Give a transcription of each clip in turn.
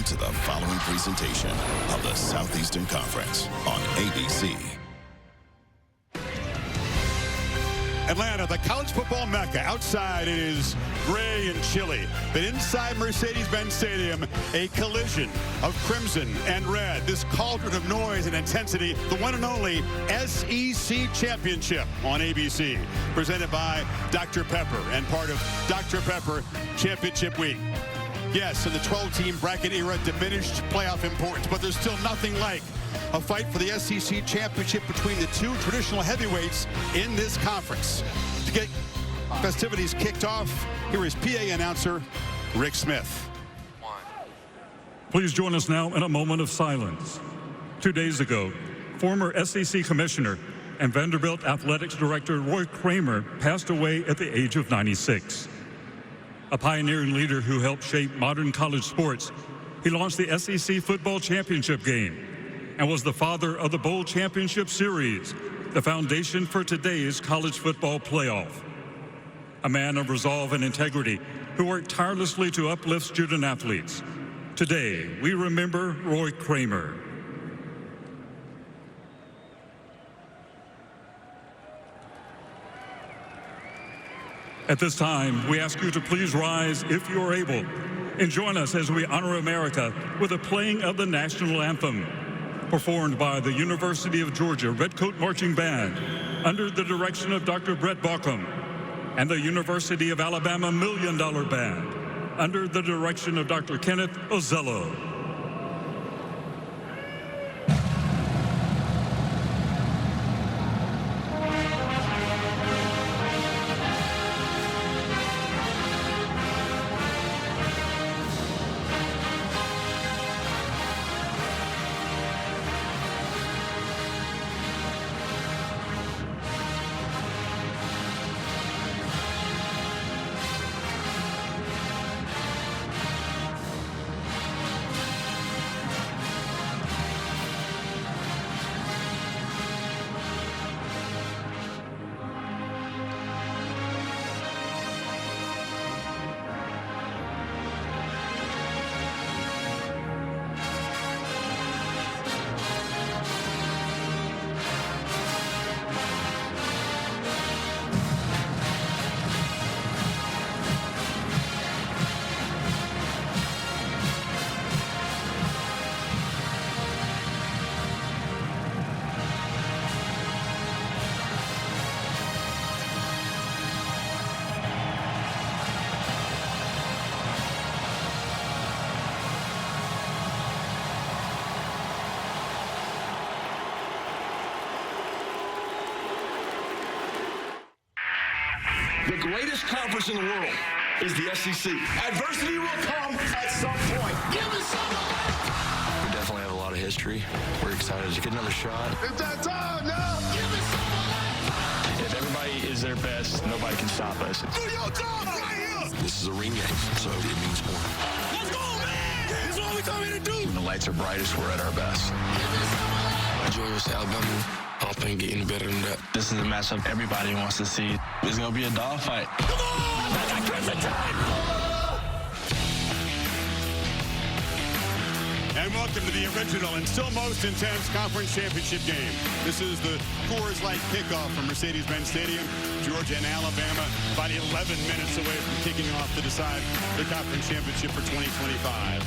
to the following presentation of the Southeastern Conference on ABC. Atlanta, the college football mecca. Outside it is gray and chilly, but inside Mercedes-Benz Stadium, a collision of crimson and red. This cauldron of noise and intensity, the one and only SEC Championship on ABC, presented by Dr. Pepper and part of Dr. Pepper Championship Week. Yes, in the 12-team bracket era, diminished playoff importance, but there's still nothing like a fight for the SEC championship between the two traditional heavyweights in this conference. To get festivities kicked off, here is PA announcer Rick Smith. Please join us now in a moment of silence. 2 days ago, former SEC commissioner and Vanderbilt athletics director Roy Kramer passed away at the age of 96. A pioneering leader who helped shape modern college sports, he launched the SEC football championship game and was the father of the Bowl Championship Series, the foundation for today's college football playoff. A man of resolve and integrity who worked tirelessly to uplift student athletes. Today, we remember Roy Kramer. At this time, we ask you to please rise if you are able and join us as we honor America with the playing of the national anthem, performed by the University of Georgia Redcoat Marching Band under the direction of Dr. Brett Baucom, and the University of Alabama Million Dollar Band under the direction of Dr. Kenneth Ozello. The greatest conference in the world is the SEC. Adversity will come at some point. Give us some of that. We definitely have a lot of history. We're excited to get another shot. It's that time now. Give us some of that. If everybody is their best, nobody can stop us. Do your job right here. This is a ring game, so it means more. Let's go, man. That's what we come here to do. When the lights are brightest, we're at our best. Georgia, Alabama. I don't think getting better than that. This is a matchup everybody wants to see. It's going to be a dogfight. Come on! I got crimson time! And welcome to the original and still most intense conference championship game. This is the Coors Light kickoff from Mercedes-Benz Stadium. Georgia and Alabama about 11 minutes away from kicking off to decide the conference championship for 2025.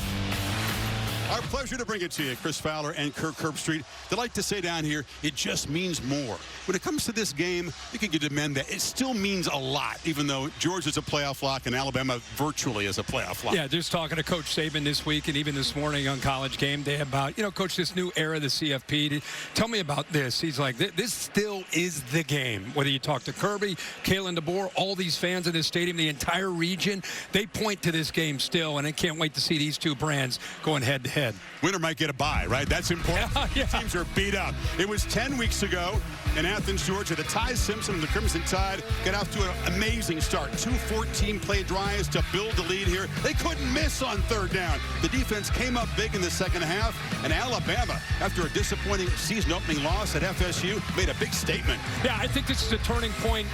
Our pleasure to bring it to you, Chris Fowler and Kirk Herbstreit. They like to say down here, it just means more. When it comes to this game, you can demand that it still means a lot, even though Georgia's a playoff lock and Alabama virtually is a playoff lock. Yeah, just talking to Coach Saban this week and even this morning on College Game Day about, Coach, this new era, the CFP. Tell me about this. He's like, this still is the game. Whether you talk to Kirby, Kalen DeBoer, all these fans in this stadium, the entire region, they point to this game still, and I can't wait to see these two brands going head-to-head. Winner might get a bye, right? That's important. Yeah. Teams are beat up. It was 10 weeks ago in Athens, Georgia. The Ty Simpson and the Crimson Tide got off to an amazing start. 2 14-play drives to build the lead here. They couldn't miss on third down. The defense came up big in the second half, and Alabama, after a disappointing season-opening loss at FSU, made a big statement. Yeah, I think this is a turning point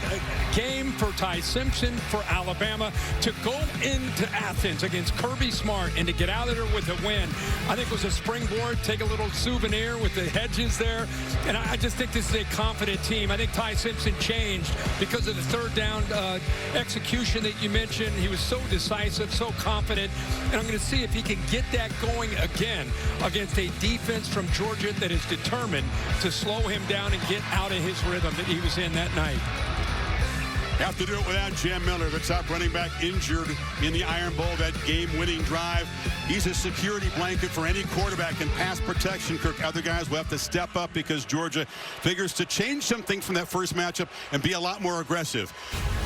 game for Ty Simpson, for Alabama, to go into Athens against Kirby Smart and to get out of there with a win. I think it was a springboard, take a little souvenir with the hedges there, and I just think this is a confident team. I think Ty Simpson changed because of the third down execution that you mentioned. He was so decisive, so confident, and I'm going to see if he can get that going again against a defense from Georgia that is determined to slow him down and get out of his rhythm that he was in that night. Have to do it without Jam Miller, the top running back, injured in the Iron Bowl, that game-winning drive. He's a security blanket for any quarterback in pass protection. Kirk, other guys will have to step up because Georgia figures to change something from that first matchup and be a lot more aggressive.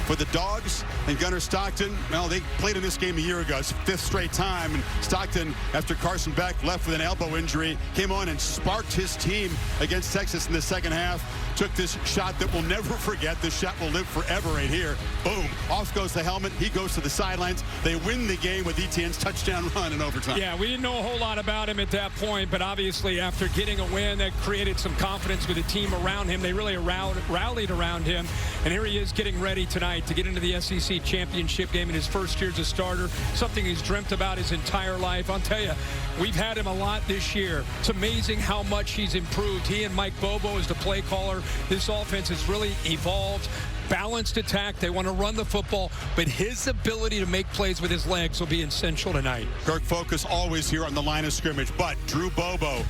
For the Dogs and Gunnar Stockton, well, they played in this game a year ago. It's 5th straight time. And Stockton, after Carson Beck left with an elbow injury, came on and sparked his team against Texas in the second half. Took this shot that we'll never forget. This shot will live forever right here. Boom. Off goes the helmet. He goes to the sidelines. They win the game with Etienne's touchdown run in overtime. Yeah, we didn't know a whole lot about him at that point, but obviously after getting a win, that created some confidence with the team around him. They really rallied around him. And here he is getting ready tonight to get into the SEC championship game in his first year as a starter, something he's dreamt about his entire life. I'll tell you, we've had him a lot this year. It's amazing how much he's improved. He and Mike Bobo as the play caller. This offense has really evolved. Balanced attack. They want to run the football, but his ability to make plays with his legs will be essential tonight. Kirk, focus always here on the line of scrimmage, but Drew Bobo,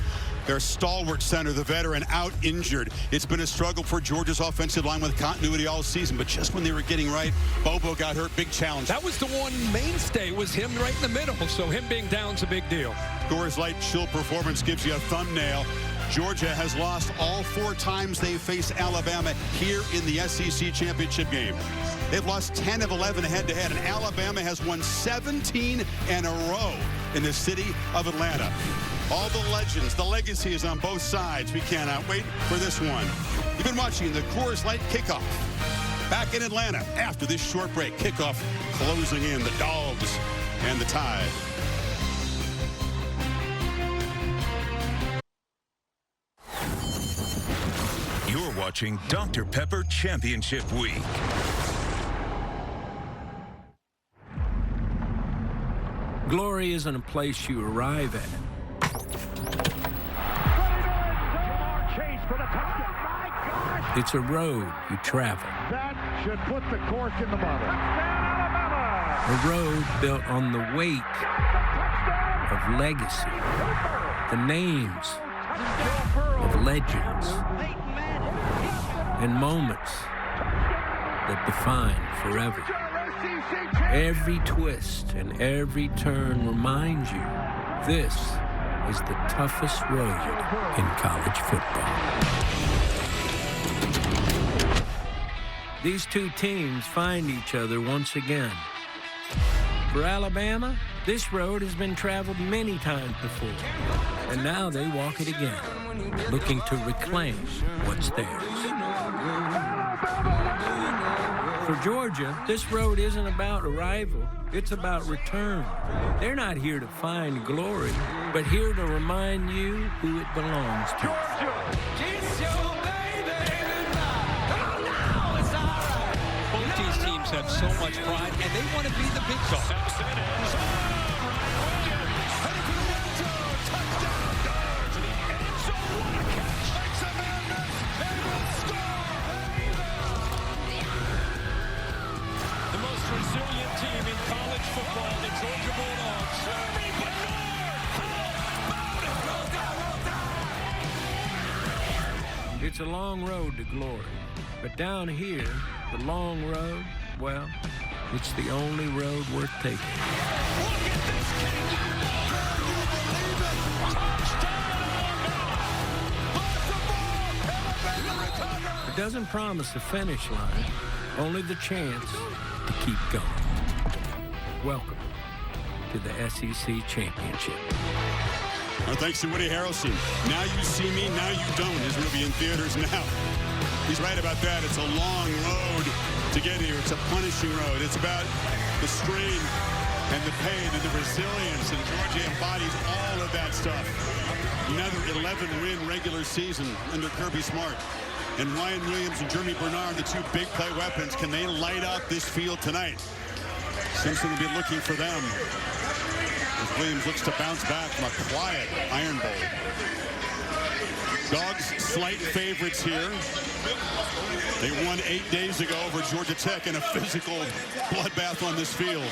their stalwart center, the veteran, out injured. It's been a struggle for Georgia's offensive line with continuity all season, but just when they were getting right, Bobo got hurt. Big challenge. That was the one mainstay, was him right in the middle, so him being down's a big deal. Coors Light chill performance gives you a thumbnail. Georgia has lost all 4 times they face Alabama here in the SEC championship game. They've lost 10 of 11 head-to-head, and Alabama has won 17 in a row in the city of Atlanta. All the legends, the legacies on both sides. We cannot wait for this one. You've been watching the Coors Light Kickoff. Back in Atlanta after this short break. Kickoff closing in, the Dogs and the Tide. You're watching Dr. Pepper Championship Week. Glory isn't a place you arrive at. It's a road you travel. That should put the cork in the bottle. A road built on the weight of legacy. The names of legends. And moments that define forever. Every twist and every turn reminds you this is the toughest road in college football. These two teams find each other once again. For Alabama, this road has been traveled many times before, and now they walk it again, looking to reclaim what's theirs. For Georgia, this road isn't about arrival, it's about return. They're not here to find glory, but here to remind you who it belongs to. Both these teams have so much pride, and they want to be the big dog. Resilient team in college football, the Georgia Bulldogs. It's a long road to glory, but down here, the long road, well, it's the only road worth taking. Look at this kick. It doesn't promise the finish line, only the chance to keep going. Welcome to the SEC Championship. Our thanks to Woody Harrelson. Now You See Me, Now You Don't is going to be in theaters now. He's right about that. It's a long road to get here. It's a punishing road. It's about the strain and the pain and the resilience, and Georgia embodies all of that stuff. Another 11-win regular season under Kirby Smart. And Ryan Williams and Jeremy Bernard, the two big play weapons, can they light up this field tonight? Simpson will be looking for them as Williams looks to bounce back from a quiet Iron Bowl. Dogs slight favorites here. They won 8 days ago over Georgia Tech in a physical bloodbath on this field.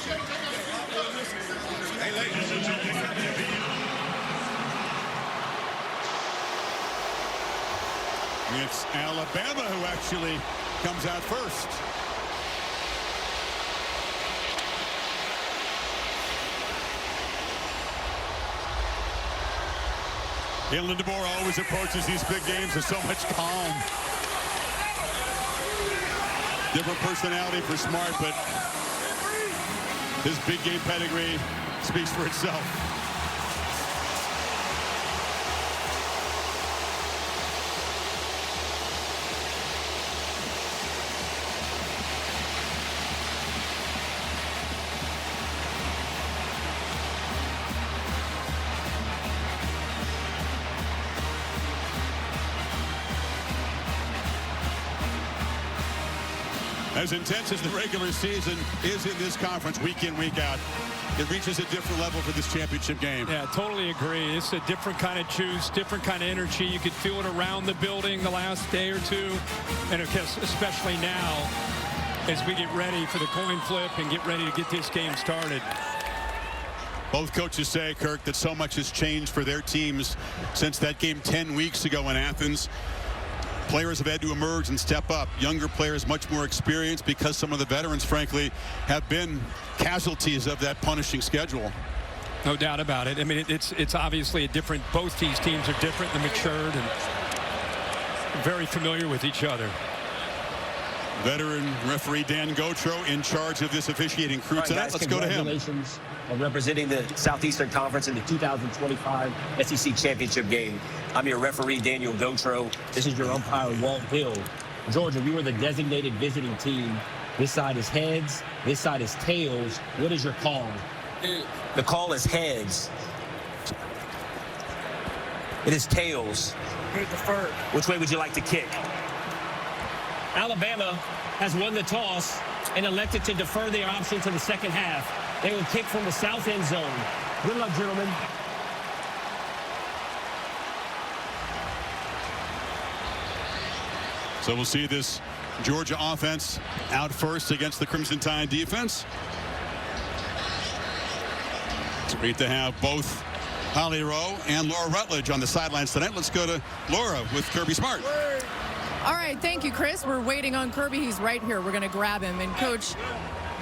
It's Alabama who actually comes out first. Kalen DeBoer always approaches these big games with so much calm. Different personality for Smart, but his big game pedigree speaks for itself. As intense as the regular season is in this conference week in, week out, it reaches a different level for this championship game. Yeah, totally agree. It's a different kind of juice, different kind of energy. You could feel it around the building the last day or two, and of course, especially now as we get ready for the coin flip and get ready to get this game started. Both coaches say, Kirk, that so much has changed for their teams since that game 10 weeks ago in Athens. Players have had to emerge and step up. Younger players much more experienced because some of the veterans, frankly, have been casualties of that punishing schedule. No doubt about it. I mean, it's obviously a different, both these teams are different and matured and very familiar with each other. Veteran referee Dan Gotro in charge of this officiating crew tonight. Guys, let's go to him. Congratulations on representing the Southeastern Conference in the 2025 SEC Championship game. I'm your referee, Daniel Gotro. This is your umpire, Walt Hill. Georgia, we were the designated visiting team. This side is heads. This side is tails. What is your call? The call is heads. It is tails. Which way would you like to kick? Alabama has won the toss and elected to defer their option to the second half. They will kick from the south end zone. Good luck, gentlemen. So we'll see this Georgia offense out first against the Crimson Tide defense. It's great to have both Holly Rowe and Laura Rutledge on the sidelines tonight. Let's go to Laura with Kirby Smart. All right, thank you, Chris. We're waiting on Kirby. He's right here. We're going to grab him. And, Coach,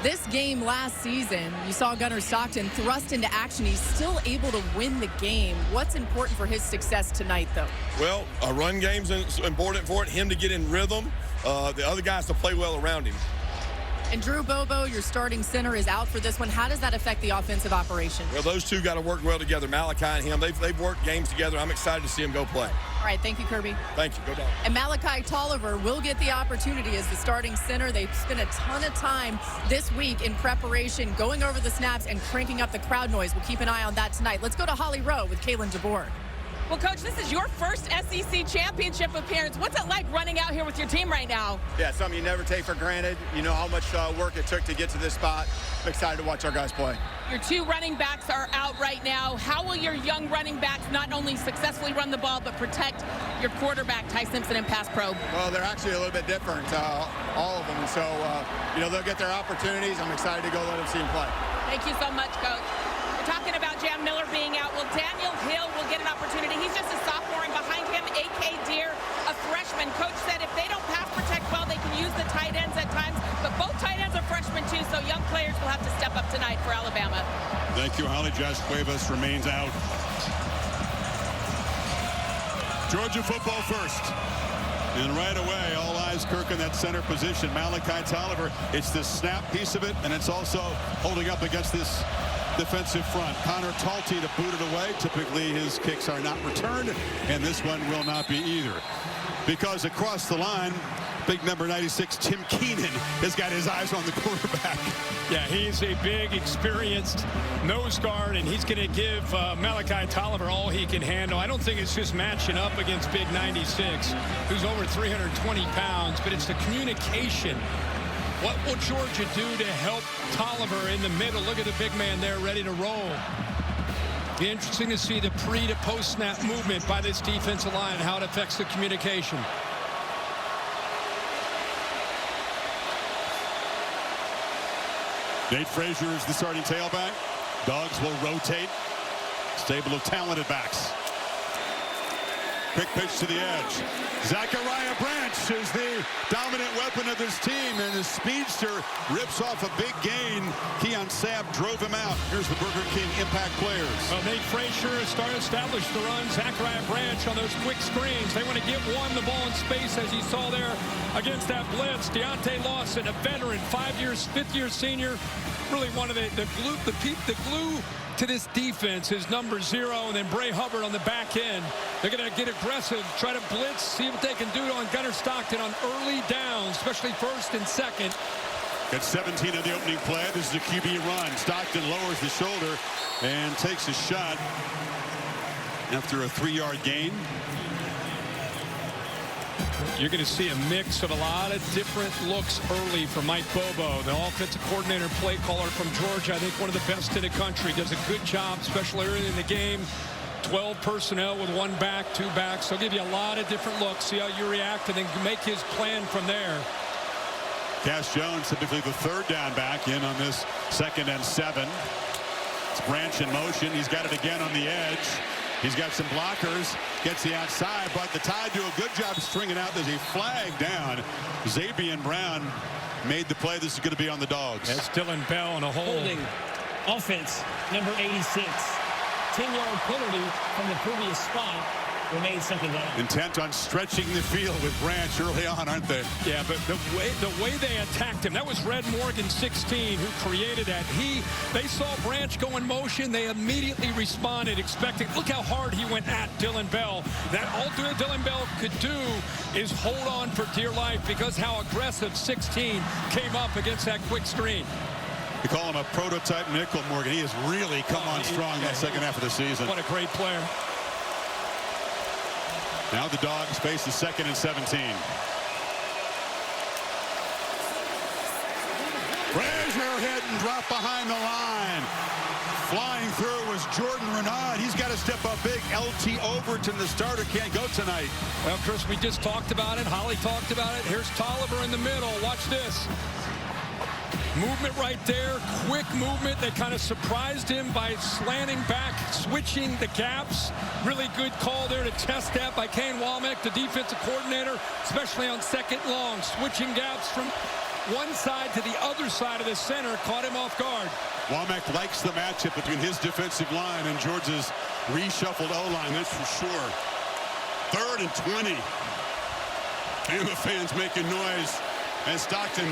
this game last season, you saw Gunnar Stockton thrust into action. He's still able to win the game. What's important for his success tonight, though? Well, a run game's important for it, him to get in rhythm, the other guys to play well around him. And Drew Bobo, your starting center, is out for this one. How does that affect the offensive operation? Well, those two got to work well together, Malachi and him. They've worked games together. I'm excited to see them go play. All right, thank you, Kirby. Thank you. Go Dogs. And Malachi Tolliver will get the opportunity as the starting center. They've spent a ton of time this week in preparation, going over the snaps and cranking up the crowd noise. We'll keep an eye on that tonight. Let's go to Holly Rowe with Kalen DeBoer. Well, Coach, this is your first SEC championship appearance. What's it like running out here with your team right now? Yeah, something you never take for granted. You know how much work it took to get to this spot. I'm excited to watch our guys play. Your two running backs are out right now. How will your young running backs not only successfully run the ball, but protect your quarterback, Ty Simpson, in pass pro? Well, they're actually a little bit different, all of them. And so, they'll get their opportunities. I'm excited to go let them see them play. Thank you so much, Coach. We're talking about Jam Miller being out. Well, Daniel Hill will get an opportunity. He's just a sophomore, and behind him, A.K. Deere, a freshman. Coach said if they don't pass protect well, they can use the tight ends at times. But both tight ends are freshmen, too, so young players will have to step up tonight for Alabama. Thank you, Holly. Josh Cuevas remains out. Georgia football first. And right away, all eyes, Kirk, in that center position. Malachi Tolliver, it's the snap piece of it, and it's also holding up against this defensive front. Connor Talty to boot it away. Typically, his kicks are not returned, and this one will not be either. because across the line, big number 96, Tim Keenan, has got his eyes on the quarterback. Yeah, he's a big, experienced nose guard, and he's going to give Malachi Tolliver all he can handle. I don't think it's just matching up against big 96, who's over 320 pounds, but it's the communication. What will Georgia do to help Tolliver in the middle? Look at the big man there ready to roll. Be interesting to see the pre to post snap movement by this defensive line and how it affects the communication. Nate Frazier is the starting tailback. Dogs will rotate. Stable of talented backs. Quick pitch to the edge. Zachariah Branch is the dominant weapon of this team, and the speedster rips off a big gain. Keon Sabb drove him out. Here's the Burger King impact players. Well, Nate Frazier has established the run. Zachariah Branch on those quick screens. They want to get the ball in space, as you saw there against that blitz. Deontay Lawson, a veteran, 5 years, fifth-year senior. Really one of the glue to this defense is number 0, and then Bray Hubbard on the back end. They're going to get aggressive, try to blitz, see what they can do on Gunnar Stockton on early downs, especially first and second. Got 17 on the opening play. This is a QB run. Stockton lowers the shoulder and takes a shot after a 3-yard gain. You're going to see a mix of a lot of different looks early from Mike Bobo, the offensive coordinator and play caller from Georgia. I think one of the best in the country. Does a good job, especially early in the game. 12 personnel with 1 back, 2 backs. He'll give you a lot of different looks, see how you react, and then make his plan from there. Cash Jones, typically the 3rd down back, in on this 2nd and 7. It's Branch in motion. He's got it again on the edge. He's got some blockers, gets the outside, but the Tide do a good job stringing out. There's a flag down. Zabian Brown made the play. This is going to be on the Dogs. That's Dylan Bell in a hole. Holding offense, number 86. 10-yard penalty from the previous spot. Remains 2nd down. Intent on stretching the field with Branch early on, aren't they? Yeah, but the way they attacked him, that was Red Morgan 16 who created that. They saw Branch go in motion. They immediately responded, expecting. Look how hard he went at Dylan Bell. That all Dylan Bell could do is hold on for dear life because how aggressive 16 came up against that quick screen. We call him a prototype nickel, Morgan. He has really come on strong that second half of the season. What a great player. Now the Dogs face the 2nd and 17. Frazier hit and dropped behind the line. Flying through was Jordan Renaud. He's got to step up big. LT Overton, the starter, can't go tonight. Well, Chris, we just talked about it. Holly talked about it. Here's Tolliver in the middle. Watch this. Movement right there, quick movement. They kind of surprised him by slanting back, switching the gaps. Really good call there to test that by Kane Womack, the defensive coordinator, especially on 2nd long. Switching gaps from one side to the other side of the center, caught him off guard. Womack likes the matchup between his defensive line and Georgia's reshuffled O-line, that's for sure. 3rd and 20. Bama fans making noise as Stockton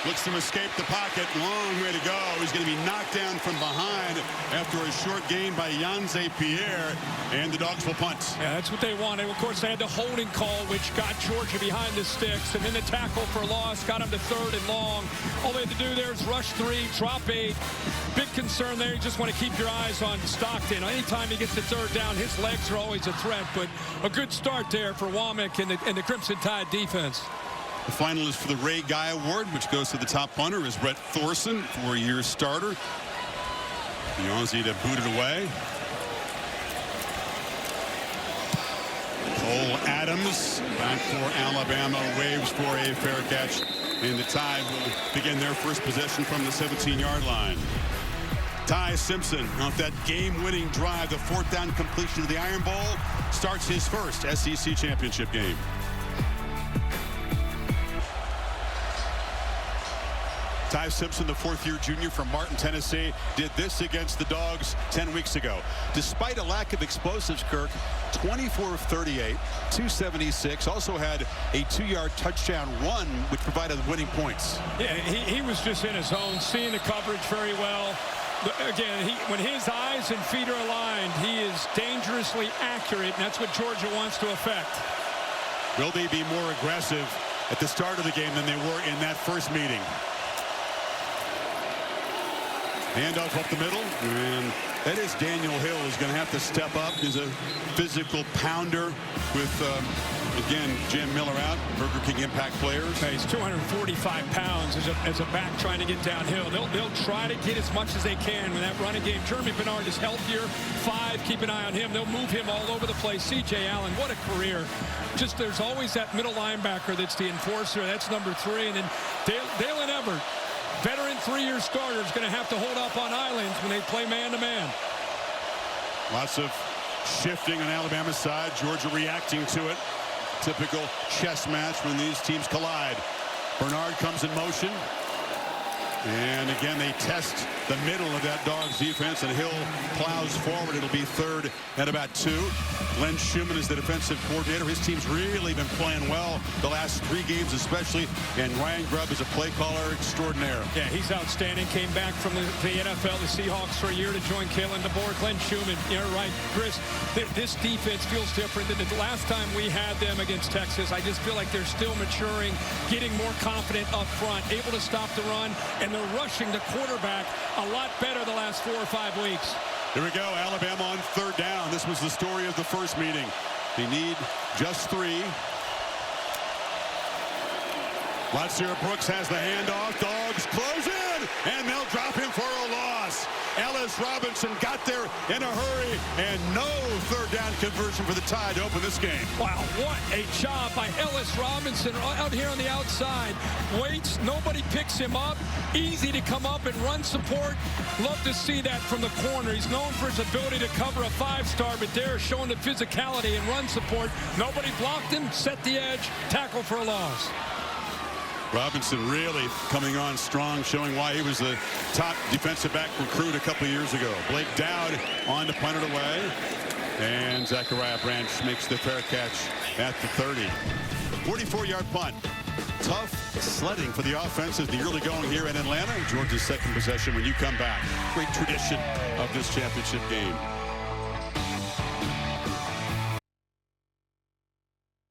looks to escape the pocket. Long way to go. He's going to be knocked down from behind after a short gain by Yanze Pierre, and the Dogs will punt. Yeah, that's what they wanted. Of course, they had the holding call, which got Georgia behind the sticks, and then the tackle for loss got him to 3rd and long. All they had to do there is rush 3, drop 8. Big concern there. You just want to keep your eyes on Stockton. Anytime he gets to 3rd down, his legs are always a threat, but a good start there for Womack and the Crimson Tide defense. The finalist for the Ray Guy Award, which goes to the top punter, is Brett Thorson, 4-year starter. The Aussie to boot it away. Cole Adams back for Alabama, waves for a fair catch, and the Tide will begin their first possession from the 17-yard line. Ty Simpson off that game-winning drive, the 4th down completion of the Iron Bowl, starts his first SEC championship game. Ty Simpson, the 4th-year junior from Martin, Tennessee, did this against the Dogs 10 weeks ago. Despite a lack of explosives, Kirk, 24 of 38, 276, also had a 2-yard touchdown run, which provided winning points. Yeah, he was just in his zone, seeing the coverage very well. Again, when his eyes and feet are aligned, he is dangerously accurate, and that's what Georgia wants to affect. Will they be more aggressive at the start of the game than they were in that first meeting? Handoff up the middle, and that is Daniel Hill is going to have to step up. He's a physical pounder with, again, Jam Miller out, Burger King impact players. He's 245 pounds as a back trying to get downhill. They'll try to get as much as they can when that running game. Jeremy Bernard is healthier. 5, keep an eye on him. They'll move him all over the place. C.J. Allen, what a career. Just there's always that middle linebacker that's the enforcer. That's number 3. And then Dalen Everett, veteran 3-year starter, is going to have to hold up on islands when they play man-to-man. Lots of shifting on Alabama's side. Georgia reacting to it. Typical chess match when these teams collide. Bernard comes in motion. And again, they test the middle of that Dogs defense, and Hill plows forward. It'll be 3rd and about 2. Glenn Schumann is the defensive coordinator. His team's really been playing well the last 3 games especially, and Ryan Grubb is a play caller extraordinaire. Yeah, he's outstanding. Came back from the NFL, the Seahawks, for a year to join Kalen DeBoer. Glenn Schumann, you're right, Chris. This defense feels different than the last time we had them against Texas. I just feel like they're still maturing, getting more confident up front, able to stop the run, and they're rushing the quarterback a lot better the last 4 or 5 weeks. Here we go, Alabama on 3rd down. This was the story of the first meeting. They need just 3. Latsir Brooks has the handoff. Dogs close in, and they'll drop him for a loss. Ellis Robinson got there in a hurry, and no 3rd down conversion for the Tide to open this game. Wow, what a job by Ellis Robinson out here on the outside. Waits, nobody picks him up. Easy to come up and run support. Love to see that from the corner. He's known for his ability to cover a 5-star, but there showing the physicality and run support. Nobody blocked him, set the edge, tackle for a loss. Robinson really coming on strong, showing why he was the top defensive back recruit a couple of years ago. Blake Dowd on to punt it away. And Zachariah Branch makes the fair catch at the 30. 44-yard punt. Tough sledding for the offense as the early going here in Atlanta. Georgia's 2nd possession when you come back. Great tradition of this championship game.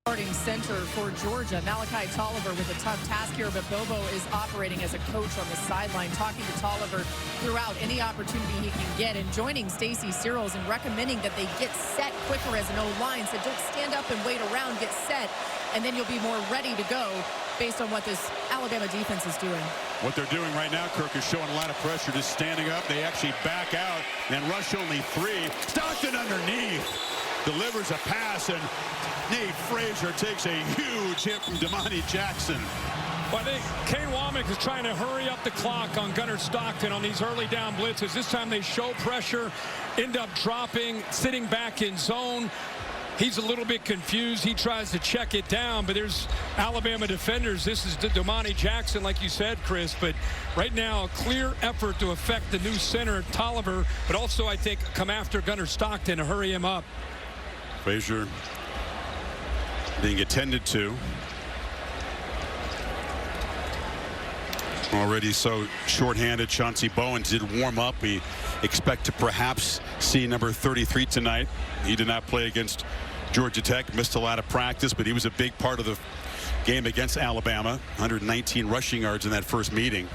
Starting center for Georgia, Malachi Tolliver with a tough task here, but Bobo is operating as a coach on the sideline, talking to Tolliver throughout any opportunity he can get, and joining Stacy Searles and recommending that they get set quicker as an O-line. So don't stand up and wait around, get set, and then you'll be more ready to go based on what this Alabama defense is doing. What they're doing right now, Kirk, is showing a lot of pressure, just standing up. They actually back out and rush only 3. Stockton underneath delivers a pass, and Nate Frazier takes a huge hit from Damani Jackson. Well, I think Kane Womack is trying to hurry up the clock on Gunnar Stockton on these early down blitzes. This time they show pressure, end up dropping, sitting back in zone. He's a little bit confused. He tries to check it down, but there's Alabama defenders. This is Damani Jackson, like you said, Chris. But right now, a clear effort to affect the new center, Tolliver, but also, I think, come after Gunnar Stockton to hurry him up. Frazier being attended to. Already so shorthanded. Chauncey Bowen did warm up. We expect to perhaps see number 33 tonight. He did not play against Georgia Tech. Missed a lot of practice, but he was a big part of the game against Alabama. 119 rushing yards in that first meeting.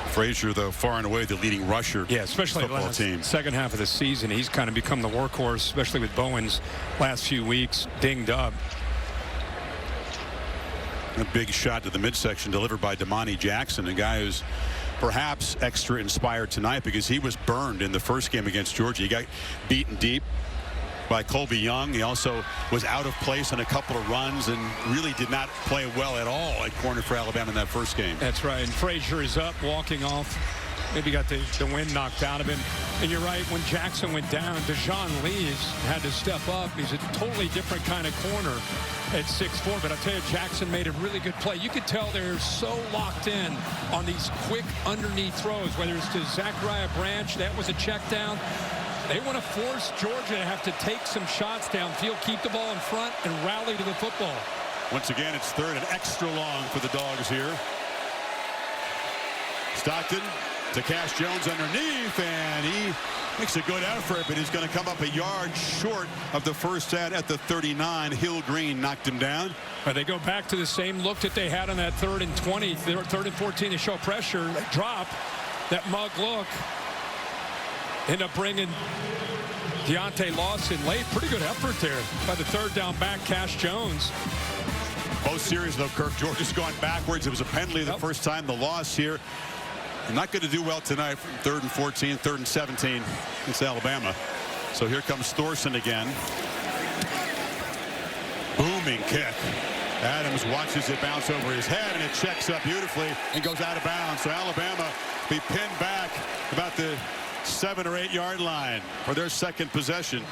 Frazier, though, far and away the leading rusher. Yeah, especially football team. Second half of the season, he's kind of become the workhorse, especially with Bowen's last few weeks dinged up. A big shot to the midsection delivered by Damani Jackson, a guy who's perhaps extra inspired tonight because he was burned in the first game against Georgia. He got beaten deep by Colby Young. He also was out of place on a couple of runs and really did not play well at all at corner for Alabama in that first game. That's right. And Frazier is up, walking off. Maybe got the wind knocked out of him. And you're right, when Jackson went down, Dejon Lees had to step up. He's a totally different kind of corner at 6'4". But I'll tell you, Jackson made a really good play. You could tell they're so locked in on these quick underneath throws, whether it's to Zachariah Branch, that was a check down. They want to force Georgia to have to take some shots downfield, keep the ball in front, and rally to the football. Once again, it's 3rd and extra long for the Dogs here. Stockton to Cash Jones underneath, and he makes a good effort, but he's going to come up a yard short of the first set at the 39. Hill Green knocked him down. They go back to the same look that they had on that 3rd and 20, 3rd and 14 to show pressure. They drop that mug look. End up bringing Deontay Lawson late. Pretty good effort there by the 3rd down back, Cash Jones. Both series, though, Kirk, Georgia's gone backwards. It was a penalty the first time. The loss here. They're not going to do well tonight. 3rd and 14, 3rd and 17 against Alabama. So here comes Thorson again. Booming kick. Adams watches it bounce over his head, and it checks up beautifully and goes out of bounds. So Alabama be pinned back about the 7 or 8 yard line for their second possession.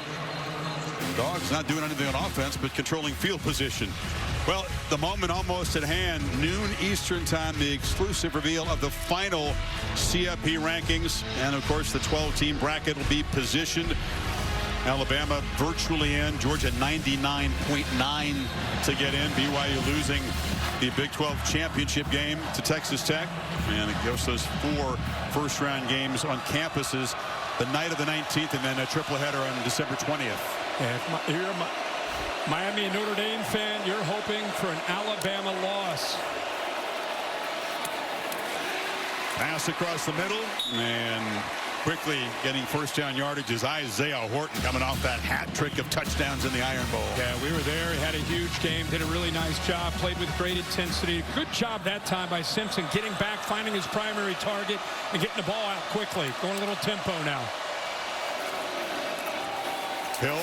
Dogs not doing anything on offense, but controlling field position. Well, the moment almost at hand, noon Eastern time, the exclusive reveal of the final CFP rankings. And, of course, the 12-team bracket will be positioned. Alabama virtually in. Georgia 99.9 to get in. BYU losing the Big 12 championship game to Texas Tech. And it gives us 4 first-round games on campuses the night of the 19th, and then a triple header on December 20th. If you're a Miami and Notre Dame fan, you're hoping for an Alabama loss. Pass across the middle, and quickly getting first down yardage is Isaiah Horton, coming off that hat trick of touchdowns in the Iron Bowl. Yeah, we were there. He had a huge game, did a really nice job, played with great intensity. Good job that time by Simpson, getting back, finding his primary target, and getting the ball out quickly. Going a little tempo now. Hill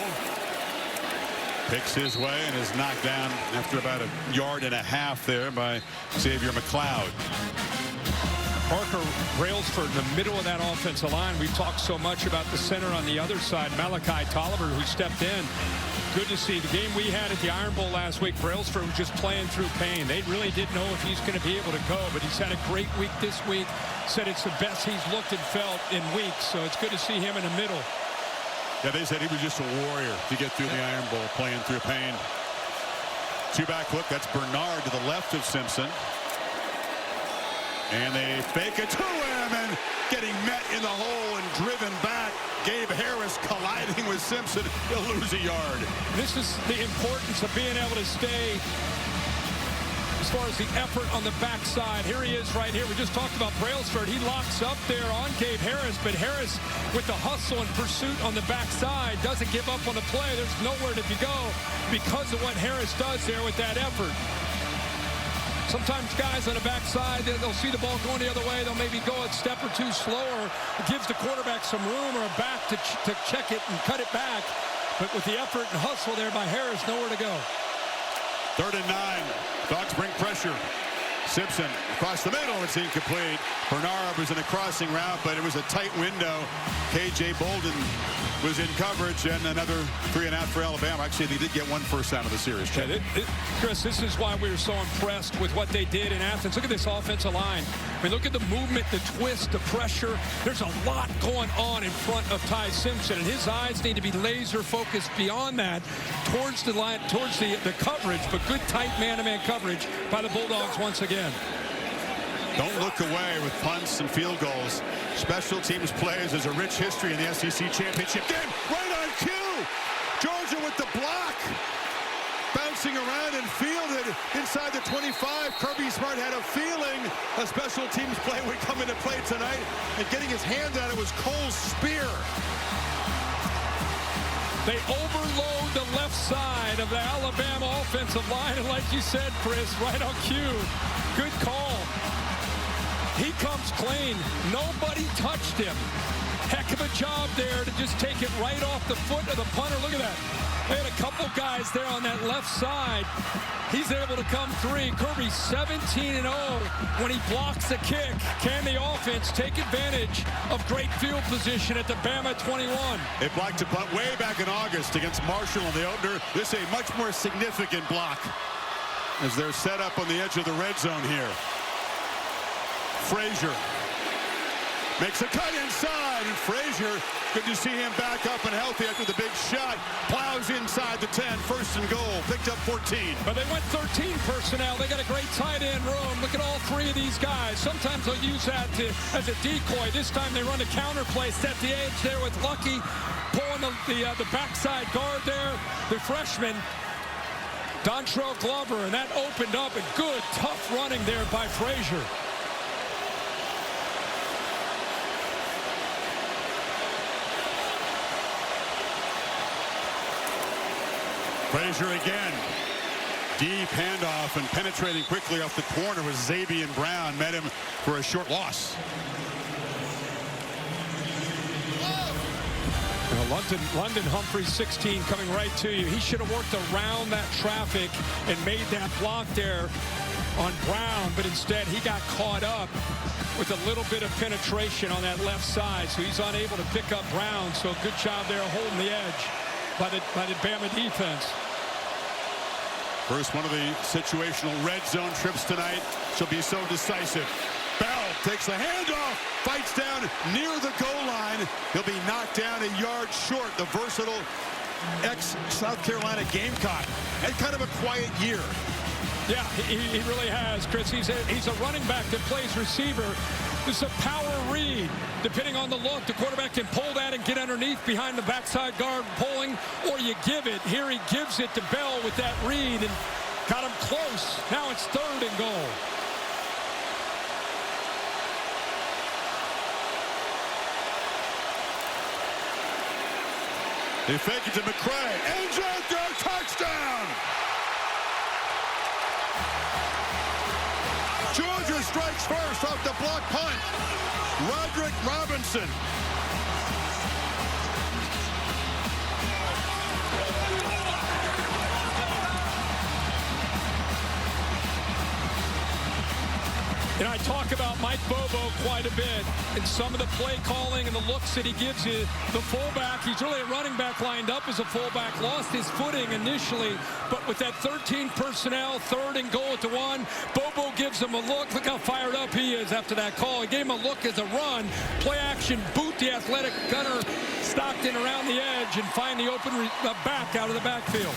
picks his way and is knocked down after about a yard and a half there by Xavier McLeod. Parker Brailsford in the middle of that offensive line. We've talked so much about the center on the other side, Malachi Tolliver, who stepped in. Good to see. The game we had at the Iron Bowl last week, Brailsford was just playing through pain. They really didn't know if he's going to be able to go, but he's had a great week this week. Said it's the best he's looked and felt in weeks, so it's good to see him in the middle. Yeah, they said he was just a warrior to get through the Iron Bowl, playing through pain. Two-back look. That's Bernard to the left of Simpson. And they fake it to him, and getting met in the hole and driven back. Gabe Harris colliding with Simpson. He'll lose a yard. This is the importance of being able to stay as far as the effort on the backside. Here he is right here. We just talked about Brailsford. He locks up there on Gabe Harris, but Harris with the hustle and pursuit on the backside doesn't give up on the play. There's nowhere to go because of what Harris does there with that effort. Sometimes guys on the backside, they'll see the ball going the other way. They'll maybe go a step or two slower. It gives the quarterback some room or a back to check it and cut it back. But with the effort and hustle there by Harris, nowhere to go. 3rd and 9. Dogs bring pressure. Simpson across the middle. It's incomplete. Bernard was in a crossing route, but it was a tight window. K.J. Bolden was in coverage, and another 3 and out for Alabama. Actually, they did get 1 first down of the series. Yeah, Chris, this is why we were so impressed with what they did in Athens. Look at this offensive line. I mean, look at the movement, the twist, the pressure. There's a lot going on in front of Ty Simpson, and his eyes need to be laser focused beyond that towards the line, towards the coverage, but good tight man-to-man coverage by the Bulldogs once again. Don't look away with punts and field goals. Special teams plays. There's a rich history in the SEC championship game. Right on cue. Georgia with the block. Bouncing around and fielded inside the 25. Kirby Smart had a feeling a special teams play would come into play tonight. And getting his hand on it was Cole's spear. They overload the left side of the Alabama offensive line. And like you said, Chris, right on cue. Good call. He comes clean. Nobody touched him. Heck of a job there to just take it right off the foot of the punter. Look at that. They had a couple guys there on that left side. He's able to come through. Kirby 17-0 when he blocks the kick. Can the offense take advantage of great field position at the Bama 21? They blocked a punt way back in August against Marshall in the opener. This is a much more significant block as they're set up on the edge of the red zone here. Frazier Makes a cut inside, and Frazier, good to see him back up and healthy after the big shot. Plows inside the 10, first and goal, picked up 14. But they went 13 personnel. They got a great tight end room. Look at all three of these guys. Sometimes they'll use that as a decoy. This time they run a counter play, set the edge there with Lucky, pulling the backside guard there. The freshman, Dontrell Glover, and that opened up a good, tough running there by Frazier. Frazier again. Deep handoff and penetrating quickly off the corner was Xavier Brown. Met him for a short loss. London Humphreys, 16, coming right to you. He should have worked around that traffic and made that block there on Brown, but instead he got caught up with a little bit of penetration on that left side, so he's unable to pick up Brown. So good job there holding the edge by the Bama defense. First one of the situational red zone trips tonight. She'll be so decisive. Bell takes the handoff, fights down near the goal line. He'll be knocked down a yard short. The versatile ex-South Carolina Gamecock. Had kind of a quiet year. Yeah, he really has, Chris. He's a running back that plays receiver. It's a power read. Depending on the look, the quarterback can pull that and get underneath behind the backside guard pulling, or you give it. Here he gives it to Bell with that read and got him close. Now it's 3rd and goal. They fake it to McCray. Ends out there, touchdown! Georgia strikes first off the block punt. Roderick Robinson. And I talk about Mike Bobo quite a bit and some of the play calling and the looks that he gives you. The fullback, he's really a running back lined up as a fullback. Lost his footing initially, but with that 13 personnel, 3rd and goal at the 1, Bobo gives him a look. Look how fired up he is after that call. He gave him a look as a run. Play action, boot the athletic gunner Stockton around the edge and find the open back out of the backfield.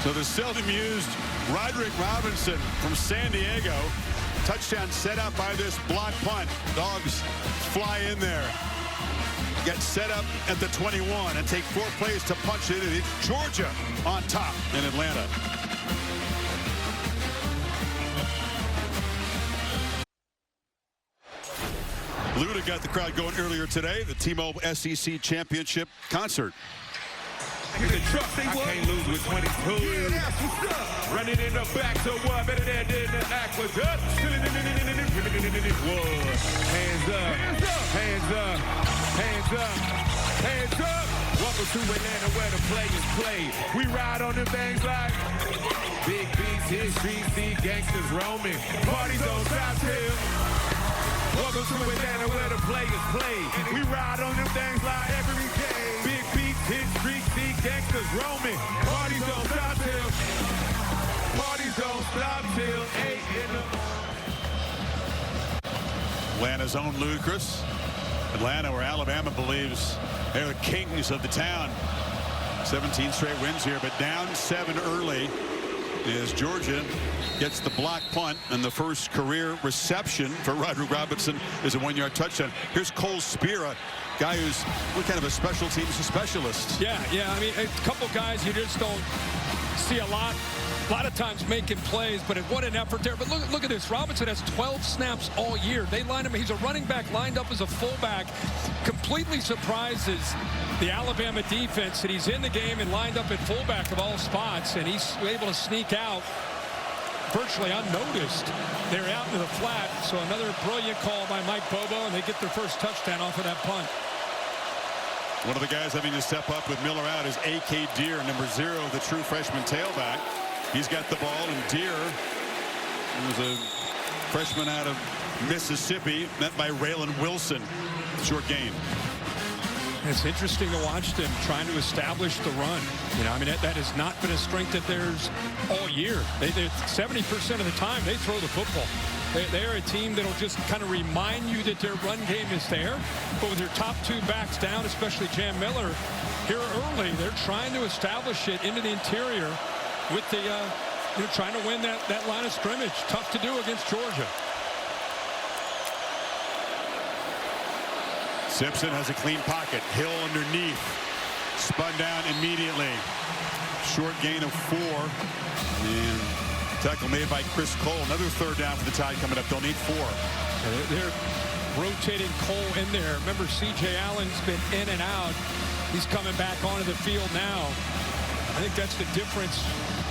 So the seldom used Roderick Robinson from San Diego. Touchdown set up by this block punt. Dogs fly in there. Get set up at the 21 and take 4 plays to punch it. It's Georgia on top in Atlanta. Luda got the crowd going earlier today. The T-Mobile SEC Championship concert. I can't lose with 22. Yeah, that's what's up. Running in the back, so what? Better than the aqueduct. Hands up, hands up, hands up, hands up. Welcome to Atlanta where the players play. We ride on them things like big beats, hit streets, see gangsters roaming. Parties on South Hill. Welcome to Atlanta where the players play. We ride on them things like every day. Big beats, hit streets, see gangsters roaming. Parties don't stop till. Parties don't stop till 8 in the morning. Atlanta's own Ludacris. Atlanta, where Alabama believes they're the kings of the town. 17 straight wins here, but down 7 early as Georgia gets the block punt, and the first career reception for Roderick Robinson is a 1-yard touchdown. Here's Cole Spira, guy who's kind of a special teams specialist. Yeah. I mean, a couple guys you just don't see a lot of times making plays, but what an effort there. But look at this. Robinson has 12 snaps all year. They line him. He's a running back lined up as a fullback. Completely surprises the Alabama defense that he's in the game and lined up at fullback of all spots, and he's able to sneak out virtually unnoticed. They're out into the flat, so another brilliant call by Mike Bobo, and they get their first touchdown off of that punt. One of the guys having to step up with Miller out is A.K. Deere, number 0, the true freshman tailback. He's got the ball, and Deere, who was a freshman out of Mississippi, met by Raylan Wilson. Short gain. It's interesting to watch them trying to establish the run. You know, I mean, that has not been a strength of theirs all year. 70% of the time, they throw the football. They're a team that'll just kind of remind you that their run game is there. But with their top 2 backs down, especially Jam Miller, here early, they're trying to establish it into the interior with the, trying to win that line of scrimmage. Tough to do against Georgia. Simpson has a clean pocket. Hill underneath. Spun down immediately. Short gain of 4. And tackle made by Chris Cole. Another third down for the Tide coming up. They'll need 4. They're rotating Cole in there. Remember, C.J. Allen's been in and out. He's coming back onto the field now. I think that's the difference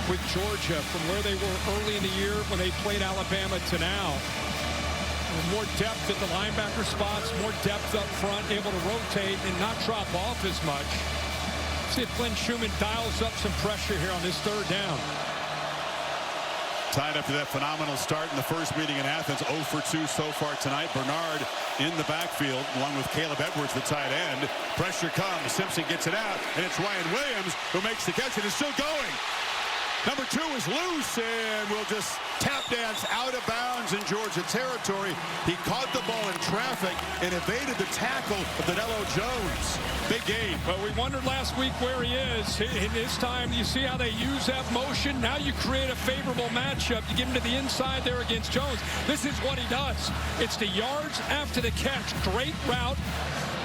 with Georgia from where they were early in the year when they played Alabama to now. More depth at the linebacker spots, more depth up front, able to rotate and not drop off as much. See if Glenn Schumann dials up some pressure here on this third down. Tied up to that phenomenal start in the first meeting in Athens. 0 for 2 so far tonight. Bernard in the backfield along with Caleb Edwards, the tight end. Pressure comes. Simpson gets it out, and it's Ryan Williams who makes the catch and is still going. Number 2 is loose and will just tap dance out of bounds in Georgia territory. He caught the ball in traffic and evaded the tackle of Danilo Jones. Big game. Well, we wondered last week where he is. In this time, you see how they use that motion. Now you create a favorable matchup. You get him to the inside there against Jones. This is what he does. It's the yards after the catch. Great route.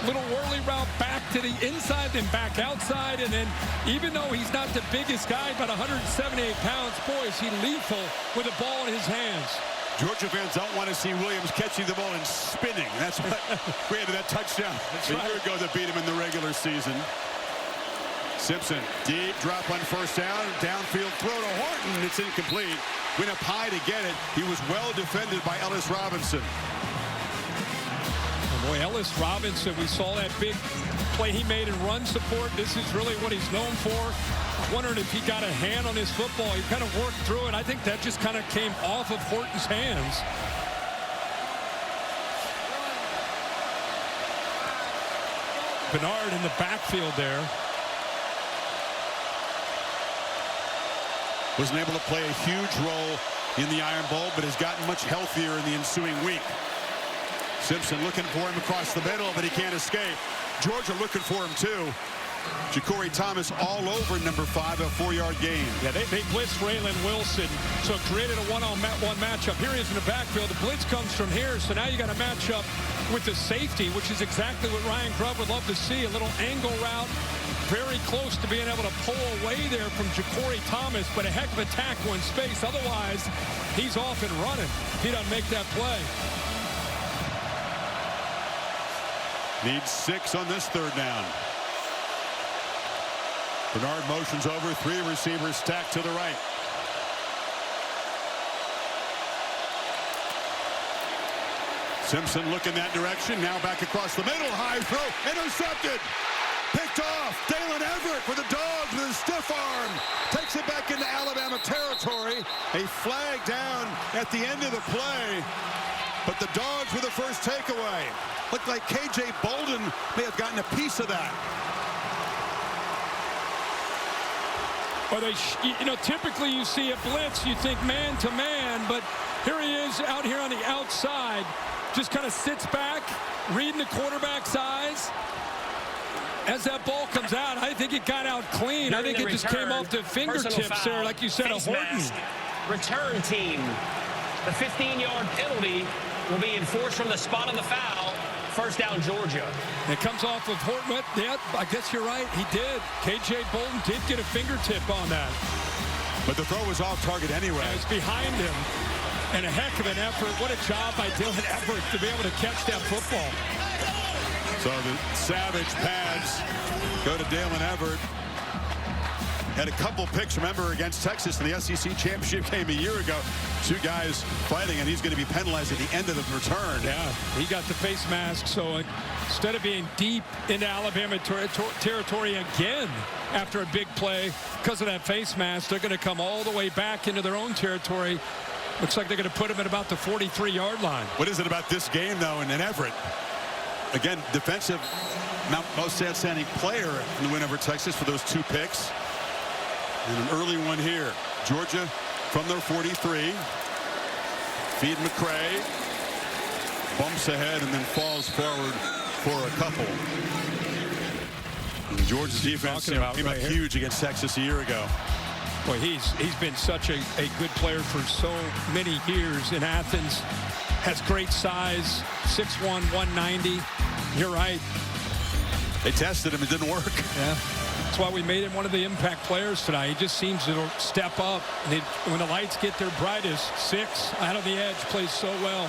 Little whirly route back to the inside, then back outside, and then even though he's not the biggest guy, about 178 pounds, boy, is he lethal with the ball in his hands. Georgia fans don't want to see Williams catching the ball and spinning. That's what created that touchdown a year ago that beat him in the regular season. Simpson, deep drop on first down, downfield throw to Horton. It's incomplete. Went up high to get it. He was well defended by Ellis Robinson. Boy, Ellis Robinson, we saw that big play he made in run support. This is really what he's known for. Wondering if he got a hand on his football. He kind of worked through it. I think that just kind of came off of Horton's hands. Bernard in the backfield there. Wasn't able to play a huge role in the Iron Bowl, but has gotten much healthier in the ensuing week. Simpson looking for him across the middle, but he can't escape. Georgia looking for him, too. Ja'Cory Thomas all over number 5, a 4-yard gain. Yeah, they blitzed Raylan Wilson, so created a one-on-one matchup. Here he is in the backfield. The blitz comes from here, so now you got a matchup with the safety, which is exactly what Ryan Grubb would love to see. A little angle route, very close to being able to pull away there from Ja'Cory Thomas, but a heck of a tackle in space. Otherwise, he's off and running. He doesn't make that play. Needs 6 on this third down. Bernard motions over, 3 receivers stacked to the right. Simpson looking that direction, now back across the middle, high throw, intercepted. Picked off, Dalen Everett for the Dogs with a stiff arm. Takes it back into Alabama territory. A flag down at the end of the play. But the Dogs with the first takeaway. Looked like K.J. Bolden may have gotten a piece of that. Or they, typically you see a blitz, you think man to man, but here he is out here on the outside, just kind of sits back, reading the quarterback's eyes. As that ball comes out, I think it got out clean. I think it just came off the fingertips there, like you said, a Horton. Return team. The 15-yard penalty will be enforced from the spot of the foul. First down, Georgia. It comes off of Horton. Yeah, I guess you're right. He did. K.J. Bolden did get a fingertip on that. But the throw was off target anyway. It was behind him. And a heck of an effort. What a job by Dylan Everett to be able to catch that football. So the savage pads go to Dalen Everett. Had a couple picks, remember, against Texas in the SEC championship game a year ago. 2 guys fighting, and he's going to be penalized at the end of the return. Yeah, he got the face mask, so instead of being deep into Alabama territory again after a big play, because of that face mask, they're going to come all the way back into their own territory. Looks like they're going to put him at about the 43-yard line. What is it about this game, though, and Everett? Again, defensive, most outstanding player in the win over Texas for those 2 picks. And an early one here. Georgia from their 43. Feed McCray. Bumps ahead and then falls forward for a couple. And Georgia's defense came up huge against Texas a year ago. Boy, he's been such a good player for so many years in Athens. Has great size, 6'1", 190. You're right. They tested him. It didn't work. Yeah. That's why we made him one of the impact players tonight. He just seems to step up. And when the lights get their brightest, 6 out of the edge, plays so well.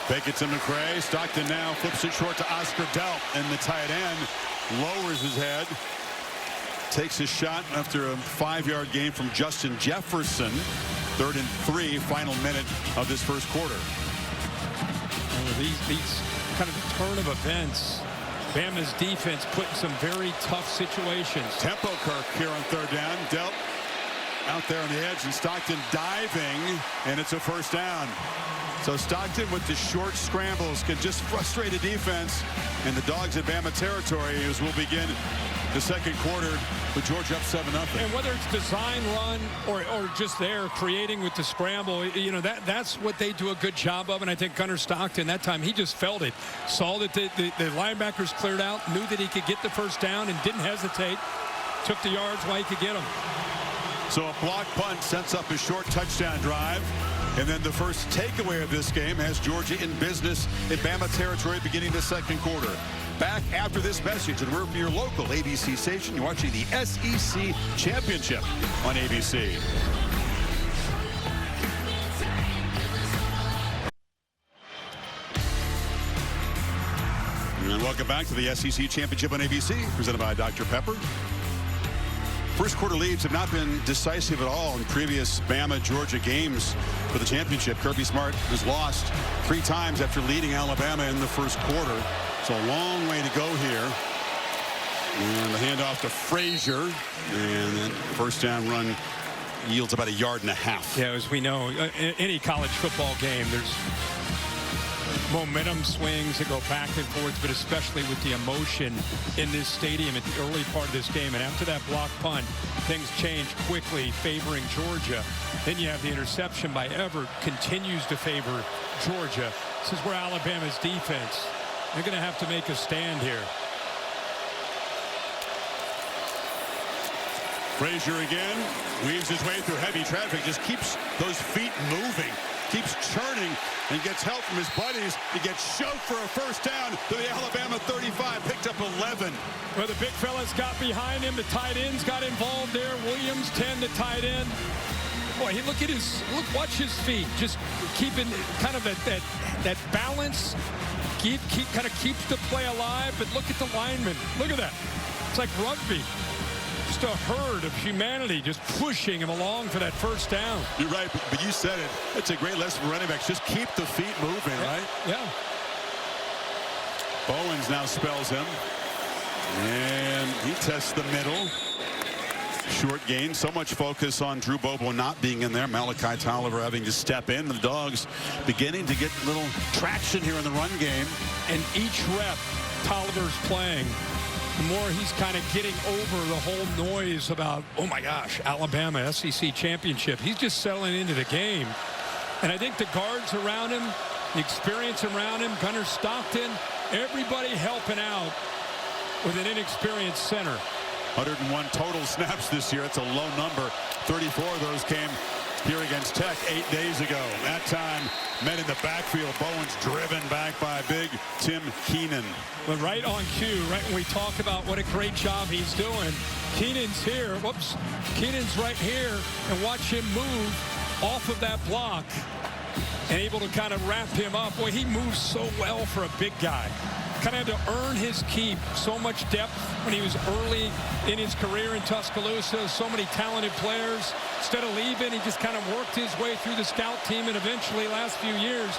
Fake it to McCray. Stockton now flips it short to Oscar Delp. And the tight end lowers his head. Takes a shot after a 5-yard gain from Justin Jefferson. 3rd and 3, final minute of this first quarter. These kind of turn of events. Bama's defense put in some very tough situations. Tempo Kirk here on 3rd down. Delp out there on the edge, and Stockton diving, and it's a first down. So Stockton with the short scrambles can just frustrate a defense, and the Dogs in Bama territory as we'll begin the second quarter with Georgia up 7-0. And whether it's design run or just there creating with the scramble, you know, that's what they do a good job of. And I think Gunnar Stockton that time, he just felt it, saw that the linebackers cleared out, knew that he could get the first down and didn't hesitate, took the yards while he could get them. So a block punt sets up a short touchdown drive. And then the first takeaway of this game has Georgia in business in Bama territory beginning the second quarter. Back after this message, and we're from your local ABC station. You're watching the SEC Championship on ABC. And welcome back to the SEC Championship on ABC, presented by Dr. Pepper. First quarter leads have not been decisive at all in previous Bama-Georgia games for the championship. Kirby Smart has lost 3 times after leading Alabama in the first quarter. It's a long way to go here. And the handoff to Frazier. And then first down run yields about 1.5 yards. Yeah, as we know, any college football game, there's momentum swings that go back and forth, but especially with the emotion in this stadium at the early part of this game. And after that block punt, things change quickly, favoring Georgia. Then you have the interception by Everett, continues to favor Georgia. This is where Alabama's defense, they're going to have to make a stand here. Frazier again weaves his way through heavy traffic, just keeps those feet moving, keeps churning, and gets help from his buddies. He gets shoved for a first down to the Alabama 35, picked up 11. Well, the big fellas got behind him. The tight ends got involved there. Williams, 10, the tight end. Boy, watch his feet. Just keeping kind of that balance. Kind of keeps the play alive. But look at the linemen. Look at that. It's like rugby. Just a herd of humanity just pushing him along for that first down. You're right, but you said it. It's a great lesson for running backs. Just keep the feet moving, right? Yeah. Bowens now spells him. And he tests the middle. Short gain. So much focus on Drew Bobo not being in there. Malachi Tolliver having to step in. The Dogs beginning to get a little traction here in the run game. And each rep Tolliver's playing, the more he's kind of getting over the whole noise about, oh my gosh, Alabama SEC championship. He's just settling into the game. And I think the guards around him, the experience around him, Gunnar Stockton, everybody helping out with an inexperienced center. 101 total snaps this year. It's a low number. 34 of those came here against Tech 8 days ago. That time, men in the backfield. Bowens driven back by big Tim Keenan. But right on cue, right when we talk about what a great job he's doing, Keenan's here. Whoops. Keenan's right here. And watch him move off of that block and able to kind of wrap him up. Boy, he moves so well for a big guy. Kind of had to earn his keep. So much depth when he was early in his career in Tuscaloosa. So many talented players. Instead of leaving, he just kind of worked his way through the scout team and eventually, last few years,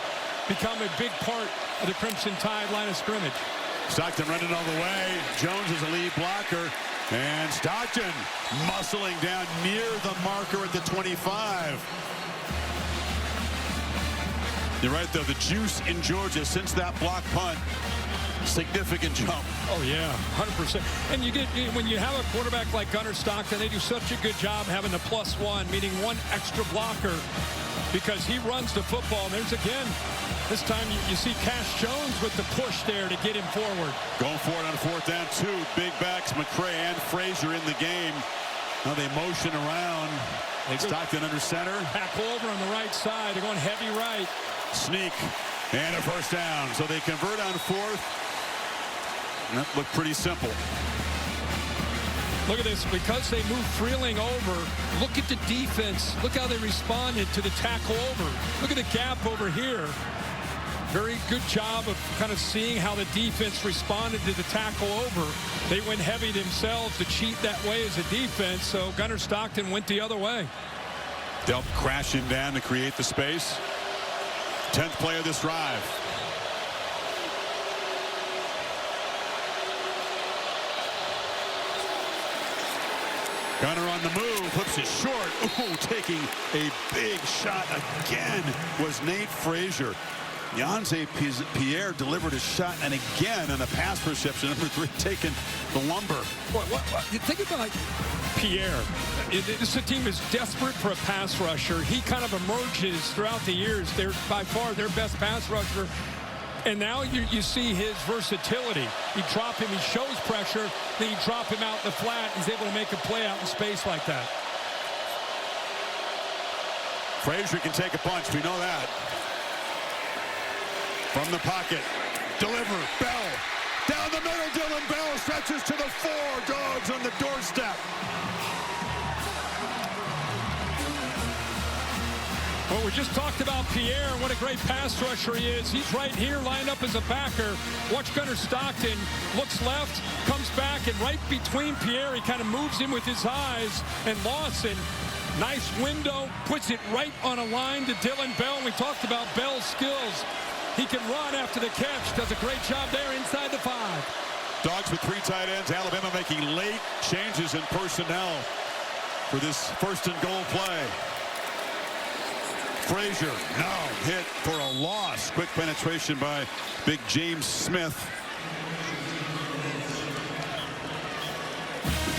become a big part of the Crimson Tide line of scrimmage. Stockton running all the way. Jones is a lead blocker. And Stockton muscling down near the marker at the 25. You're right, though. The juice in Georgia since that block punt significant jump. Oh, yeah, 100%. And when you have a quarterback like Gunnar Stockton, they do such a good job having the +1, meaning one extra blocker, because he runs the football. And there's, again, this time you see Cash Jones with the push there to get him forward. Going for it on 4th down, 2 big backs, McCray and Frazier in the game. Now they motion around. Stockton under center. Tackle over on the right side. They're going heavy right. Sneak and a 1st down. So they convert on 4th. And that looked pretty simple. Look at this. Because they moved Freeling over, look at the defense. Look how they responded to the tackle over. Look at the gap over here. Very good job of kind of seeing how the defense responded to the tackle over. They went heavy themselves to cheat that way as a defense, so Gunnar Stockton went the other way. Delp crashing down to create the space. 10th play of this drive. Gunnar on the move, flips it short. Ooh, taking a big shot again was Nate Frazier. Yonze Pierre delivered a shot, and again on a pass reception, number 3 taking the lumber. What? Think about Pierre. This team is desperate for a pass rusher. He kind of emerges throughout the years. They're by far their best pass rusher. And now you see his versatility. You drop him, he shows pressure, then you drop him out in the flat. He's able to make a play out in space like that. Frazier can take a punch, we know that. From the pocket, deliver, Bell. Down the middle, Dylan Bell stretches to the 4. Dogs on the doorstep. Well, we just talked about Pierre and what a great pass rusher he is. He's right here lined up as a backer. Watch Gunnar Stockton, looks left, comes back, and right between Pierre, he kind of moves him with his eyes. And Lawson, nice window, puts it right on a line to Dylan Bell. We talked about Bell's skills. He can run after the catch. Does a great job there inside the 5. Dogs with 3 tight ends. Alabama making late changes in personnel for this 1st and goal play. Frazier, no, hit for a loss. Quick penetration by big James Smith.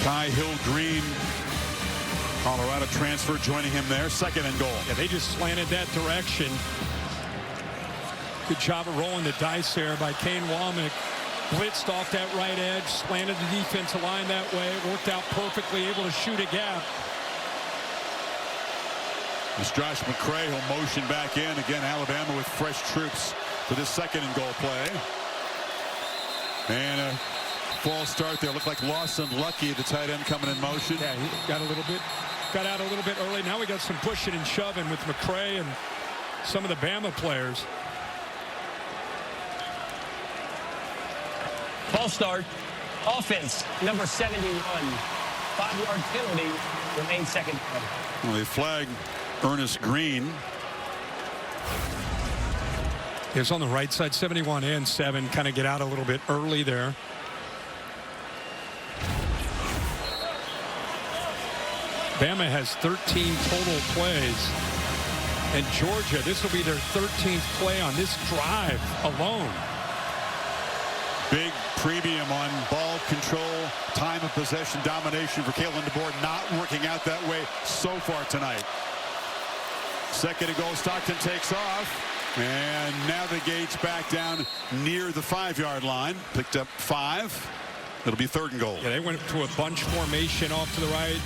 Kai Hill Green, Colorado transfer, joining him there. 2nd and goal. Yeah, they just slanted that direction. Good job of rolling the dice there by Kane Womack. Blitzed off that right edge, slanted the defensive line that way. Worked out perfectly, able to shoot a gap. It's Josh McCray who'll motion back in. Again, Alabama with fresh troops for this 2nd and goal play. And a false start there. Looked like Lawson Lucky, the tight end, coming in motion. Yeah, he got out a little bit early. Now we got some pushing and shoving with McCray and some of the Bama players. False start. Offense, number 71. 5-yard penalty. Remains 2nd play. Well, they flag Ernest Green. He was on the right side, 71 and 7. Kind of get out a little bit early there. Bama has 13 total plays. And Georgia, this will be their 13th play on this drive alone. Big premium on ball control, time of possession, domination for Kalen DeBoer. Not working out that way so far tonight. 2nd and goal, Stockton takes off and navigates back down near the 5-yard line. Picked up 5. It'll be 3rd and goal. Yeah, they went to a bunch formation off to the right.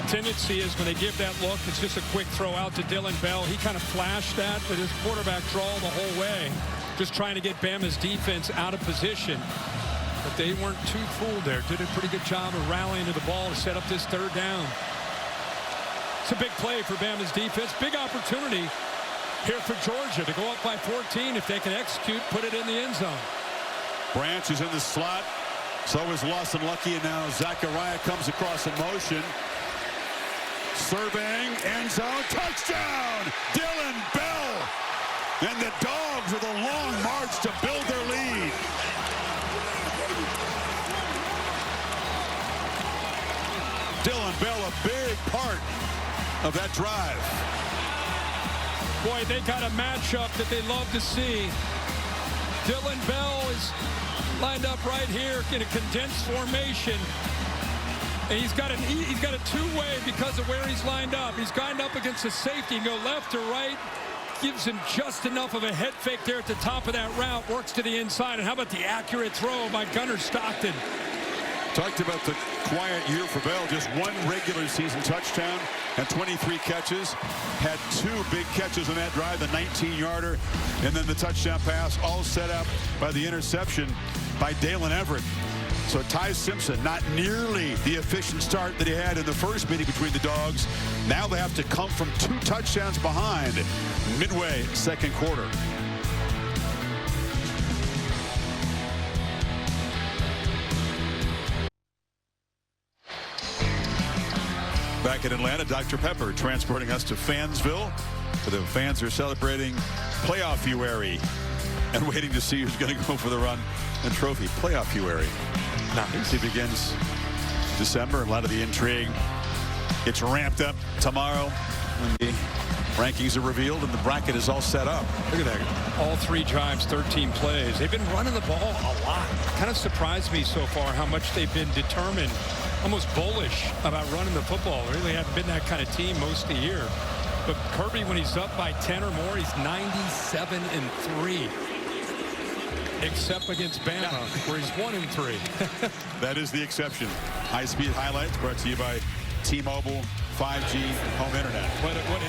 Tendency is when they give that look, it's just a quick throw out to Dylan Bell. He kind of flashed that, but his quarterback draw the whole way. Just trying to get Bama's defense out of position. But they weren't too fooled there. Did a pretty good job of rallying to the ball to set up this 3rd down. It's a big play for Bama's defense. Big opportunity here for Georgia to go up by 14. If they can execute, put it in the end zone. Branch is in the slot. So is Lawson Lucky, and now Zachariah comes across in motion. Surveying, end zone, touchdown! Dylan Bell! And the Dogs with a long march to build their lead. Dylan Bell, a big part of that drive. Boy, they got a matchup that they love to see. Dylan Bell is lined up right here in a condensed formation. And he's got a two-way because of where he's lined up. He's lined up against the safety and go left or right. Gives him just enough of a head fake there at the top of that route. Works to the inside. And how about the accurate throw by Gunnar Stockton? Talked about the quiet year for Bell. Just one regular season touchdown and 23 catches. Had 2 big catches on that drive, the 19-yarder and then the touchdown pass, all set up by the interception by Dalen Everett. So Ty Simpson, not nearly the efficient start that he had in the first meeting between the Dogs. Now they have to come from 2 touchdowns behind midway second quarter. Back in Atlanta, Dr. Pepper transporting us to Fansville, where the fans are celebrating playoff February and waiting to see who's going to go for the run and trophy. Playoff February. Nice. It begins December. A lot of the intrigue gets ramped up tomorrow when the rankings are revealed and the bracket is all set up. Look at that. All 3 drives, 13 plays. They've been running the ball a lot. Kind of surprised me so far how much they've been determined, almost bullish about running the football. They really haven't been that kind of team most of the year. But Kirby, when he's up by 10 or more, he's 97-3. Except against Bama, where he's 1-3. That is the exception. High-speed highlights brought to you by T-Mobile 5G home internet.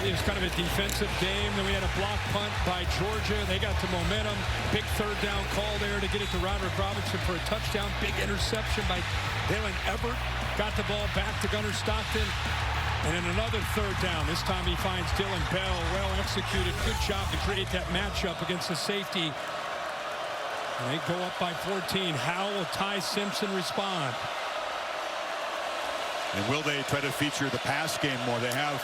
It was kind of a defensive game. Then we had a block punt by Georgia. They got the momentum. Big third down call there to get it to Roderick Robinson for a touchdown. Big interception by Dalen Everett. Got the ball back to Gunnar Stockton. And then another third down. This time he finds Dylan Bell. Well executed. Good job to create that matchup against the safety. And they go up by 14. How will Ty Simpson respond? And will they try to feature the pass game more? They have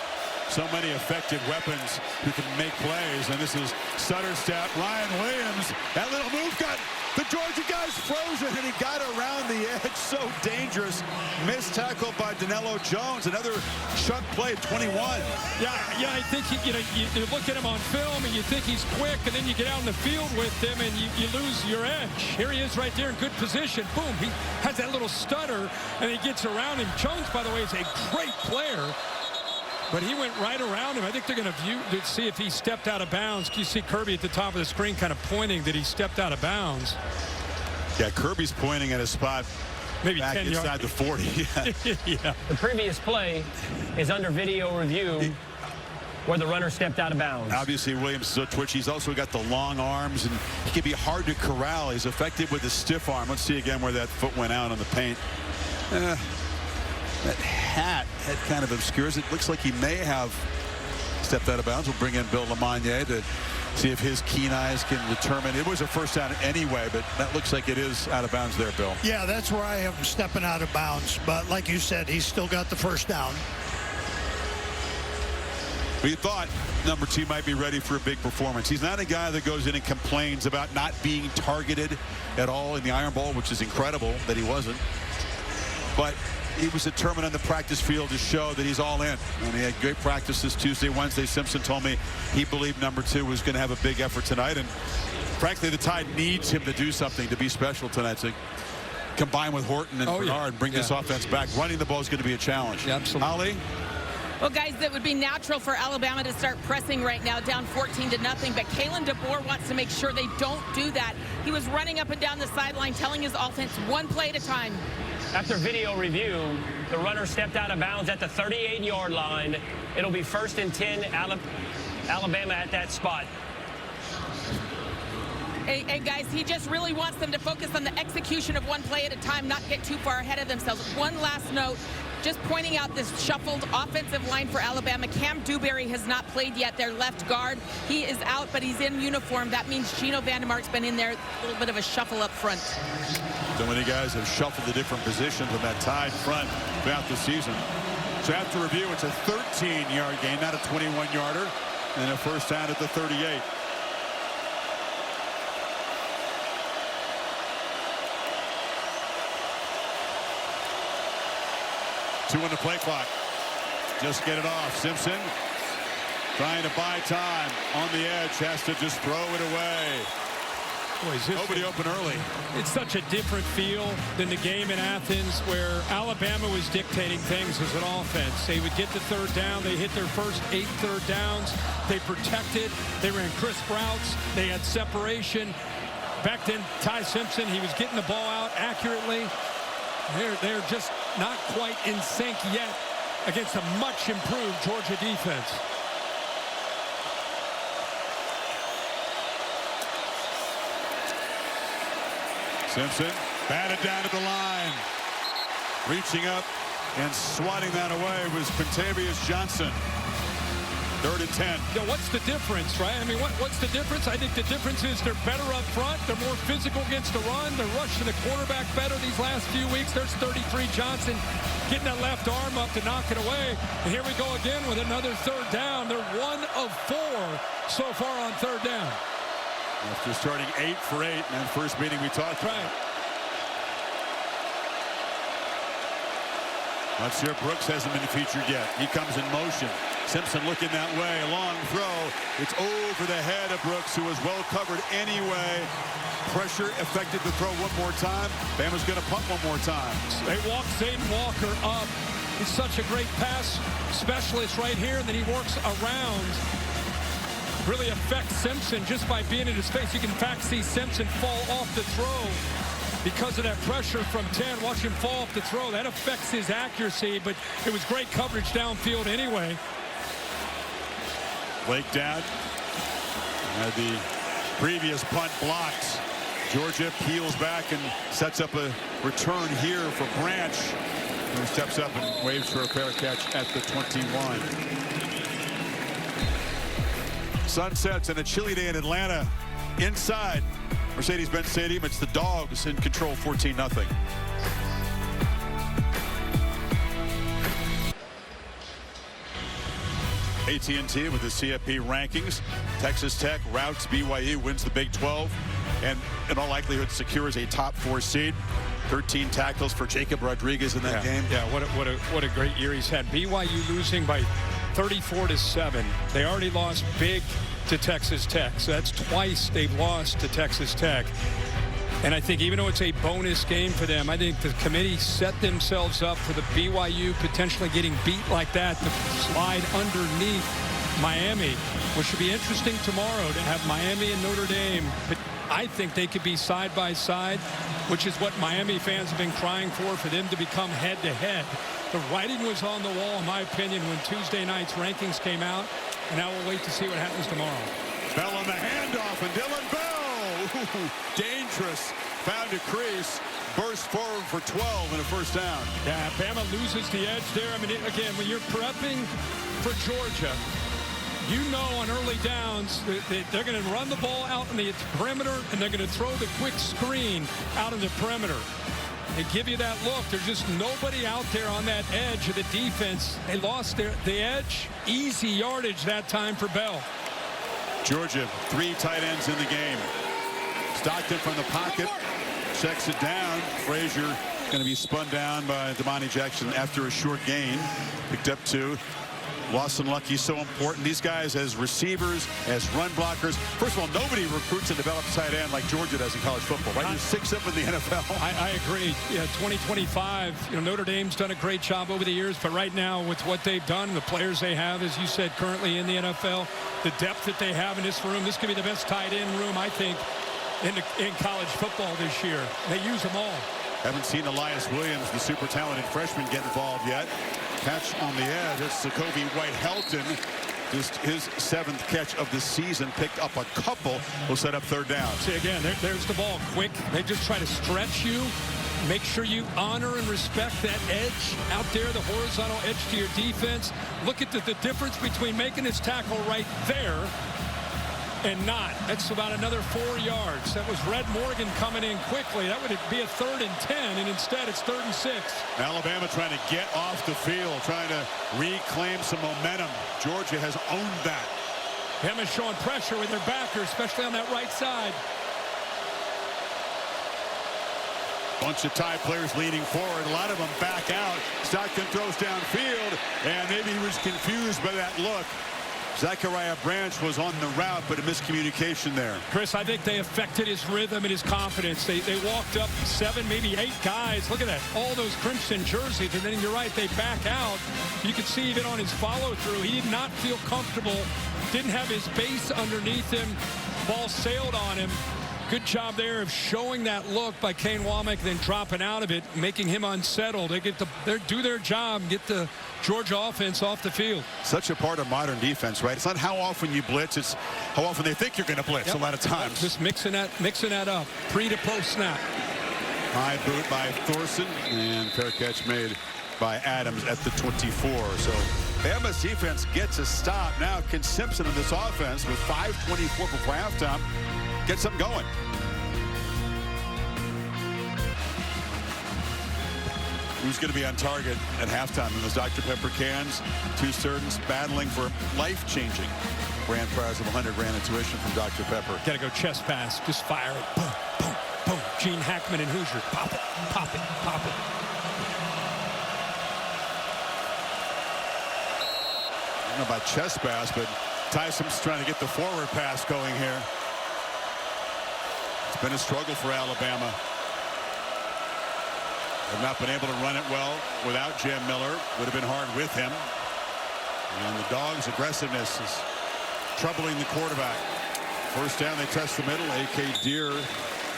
so many effective weapons who can make plays. And this is Sutter step. Ryan Williams. That little move got the Georgia guys frozen, and he got around the edge. So dangerous. Missed tackle by Danilo Jones. Another chuck play at 21. Yeah, I think you look at him on film and you think he's quick, and then you get out in the field with him and you lose your edge. Here he is right there in good position. Boom, he has that little stutter and he gets around him. Jones, by the way, is a great player, but he went right around him. I think they're going to see if he stepped out of bounds. You see Kirby at the top of the screen kind of pointing that he stepped out of bounds. Yeah, Kirby's pointing at a spot maybe back 10 inside the 40. Yeah. The previous play is under video review where the runner stepped out of bounds. Obviously, Williams is a twitch. He's also got the long arms, and he can be hard to corral. He's effective with the stiff arm. Let's see again where that foot went out on the paint. That hat kind of obscures it. Looks like he may have stepped out of bounds. We'll bring in Bill Lamagna to see if his keen eyes can determine. It was a first down anyway, but that looks like it is out of bounds there, Bill. Yeah, that's where I have him stepping out of bounds. But like you said, he's still got the first down. We thought number 2 might be ready for a big performance. He's not a guy that goes in and complains about not being targeted at all in the Iron Bowl, which is incredible that he wasn't. But he was determined on the practice field to show that he's all in. And he had great practices Tuesday, Wednesday. Simpson told me he believed number 2 was going to have a big effort tonight. And frankly, the Tide needs him to do something to be special tonight. So combine with Horton and Bernard and bring this offense back. Running the ball is going to be a challenge. Yeah, absolutely. Ali? Well, guys, it would be natural for Alabama to start pressing right now, down 14-0. But Kalen DeBoer wants to make sure they don't do that. He was running up and down the sideline, telling his offense one play at a time. After video review, the runner stepped out of bounds at the 38-yard line. It'll be 1st and 10, Alabama at that spot. Hey, guys, he just really wants them to focus on the execution of one play at a time, not get too far ahead of themselves. One last note, just pointing out this shuffled offensive line for Alabama. Cam Dewberry has not played yet, their left guard. He is out, but he's in uniform. That means Gino Vandemark's been in there, a little bit of a shuffle up front. So many guys have shuffled the different positions on that Tide front throughout the season. So after review, it's a 13-yard gain, not a 21-yarder, and a first down at the 38. Two on the play clock. Just get it off. Simpson trying to buy time on the edge. Has to just throw it away. Nobody open early. It's such a different feel than the game in Athens where Alabama was dictating things as an offense. They would get the third down. They hit their first 8 third downs. They protected. They ran crisp routes. They had separation. Back then, Ty Simpson, he was getting the ball out accurately. They're just not quite in sync yet against a much improved Georgia defense. Simpson batted down to the line. Reaching up and swatting that away was Pentavious Johnson. 3rd and 10. Yeah, what's the difference, right? I mean, what's the difference? I think the difference is they're better up front. They're more physical against the run. They're rushing the quarterback better these last few weeks. There's 33 Johnson getting that left arm up to knock it away. And here we go again with another third down. They're 1 of 4 so far on third down. After starting 8 for 8 in that first meeting we talked about. Right. Let's hear Brooks hasn't been featured yet. He comes in motion. Simpson looking that way. A long throw. It's over the head of Brooks, who was well covered anyway. Pressure affected the throw one more time. Bama's going to punt one more time. They walk Zayden Walker up. He's such a great pass specialist right here, and then he works around. Really affects Simpson just by being in his face. You can in fact see Simpson fall off the throw because of that pressure from 10. Watch him fall off the throw. That affects his accuracy, but it was great coverage downfield anyway. Blake down. Had the previous punt blocked. Georgia peels back and sets up a return here for Branch, who steps up and waves for a fair catch at the 21. Sun sets in a chilly day in Atlanta. Inside Mercedes-Benz Stadium, it's the Dogs in control, 14-0. AT&T with the CFP rankings. Texas Tech routs BYU, wins the Big 12, and in all likelihood secures a top 4 seed. 13 tackles for Jacob Rodriguez in that game. Yeah, what a great year he's had. BYU losing by 34-7. They already lost big to Texas Tech, so that's twice they've lost to Texas Tech. And I think even though it's a bonus game for them, I think the committee set themselves up for the BYU potentially getting beat like that to slide underneath Miami, which should be interesting tomorrow to have Miami and Notre Dame. But I think they could be side by side, which is what Miami fans have been crying for them to become head-to-head. The writing was on the wall, in my opinion, when Tuesday night's rankings came out. And now we'll wait to see what happens tomorrow. Bell on the handoff, and Dylan Bell, dangerous, found a crease, burst forward for 12 and a first down. Yeah, Bama loses the edge there. I mean, again, when you're prepping for Georgia, you know on early downs that they're going to run the ball out in the perimeter, and they're going to throw the quick screen out in the perimeter. They give you that look. There's just nobody out there on that edge of the defense. They lost the edge. Easy yardage that time for Bell. Georgia, 3 tight ends in the game. Stockton from the pocket, checks it down. Frazier going to be spun down by Damani Jackson after a short gain. Picked up 2. Lawson Lucky so important. These guys as receivers, as run blockers. First of all, nobody recruits and develops tight end like Georgia does in college football, right? There's 6 of them in the NFL. I agree. Yeah, 2025, Notre Dame's done a great job over the years, but right now with what they've done, the players they have, as you said, currently in the NFL, the depth that they have in this room, this could be the best tight end room, I think, in college football this year. They use them all. Haven't seen Elias Williams, the super talented freshman, get involved yet. Catch on the edge. It's Jacoby White-Helton. Just his 7th catch of the season. Picked up a couple. Will set up third down. See, again, there's the ball. Quick. They just try to stretch you. Make sure you honor and respect that edge out there, the horizontal edge to your defense. Look at the difference between making this tackle right there and not. That's about another 4 yards. That was Red Morgan coming in quickly. That would be a 3rd and 10, and instead it's 3rd and 6. Alabama trying to get off the field, trying to reclaim some momentum. Georgia has owned that. Bama's showing pressure with their backer, especially on that right side. Bunch of Tide players leaning forward. A lot of them back out. Stockton throws downfield, and maybe he was confused by that look. Zachariah Branch was on the route, but a miscommunication there. Chris, I think they affected his rhythm and his confidence. They walked up 7, maybe 8 guys. Look at that. All those crimson jerseys. And then you're right, they back out. You could see even on his follow-through, he did not feel comfortable. Didn't have his base underneath him. Ball sailed on him. Good job there of showing that look by Kane Womack, then dropping out of it, making him unsettled. They do their job, get the Georgia offense off the field. Such a part of modern defense, right? It's not how often you blitz, it's how often they think you're going to blitz. Yep. A lot of times. Just mixing that up. Pre to post snap. High boot by Thorson, and fair catch made by Adams at the 24. So Bama's defense gets a stop. Now can Simpson in this offense with 5:24 before halftime get something going? Who's going to be on target at halftime in those Dr. Pepper cans? Two students battling for life-changing grand prize of 100 grand in tuition from Dr. Pepper. Got to go chest pass. Just fire it. Boom, boom, boom. Gene Hackman and Hoosier. Pop it, pop it, pop it. I don't know about chest pass, but Tyson's trying to get the forward pass going here. It's been a struggle for Alabama. Have not been able to run it well without Jam Miller. Would have been hard with him. And the Dogs' aggressiveness is troubling the quarterback. First down, they test the middle. A.K. Deere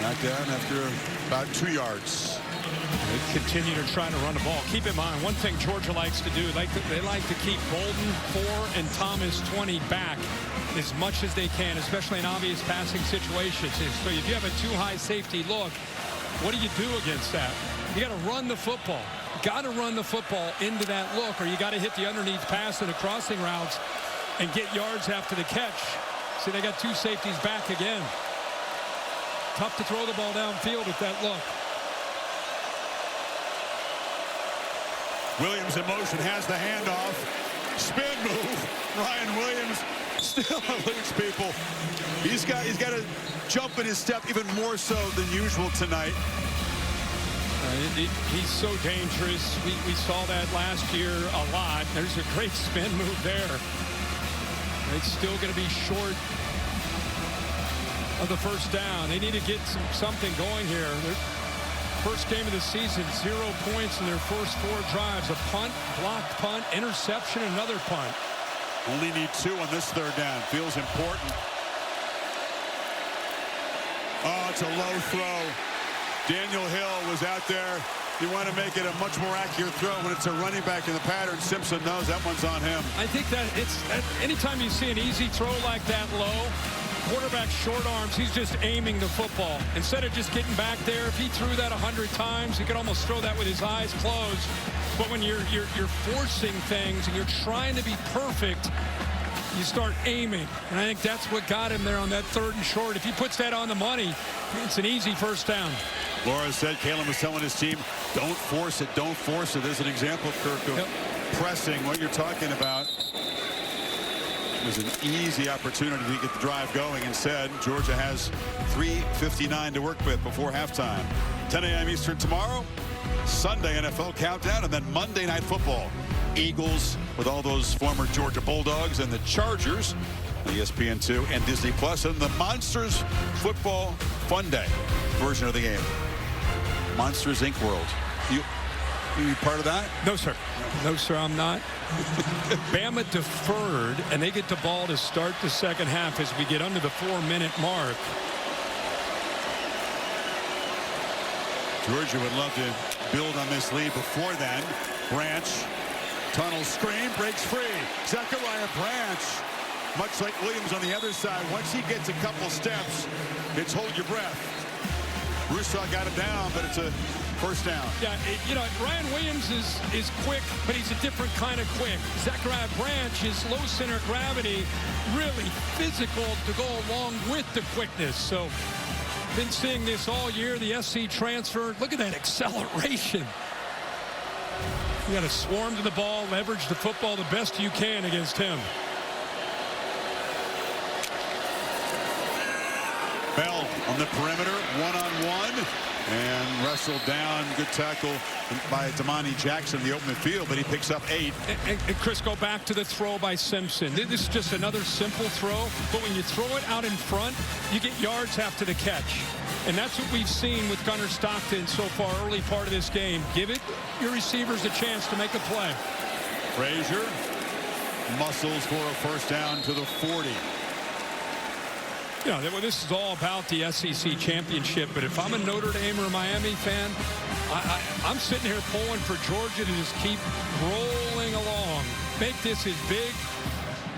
knocked down after about 2 yards. They continue to try to run the ball. Keep in mind, one thing Georgia likes to do, they like to keep Bolden 4 and Thomas 20 back as much as they can, especially in obvious passing situations. So if you have a too high safety look, what do you do against that? You got to run the football. Got to run the football into that look, or you got to hit the underneath pass and the crossing routes and get yards after the catch. See, they got 2 safeties back again. Tough to throw the ball downfield with that look. Williams in motion, has the handoff. Spin move. Ryan Williams still eludes people. He's got to jump in his step even more so than usual tonight. He's so dangerous. We saw that last year a lot. There's a great spin move there. It's still going to be short of the first down. They need to get something going here. First game of the season, 0 points in their first 4 drives. A punt, blocked punt, interception, another punt. Only need 2 on this third down. Feels important. Oh, it's a low throw. Daniel Hill was out there. You want to make it a much more accurate throw when it's a running back in the pattern. Simpson knows that one's on him. I think that anytime you see an easy throw like that low, quarterback short arms, he's just aiming the football. Instead of just getting back there, if he threw that 100 times, he could almost throw that with his eyes closed. But when you're forcing things and you're trying to be perfect, you start aiming. And I think that's what got him there on that 3rd and short. If he puts that on the money, it's an easy first down. Laura said, Kalen was telling his team, don't force it, don't force it. There's an example, Kirk, of pressing what you're talking about. It was an easy opportunity to get the drive going. Instead, Georgia has 3:59 to work with before halftime. 10 a.m. Eastern tomorrow, Sunday NFL countdown, and then Monday Night Football. Eagles with all those former Georgia Bulldogs, and the Chargers, ESPN2 and Disney Plus, and the Monsters Football Fun Day version of the game. Monsters Inc. World. You part of that? No, sir. No, sir, I'm not. Bama deferred, and they get the ball to start the second half as we get under the 4-minute mark. Georgia would love to build on this lead before then. Branch, tunnel screen, breaks free. Zachariah Branch, much like Williams on the other side, once he gets a couple steps, it's hold your breath. Rousseau got him down, but it's a first down. Yeah, Ryan Williams is quick, but he's a different kind of quick. Zachariah Branch is low center of gravity, really physical to go along with the quickness. So, been seeing this all year, the SC transfer. Look at that acceleration. You got to swarm to the ball, leverage the football the best you can against him. Bell on the perimeter, one-on-one. And wrestled down. Good tackle by Damani Jackson in the open field, but he picks up 8. And Chris, go back to the throw by Simpson. This is just another simple throw, but when you throw it out in front, you get yards after the catch. And that's what we've seen with Gunnar Stockton so far, early part of this game. Give it your receivers a chance to make a play. Frazier muscles for a first down to the 40. You know, this is all about the SEC championship, but if I'm a Notre Dame or Miami fan, I'm sitting here pulling for Georgia to just keep rolling along. Make this as big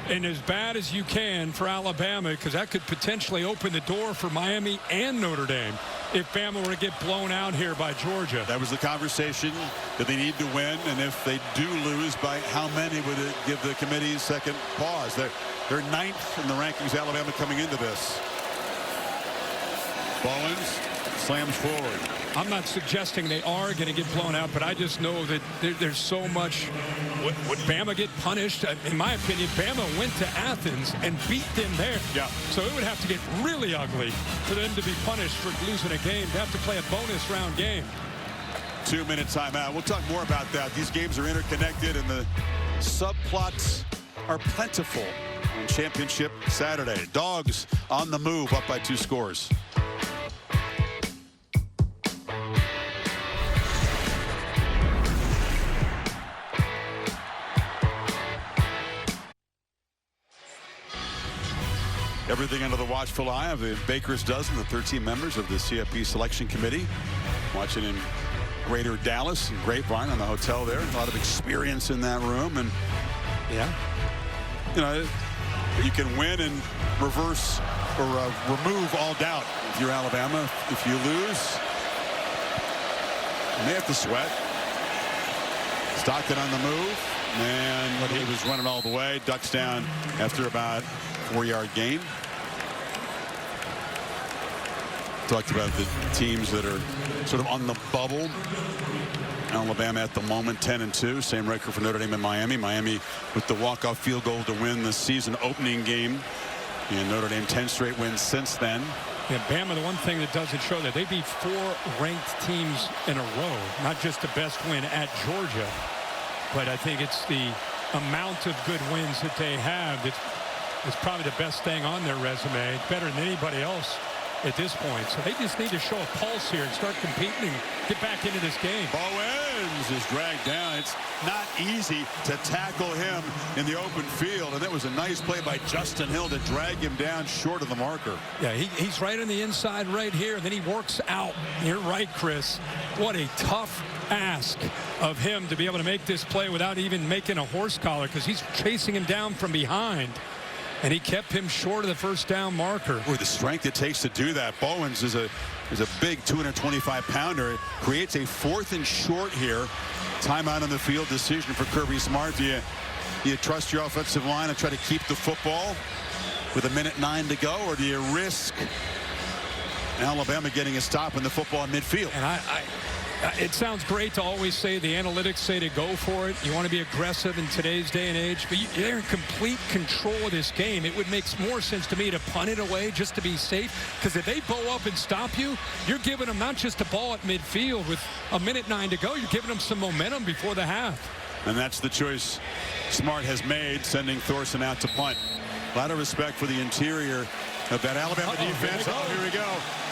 and as bad as you can for Alabama, because that could potentially open the door for Miami and Notre Dame if Bama were to get blown out here by Georgia. That was the conversation that they need to win, and if they do lose, by how many would it give the committee second pause? They're 9th in the rankings, Alabama, coming into this. Bowens slams forward. I'm not suggesting they are going to get blown out, but I just know that there's so much. Would Bama get punished? In my opinion, Bama went to Athens and beat them there. Yeah. So it would have to get really ugly for them to be punished for losing a game. They have to play a bonus round game. 2-minute timeout. We'll talk more about that. These games are interconnected, and the subplots are plentiful on Championship Saturday. Dogs on the move, up by 2 scores. Everything under the watchful eye of the Baker's Dozen, the 13 members of the CFP Selection Committee. Watching in Greater Dallas and Grapevine on the hotel there. A lot of experience in that room. And, yeah, you know, you can win and reverse or remove all doubt if you're Alabama. If you lose, you may have to sweat. Stockton on the move. And he was running all the way. Ducks down after about 4-yard gain. Talked about the teams that are sort of on the bubble. Alabama at the moment 10-2. Same record for Notre Dame and Miami. Miami with the walk-off field goal to win the season opening game. And Notre Dame 10 straight wins since then. Yeah, Bama, the one thing that doesn't show that they beat 4 ranked teams in a row. Not just the best win at Georgia, but I think it's the amount of good wins that they have that's probably the best thing on their resume. It's better than anybody else at this point. So they just need to show a pulse here and start competing and get back into this game. Bowens is dragged down. It's not easy to tackle him in the open field, and that was a nice play by Justin Hill to drag him down short of the marker. Yeah, he's right on the inside right here, and then he works out. You're right, Chris. What a tough ask of him to be able to make this play without even making a horse collar, because he's chasing him down from behind. And he kept him short of the first down marker. With the strength it takes to do that. Bowens is a big 225-pounder. Creates a 4th and short here. Timeout on the field decision for Kirby Smart. Do you trust your offensive line and try to keep the football with 1:09 to go, or do you risk Alabama getting a stop in the football in midfield? And it sounds great to always say the analytics say to go for it. You want to be aggressive in today's day and age, but they're in complete control of this game. It would make more sense to me to punt it away just to be safe, because if they bow up and stop you, you're giving them not just a ball at midfield with 1:09 to go, you're giving them some momentum before the half. And that's the choice Smart has made, sending Thorson out to punt. A lot of respect for the interior of that Alabama defense. Here we go.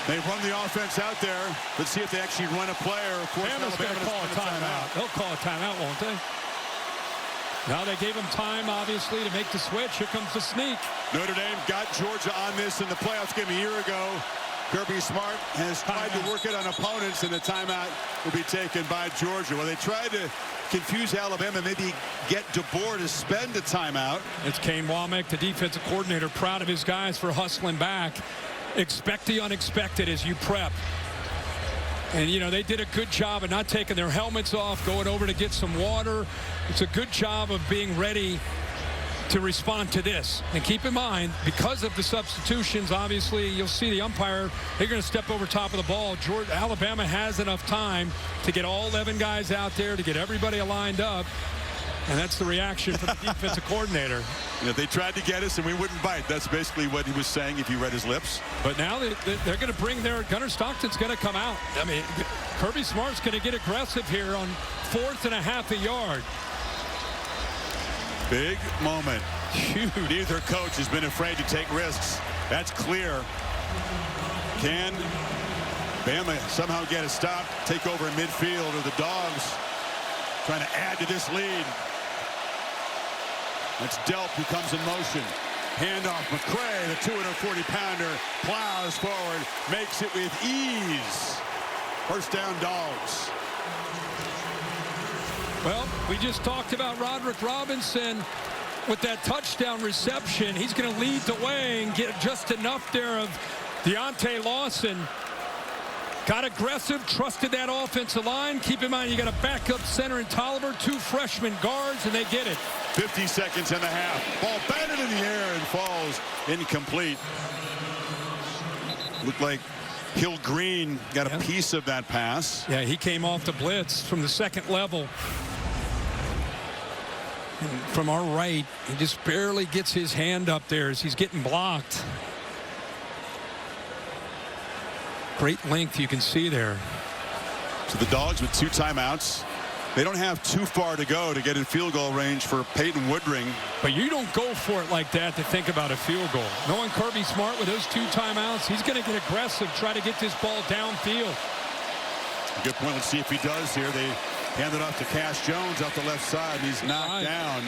They run the offense out there. Let's see if they actually run a play. Of course, Bama's going to call a timeout. They'll call a timeout, won't they? Now they gave him time, obviously, to make the switch. Here comes the sneak. Notre Dame got Georgia on this in the playoffs game a year ago. Kirby Smart has tried to work it on opponents, and the timeout will be taken by Georgia. Well, they tried to confuse Alabama, maybe get DeBoer to spend a timeout. It's Kane Womack, the defensive coordinator, proud of his guys for hustling back. Expect the unexpected as you prep. And, you know, they did a good job of not taking their helmets off, going over to get some water. It's a good job of being ready to respond to this. And keep in mind, because of the substitutions, obviously, you'll see the umpire, they're going to step over top of the ball. Alabama has enough time to get all 11 guys out there, to get everybody lined up. And that's the reaction from the defensive coordinator. You know, they tried to get us and we wouldn't bite. That's basically what he was saying if you read his lips. But now they're going to bring their Gunnar Stockton's going to come out. I mean, Kirby Smart's going to get aggressive here on 4th and a half a yard. Big moment. Huge. Neither coach has been afraid to take risks. That's clear. Can Bama somehow get a stop, take over in midfield, or the Dogs trying to add to this lead? That's Delp who comes in motion. Handoff, McCray, the 240-pounder, plows forward, makes it with ease. First down, Dogs. Well, we just talked about Roderick Robinson with that touchdown reception. He's going to lead the way and get just enough there of Deontay Lawson. Got aggressive, trusted that offensive line. Keep in mind, you got a backup center in Tolliver, 2 freshman guards, and they get it. 50 seconds and a half. Ball batted in the air and falls incomplete. Looked like Hill Green got a piece of that pass. Yeah, he came off the blitz from the second level. And from our right, he just barely gets his hand up there as he's getting blocked. Great length you can see there. So the Dogs with 2 timeouts. They don't have too far to go to get in field goal range for Peyton Woodring. But you don't go for it like that to think about a field goal. Knowing Kirby Smart with those 2 timeouts, he's going to get aggressive, try to get this ball downfield. Good point. Let's see if he does here. They hand it off to Cash Jones off the left side. He's knocked down.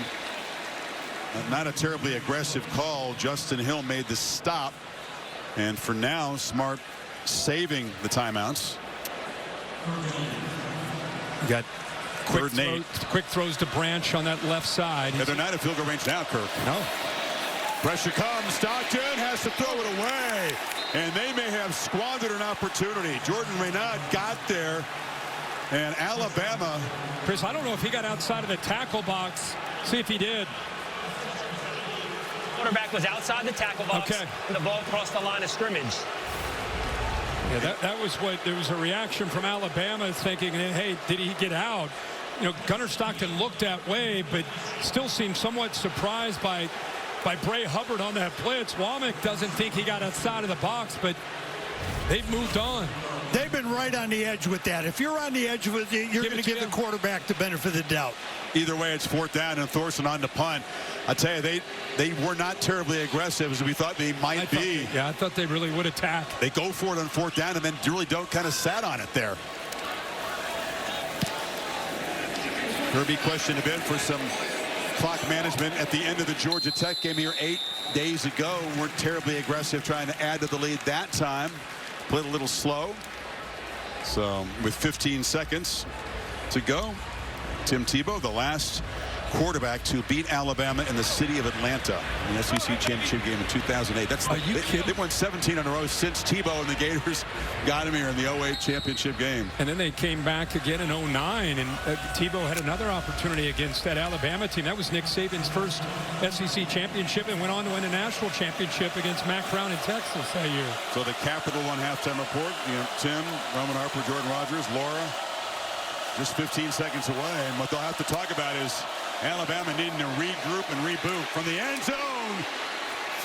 Not a terribly aggressive call. Justin Hill made the stop. And for now, Smart saving the timeouts. You got quick throws to Branch on that left side. Yeah, they're not at field goal range now, Kirk. No. Pressure comes. Stockton has to throw it away. And they may have squandered an opportunity. Jordan Renaud got there. And Alabama. Chris, I don't know if he got outside of the tackle box. See if he did. Quarterback was outside the tackle box. Okay. And the ball crossed the line of scrimmage. Yeah, that was what, there was a reaction from Alabama thinking, hey, did he get out? You know, Gunnar Stockton looked that way, but still seemed somewhat surprised by Bray Hubbard on that blitz. Womack doesn't think he got outside of the box, but they've moved on. They've been right on the edge with that. If you're on the edge with it, you're going to give the quarterback the benefit of the doubt. Either way, it's 4th down and Thorson on the punt. I tell you, they were not terribly aggressive as we thought they might be. I thought they really would attack. They go for it on 4th down and then really don't kind of sat on it there. Kirby questioned a bit for some clock management at the end of the Georgia Tech game here 8 days ago. Weren't terribly aggressive trying to add to the lead that time. Played a little slow. So with 15 seconds to go, Tim Tebow, the last quarterback to beat Alabama in the city of Atlanta in the SEC championship game in 2008. That's they won 17 in a row since Tebow and the Gators got him here in the 08 championship game. And then they came back again in 09, and Tebow had another opportunity against that Alabama team. That was Nick Saban's first SEC championship, and went on to win a national championship against Mack Brown in Texas that year. So the Capital One halftime report, Tim, Roman Harper, Jordan Rogers, Laura, just 15 seconds away. And what they'll have to talk about is Alabama needing to regroup and reboot. From the end zone,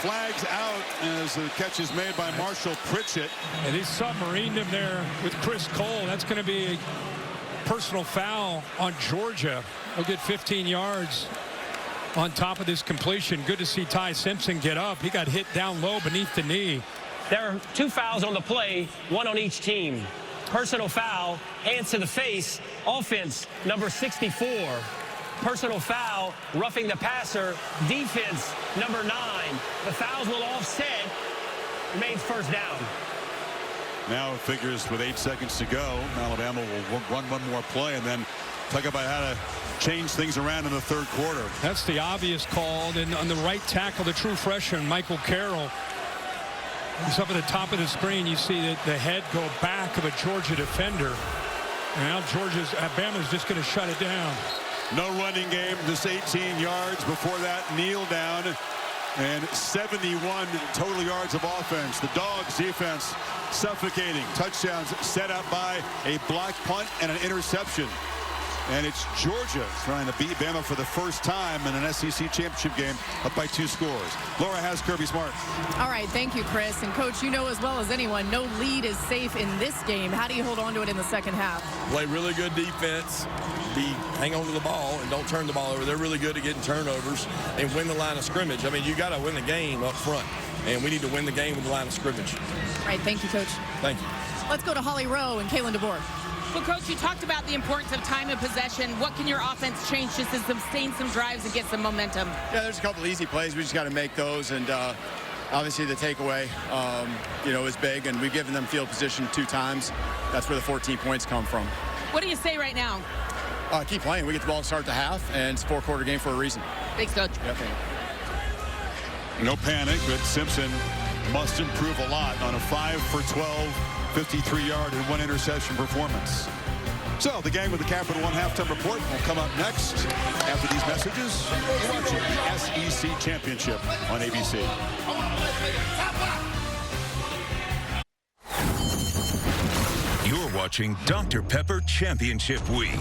flags out as the catch is made by Marshall Pritchett. And he submarined him there with Chris Cole. That's going to be a personal foul on Georgia. He'll get 15 yards on top of this completion. Good to see Ty Simpson get up. He got hit down low beneath the knee. There are 2 fouls on the play, 1 on each team. Personal foul, hands to the face, offense number 64. Personal foul, roughing the passer, defense number 9. The fouls will offset, remains first down. Now it figures with 8 seconds to go, Alabama will run one more play and then talk about how to change things around in the 3rd quarter. That's the obvious call. Then on the right tackle, the true freshman, Michael Carroll. He's up at the top of the screen. You see that the head go back of a Georgia defender. And now Alabama's just going to shut it down. No running game, just 18 yards. Before that, kneel down. And 71 total yards of offense. The Dogs defense suffocating. Touchdowns set up by a blocked punt and an interception. And it's Georgia trying to beat Bama for the first time in an SEC championship game, up by 2 scores. Laura has Kirby Smart. All right, thank you, Chris. And, Coach, you know as well as anyone, no lead is safe in this game. How do you hold on to it in the second half? Play really good defense, hang on to the ball, and don't turn the ball over. They're really good at getting turnovers and win the line of scrimmage. I mean, you got to win the game up front, and we need to win the game with the line of scrimmage. All right, thank you, Coach. Thank you. Let's go to Holly Rowe and Kalen DeBoer. Well, Coach, you talked about the importance of time and possession. What can your offense change just to sustain some drives and get some momentum? Yeah, there's a couple easy plays. We just got to make those, and obviously the takeaway, is big, and we've given them field position 2 times. That's where the 14 points come from. What do you say right now? Keep playing. We get the ball to start the half, and it's a 4-quarter game for a reason. Thanks, Coach. Yeah, no panic, but Simpson must improve a lot on a 5 for 12, 53-yard and 1 interception performance. So the gang with the Capital One halftime report will come up next after these messages. You're watching the SEC Championship on ABC. You're watching Dr. Pepper Championship Week.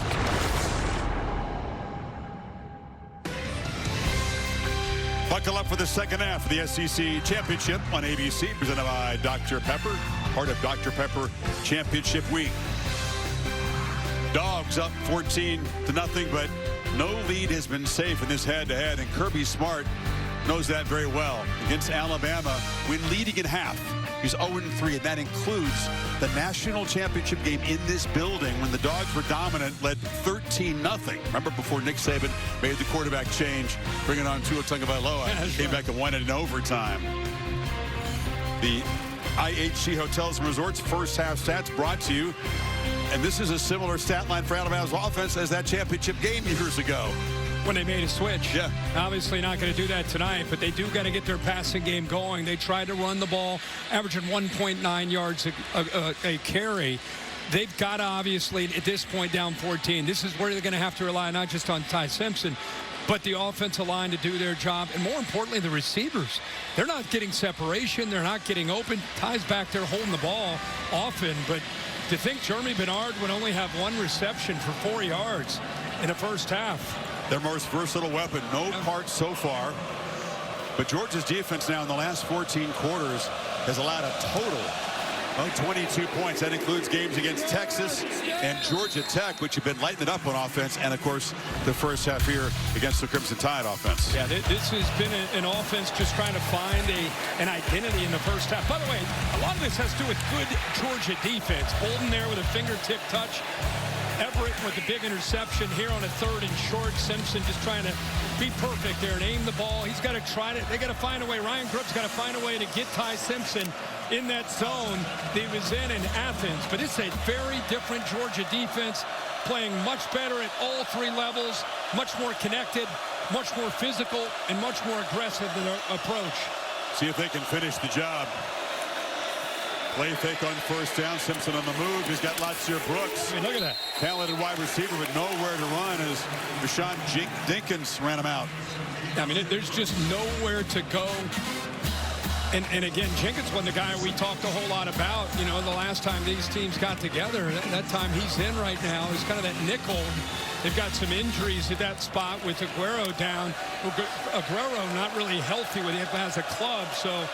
Buckle up for the second half of the SEC Championship on ABC, presented by Dr. Pepper, part of Dr. Pepper Championship Week. Dogs up 14-0, but no lead has been safe in this head-to-head, and Kirby Smart knows that very well. Against Alabama, when leading at half, he's 0-3, and that includes the national championship game in this building when the Dogs were dominant, led 13-0. Remember before Nick Saban made the quarterback change, bringing on Tua Tagovailoa, came back and won it in overtime. The IHC Hotels and Resorts first half stats brought to you. And this is a similar stat line for Alabama's offense as that championship game years ago. When they made a switch. Yeah. Obviously not going to do that tonight, but they do got to get their passing game going. They tried to run the ball, averaging 1.9 yards a carry. They've got to obviously, at this point, down 14. This is where they're going to have to rely not just on Ty Simpson, but the offensive line to do their job. And more importantly, the receivers. They're not getting separation. They're not getting open. Ty's back there holding the ball often, but to think Jeremy Bernard would only have 1 reception for 4 yards in the first half. Their most versatile weapon, no parts so far. But Georgia's defense now in the last 14 quarters has allowed a total of 22 points. That includes games against Texas and Georgia Tech, which have been lighting it up on offense, and of course the first half here against the Crimson Tide offense. Yeah, this has been an offense just trying to find an identity in the first half. By the way, a lot of this has to do with good Georgia defense. Bolden there with a fingertip touch. Everett with the big interception here on a 3rd and short. Simpson just trying to be perfect there and aim the ball. He's got to try to, they got to find a way. Ryan Grubb's got to find a way to get Ty Simpson in that zone that he was in Athens. But it's a very different Georgia defense, playing much better at all 3 levels, much more connected, much more physical, and much more aggressive in their approach. See if they can finish the job. Play fake on first down. Simpson on the move. He's got Latsir Brooks. I mean, look at that. Talented wide receiver, but nowhere to run as Rashawn Dinkins ran him out. I mean, there's just nowhere to go. And again, Jenkins wasn't the guy we talked a whole lot about, you know, the last time these teams got together. That time he's in right now is kind of that nickel. They've got some injuries at that spot with Aguero down. Aguero not really healthy with it as a club, so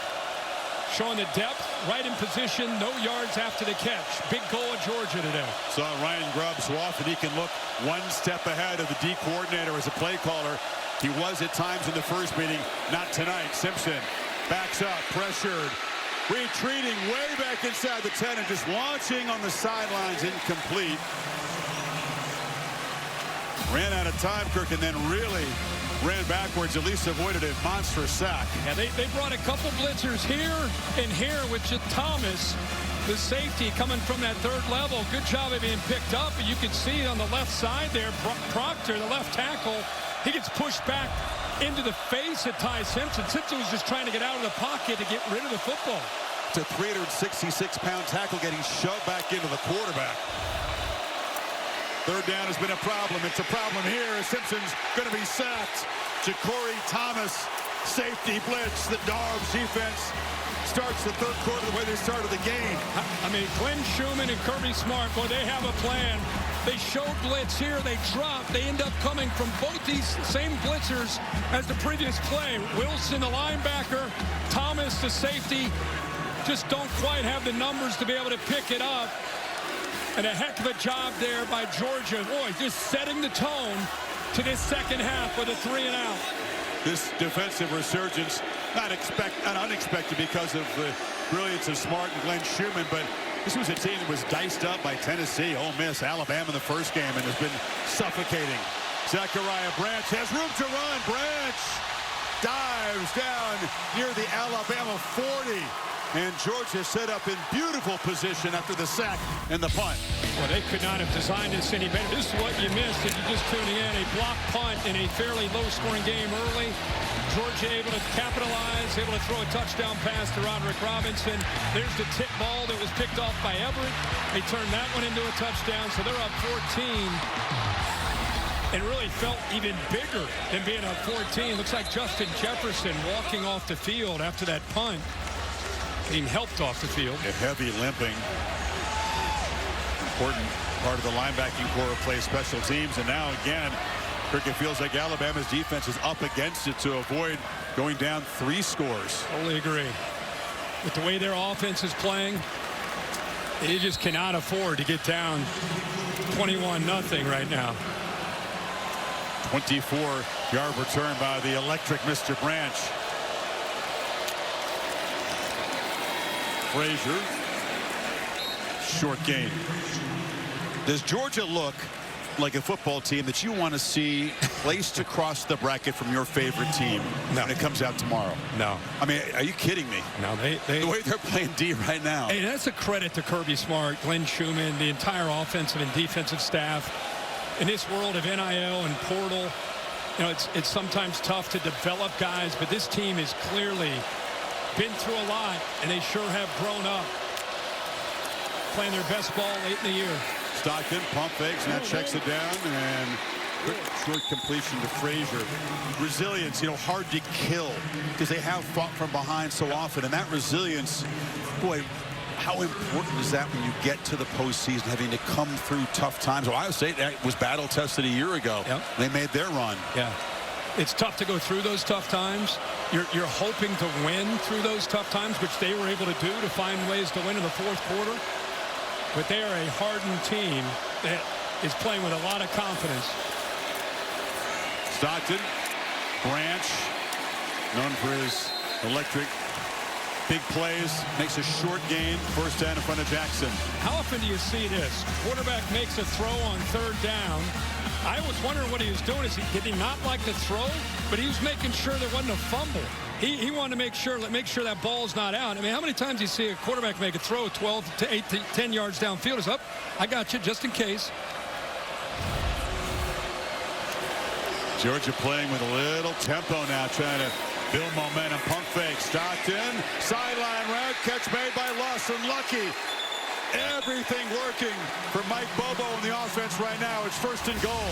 showing the depth, right in position, no yards after the catch. Big goal of Georgia today. Saw Ryan Grubb so often he can look 1 step ahead of the D coordinator as a play caller. He was at times in the first meeting, not tonight. Simpson backs up, pressured, retreating way back inside the 10 and just launching on the sidelines, incomplete. Ran out of time, Kirk, and then really ran backwards, at least avoided a monstrous sack. Yeah, they brought a couple blitzers here and here with Thomas, the safety coming from that 3rd level. Good job of being picked up, but you can see on the left side there, Proctor, the left tackle, he gets pushed back into the face of Ty Simpson. Simpson was just trying to get out of the pocket to get rid of the football. It's a 366-pound tackle getting shoved back into the quarterback. 3rd down has been a problem. It's a problem here as Simpson's going to be sacked. Ja'Cory Thomas, safety blitz. The Dogs defense starts the 3rd quarter the way they started the game. I mean, Glenn Schumann and Kirby Smart, boy, they have a plan. They showed blitz here. They dropped. They end up coming from both these same blitzers as the previous play. Wilson, the linebacker, Thomas, the safety, just don't quite have the numbers to be able to pick it up. And a heck of a job there by Georgia. Boy, just setting the tone to this second half with a 3-and-out. This defensive resurgence, not unexpected because of the brilliance of Smart and Glenn Schumann, but this was a team that was diced up by Tennessee, Ole Miss, Alabama in the first game, and has been suffocating. Zachariah Branch has room to run. Branch dives down near the Alabama 40. And Georgia set up in beautiful position after the sack and the punt. Well, they could not have designed this any better. This is what you missed if you're just tuning in. A block punt in a fairly low-scoring game early. Georgia able to capitalize, able to throw a touchdown pass to Roderick Robinson. There's the tip ball that was picked off by Everett. They turned that one into a touchdown, so they're up 14. And really felt even bigger than being up 14. Looks like Justin Jefferson walking off the field after that punt. Being helped off the field. A heavy limping. Important part of the linebacking core plays special teams. And now again, Cricket feels like Alabama's defense is up against it to avoid going down 3 scores. Totally agree. With the way their offense is playing, they just cannot afford to get down 21-0 right now. 24-yard return by the electric Mr. Branch. Frazier, short gain. Does Georgia look like a football team that you want to see placed across the bracket from your favorite team when it comes out tomorrow? No. I mean, are you kidding me? No, the way they're playing D right now. Hey, that's a credit to Kirby Smart, Glenn Schumann, the entire offensive and defensive staff. In this world of NIL and portal, you know, it's sometimes tough to develop guys, but this team is clearly been through a lot, and they sure have grown up. Playing their best ball late in the year. Stockton, pump fakes, now checks it down, and quick short completion to Frazier. Resilience, you know, hard to kill because they have fought from behind so often, and that resilience, boy, how important is that when you get to the postseason, having to come through tough times? Ohio State was battle tested a year ago. Yep. They made their run. Yeah. It's tough to go through those tough times. You're hoping to win through those tough times, which they were able to do to find ways to win in the fourth quarter. But they are a hardened team that is playing with a lot of confidence. Stockton, Branch, known for his electric big plays, makes a short gain, first down in front of Jackson. How often do you see this? Quarterback makes a throw on third down. I was wondering what he was doing. Did he not like the throw? But he was making sure there wasn't a fumble. He wanted to make sure that ball's not out. I mean, how many times do you see a quarterback make a throw 12 to 8 to 10 yards downfield? It's up. I got you, just in case. Georgia playing with a little tempo now, trying to build momentum. Pump fake. Stockton, sideline route, catch made by Lawson. Lucky. Everything working for Mike Bobo in the offense right now. It's first and goal.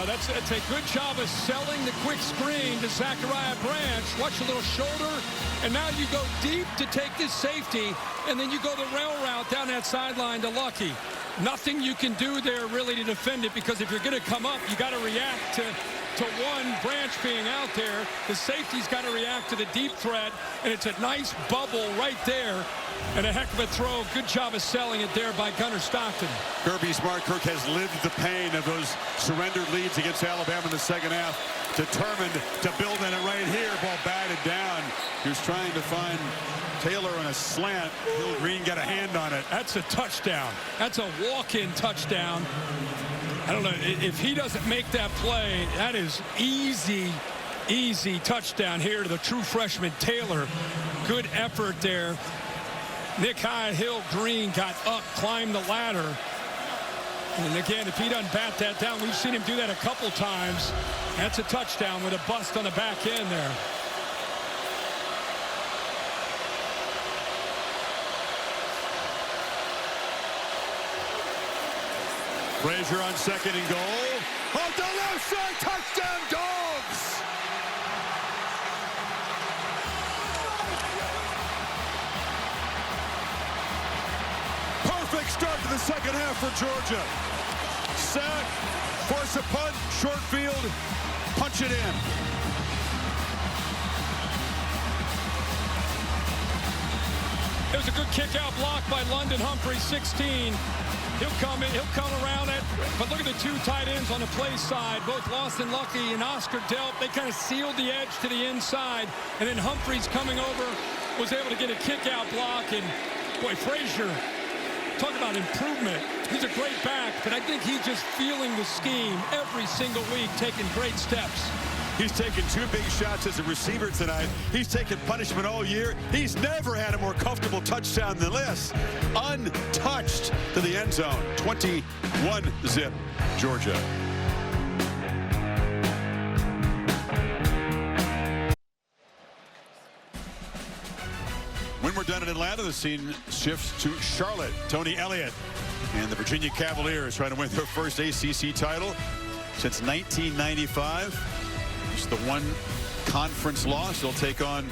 That's a good job of selling the quick screen to Zachariah Branch. Watch a little shoulder, and now you go deep to take this safety, and then you go the rail route down that sideline to Lucky. Nothing you can do there really to defend it, because if you're going to come up, you got to react to one Branch being out there. The safety's got to react to the deep threat, and it's a nice bubble right there. And a heck of a throw. Good job of selling it there by Gunnar Stockton. Kirby Smart Kirk has lived the pain of those surrendered leads against Alabama in the second half. Determined to build on it right here. Ball batted down. He was trying to find Taylor on a slant. Hill Green got a hand on it. That's a touchdown. That's a walk-in touchdown. I don't know. If he doesn't make that play, that is easy touchdown here to the true freshman Taylor. Good effort there. Nick Hyde, Hill Green got up, climbed the ladder. And again, if he doesn't bat that down, we've seen him do that a couple times. That's a touchdown with a bust on the back end there. Frazier on second and goal. On the left side, touchdown Dogs! Perfect start to the second half for Georgia. set, force a punt, short field, punch it in. It was a good kick-out block by London Humphrey, 16. He'll come around it. But look at the two tight ends on the play side, both Lawson Lucky and Oscar Delp. They kind of sealed the edge to the inside. And then Humphreys coming over was able to get a kick-out block. And, boy, Frazier, talk about improvement. He's a great back, but I think he's just feeling the scheme every single week, taking great steps. He's taken 2 big shots as a receiver tonight. He's taken punishment all year. He's never had a more comfortable touchdown than this. Untouched to the end zone. 21-zip, Georgia. When we're done in Atlanta, the scene shifts to Charlotte. Tony Elliott and the Virginia Cavaliers trying to win their first ACC title since 1995. It's the one conference loss. They'll take on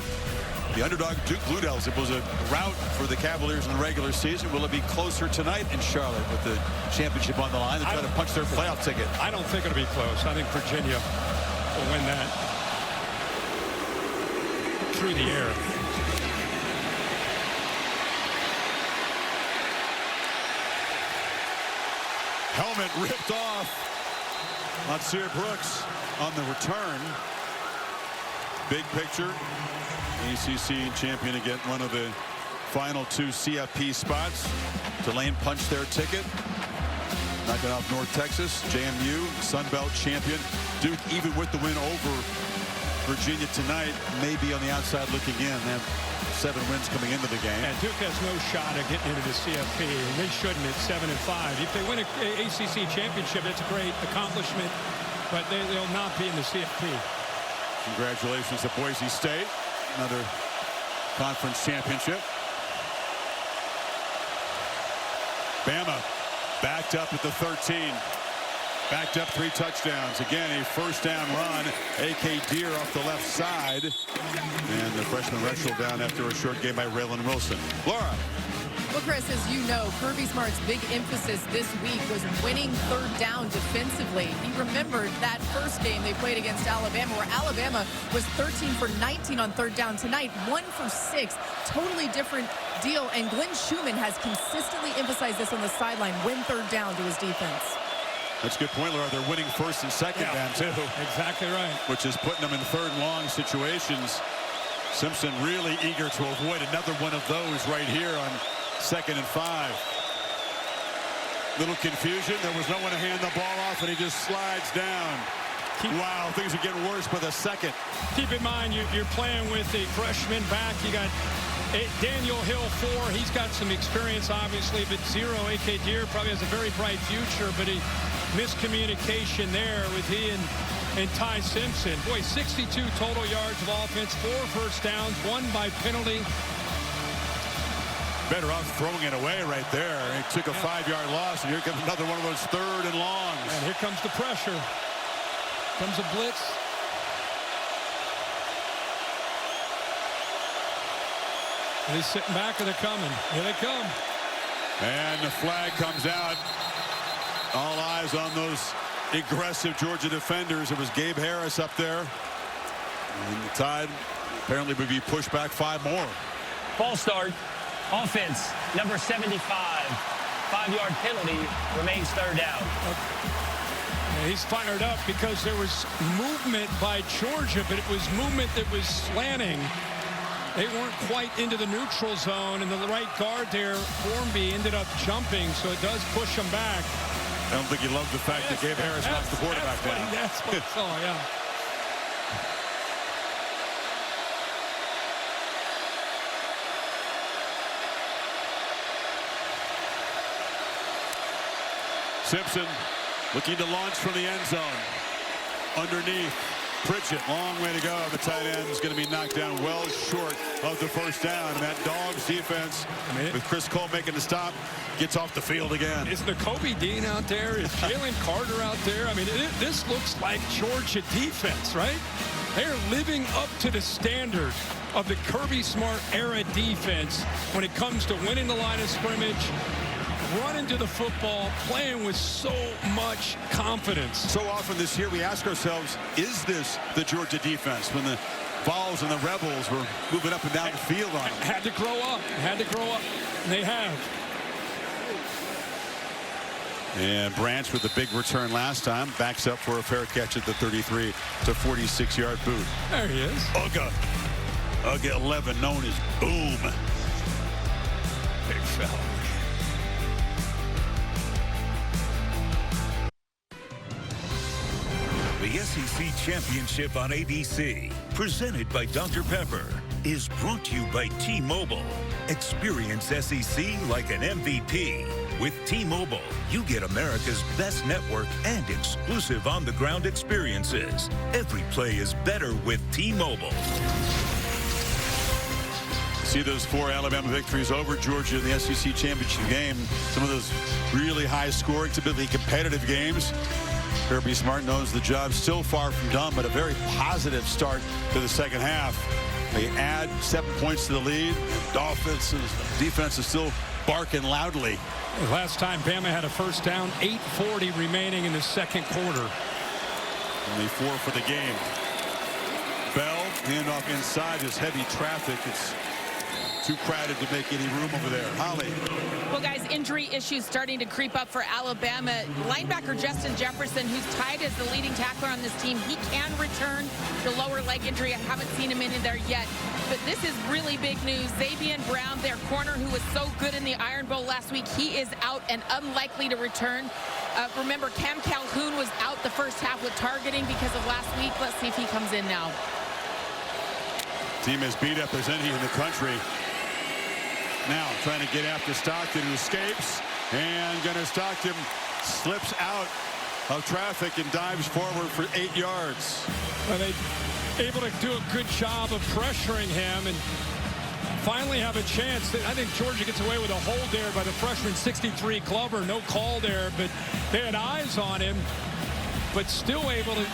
the underdog Duke Blue Devils. It was a rout for the Cavaliers in the regular season. Will it be closer tonight in Charlotte with the championship on the line to try to punch their playoff ticket? I don't think it'll be close. I think Virginia will win that through the air. Helmet ripped off. Monsieur Brooks on the return. Big picture. ACC champion again, one of the final 2 CFP spots. Tulane punched their ticket. Knocking off North Texas. JMU, Sun Belt champion. Duke, even with the win over Virginia tonight, may be on the outside looking in. They have 7 wins coming into the game. And Duke has no shot at getting into the CFP, and they shouldn't at 7-5. If they win an ACC championship, that's a great accomplishment, but they'll not be in the CFP. Congratulations to Boise State, another conference championship. Bama backed up at the 13. Backed up 3 touchdowns. Again, a first down run. A.K. Deer off the left side. And the freshman wrestled down after a short game by Raylan Wilson. Laura. Well, Chris, as you know, Kirby Smart's big emphasis this week was winning third down defensively. He remembered that first game they played against Alabama, where Alabama was 13 for 19 on third down. Tonight, 1 for 6. Totally different deal. And Glenn Schumann has consistently emphasized this on the sideline, win third down to his defense. That's a good point, Laura. They're winning first and second down, too. Exactly right. Which is putting them in third and long situations. Simpson really eager to avoid another one of those right here on 2nd and 5. Little confusion. There was no one to hand the ball off, and he just slides down. Wow, things are getting worse by the second. Keep in mind, you're playing with a freshman back. You got Daniel Hill, 4. He's got some experience, obviously, but 0. A.K. Deer probably has a very bright future, but he miscommunication there with he and Ty Simpson. Boy, 62 total yards of offense, 4 first downs, 1 by penalty. Better off throwing it away right there. He took a 5-yard loss, and here comes another one of those third and longs. And here comes the pressure. Comes a blitz. Are they sitting back, or they're coming? Here they come. And the flag comes out. All eyes on those aggressive Georgia defenders. It was Gabe Harris up there. And the Tide apparently would be pushed back 5 more. False start. Offense, number 75. 5-yard penalty. Remains third down. Yeah, he's fired up because there was movement by Georgia, but it was movement that was slanting. They weren't quite into the neutral zone, and the right guard there, Formby, ended up jumping, so it does push them back. I don't think he loved the fact that Gabe Harris knocks the quarterback down. That's what I saw, yeah. Simpson looking to launch from the end zone. Underneath. Pritchett, long way to go. The tight end is going to be knocked down well short of the first down. And that Dogs defense, with Chris Cole making the stop, gets off the field again. Is the Kobe Dean out there? Is Jalen Carter out there? I mean, this looks like Georgia defense, right? They're living up to the standard of the Kirby Smart era defense when it comes to winning the line of scrimmage, running to the football, playing with so much confidence. So often this year we ask ourselves, is this the Georgia defense when the Vols and the Rebels were moving up and down the field on them? Had to grow up. Had to grow up. And they have. And Branch with the big return last time backs up for a fair catch at the 33 to 46-yard boot. There he is. Ugga 11, known as Boom. Big fella. The SEC Championship on ABC, presented by Dr. Pepper, is brought to you by T-Mobile. Experience SEC like an MVP. With T-Mobile, you get America's best network and exclusive on-the-ground experiences. Every play is better with T-Mobile. See those 4 Alabama victories over Georgia in the SEC Championship game. Some of those really high-scoring, typically competitive games. Kirby Smart knows the job's still far from done, but a very positive start to the second half. They add 7 points to the lead. Dolphins' defense is still barking loudly. Last time Bama had a first down, 8:40 remaining in the second quarter. Only 4 for the game. Bell, handoff inside, just heavy traffic. It's too crowded to make any room over there. Holly. Well, guys, injury issues starting to creep up for Alabama. Linebacker Justin Jefferson, who's tied as the leading tackler on this team, he can return the lower leg injury. I haven't seen him in there yet. But this is really big news. Xavier Brown, their corner, who was so good in the Iron Bowl last week, he is out and unlikely to return. Remember, Cam Calhoun was out the first half with targeting because of last week. Let's see if he comes in now. Team has beat up as any in the country. Now trying to get after Stockton, who escapes, and Gunnar Stockton slips out of traffic and dives forward for 8 yards. Well, they able to do a good job of pressuring him and finally have a chance. I think Georgia gets away with a hold there by the freshman 63 Glover. No call there, but they had eyes on him, but still able to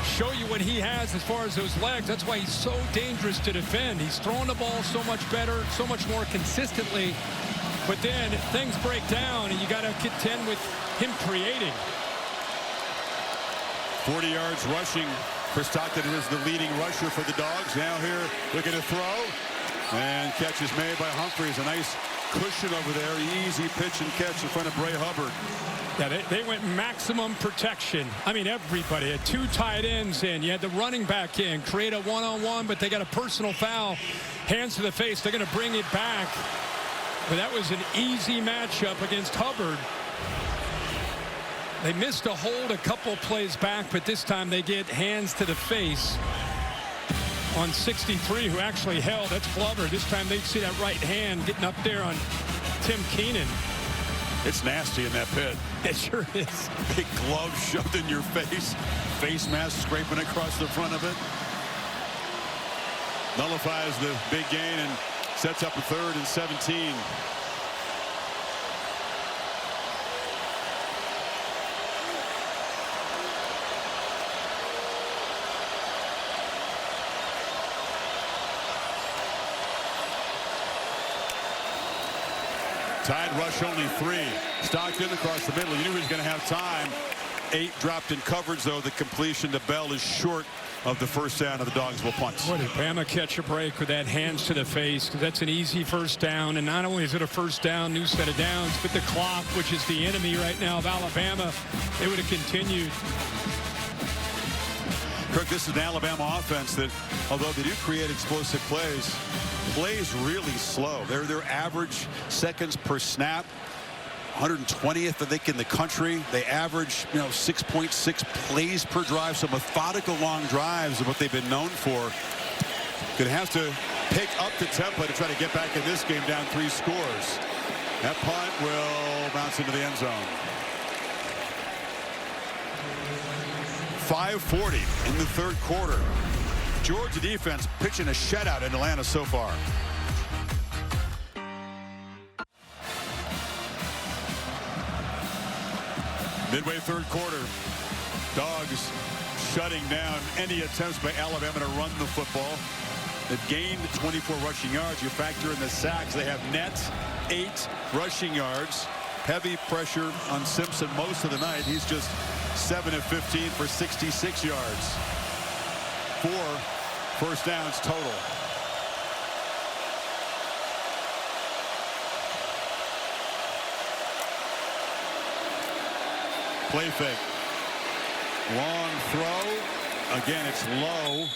show you what he has as far as those legs. That's why he's so dangerous to defend. He's throwing the ball so much better, so much more consistently. But then things break down, and you got to contend with him creating. 40 yards rushing for Stockton, who is the leading rusher for the Dogs. Now here looking to throw. And catch is made by Humphreys. A nice cushion over there. Easy pitch and catch in front of Bray Hubbard. Yeah, they went maximum protection. I mean, everybody had 2 tight ends in. You had the running back in, create a one-on-one, but they got a personal foul. Hands to the face. They're going to bring it back. But that was an easy matchup against Hubbard. They missed a hold a couple plays back, but this time they get hands to the face on 63, who actually held. That's Glover. This time they'd see that right hand getting up there on Tim Keenan. It's nasty in that pit. It sure is. Big glove shoved in your face. Face mask scraping across the front of it. Nullifies the big gain and sets up a 3rd and 17. Tide rush only 3. Stockton across the middle. You knew he was going to have time. 8 dropped in coverage, though. The completion to Bell is short of the first down, of the Dogs will punt. What did Bama catch a break with that hands to the face? Because that's an easy first down. And not only is it a first down, new set of downs, but the clock, which is the enemy right now of Alabama, they would have continued. Kirk, this is an Alabama offense that, although they do create explosive plays really slow. Their average seconds per snap, 120th, I think, in the country. They average, 6.6 plays per drive, so methodical long drives are what they've been known for. Going to have to pick up the tempo to try to get back in this game down 3 scores. That punt will bounce into the end zone. 5:40 in the 3rd quarter. Georgia defense pitching a shutout in Atlanta so far. Midway 3rd quarter. Dogs shutting down any attempts by Alabama to run the football. They've gained 24 rushing yards. You factor in the sacks. They have net 8 rushing yards. heavy pressure on Simpson most of the night. He's just 7 of 15 for 66 yards. 4 first downs total. Play fake. Long throw. Again, it's low.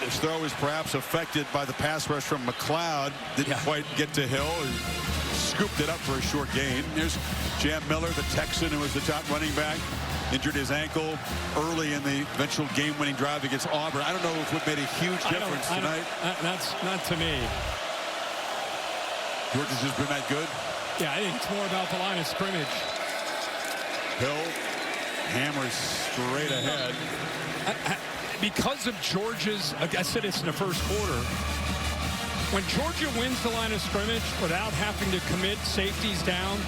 This throw is perhaps affected by the pass rush from McLeod. Didn't quite get to Hill. He scooped it up for a short gain. There's Jam Miller, the Texan, who was the top running back. Injured his ankle early in the eventual game-winning drive against Auburn. I don't know if it made a huge difference tonight. That's not to me. Georgia's just been that good? Yeah, I think it's more about the line of scrimmage. Hill hammers straight ahead. Because of Georgia's, I said it's in the first quarter, when Georgia wins the line of scrimmage without having to commit safeties down,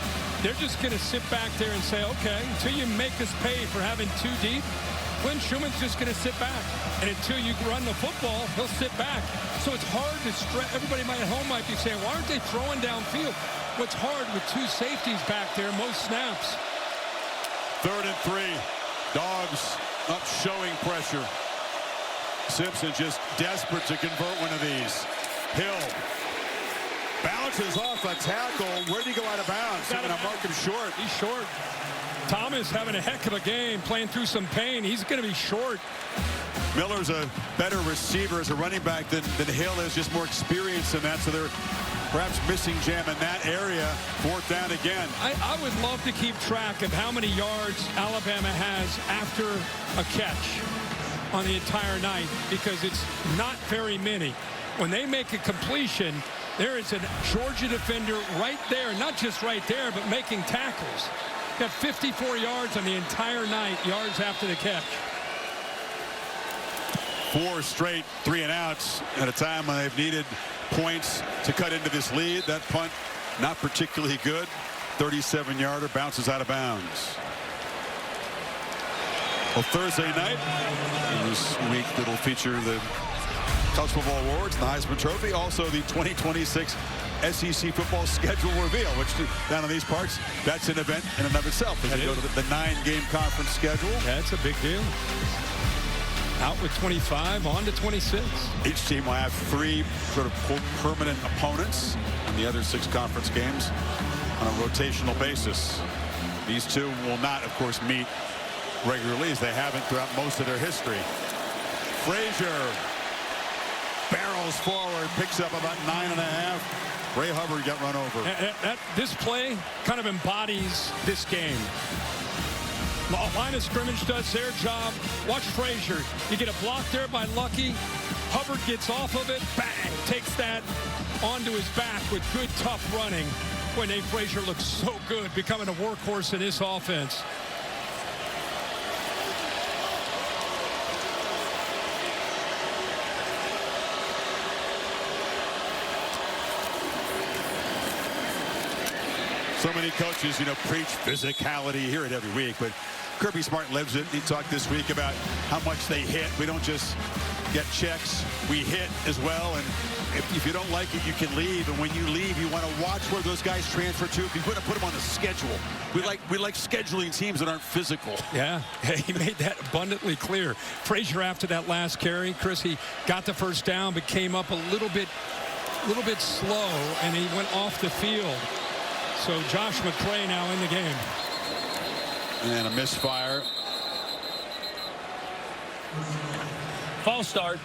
they're just going to sit back there and say, okay, until you make us pay for having 2 deep, Quinn Schuman's just going to sit back. And until you run the football, he'll sit back. So it's hard to stretch. Everybody at home might be saying, why aren't they throwing downfield? What's hard with 2 safeties back there, most snaps. 3rd and 3. Dogs up showing pressure. Simpson just desperate to convert one of these. Hill bounces off a tackle. Where'd he go out of bounds? They're going to mark him short. He's short. Thomas having a heck of a game, playing through some pain. He's going to be short. Miller's a better receiver as a running back than Hill is, just more experience in that, so they're perhaps missing Jam in that area. 4th down again. I would love to keep track of how many yards Alabama has after a catch on the entire night, because it's not very many. When they make a completion, there is a Georgia defender right there, not just right there, but making tackles. Got 54 yards on the entire night, yards after the catch. 4 straight 3-and-outs at a time when they've needed points to cut into this lead. That punt, not particularly good. 37-yarder, bounces out of bounds. Well, Thursday night, this week that'll feature the College Football Awards, the Heisman Trophy, also the 2026 SEC football schedule reveal, which down in these parts, that's an event in and of itself as they go to the 9-game conference schedule. Yeah, it's a big deal. Out with 25, on to 26. Each team will have 3 sort of quote permanent opponents in the other 6 conference games on a rotational basis. These 2 will not, of course, meet regularly, as they haven't throughout most of their history. Frazier barrels forward, picks up about 9.5. Ray Hubbard got run over. This play kind of embodies this game. Line of scrimmage does their job. Watch Frazier. You get a block there by Lucky. Hubbard gets off of it. Bang! Takes that onto his back with good, tough running. Boy, Nate Frazier looks so good, becoming a workhorse in this offense. So many coaches, preach physicality, hear it every week, but Kirby Smart lives it. He talked this week about how much they hit. We don't just get checks, we hit as well, and if you don't like it, you can leave, and when you leave, you want to watch where those guys transfer to. If you want to put them on the schedule. We like scheduling teams that aren't physical. Yeah, he made that abundantly clear. Frazier, after that last carry, Chris, he got the first down, but came up a little bit slow, and he went off the field. So Josh McCray now in the game. And a misfire. False start.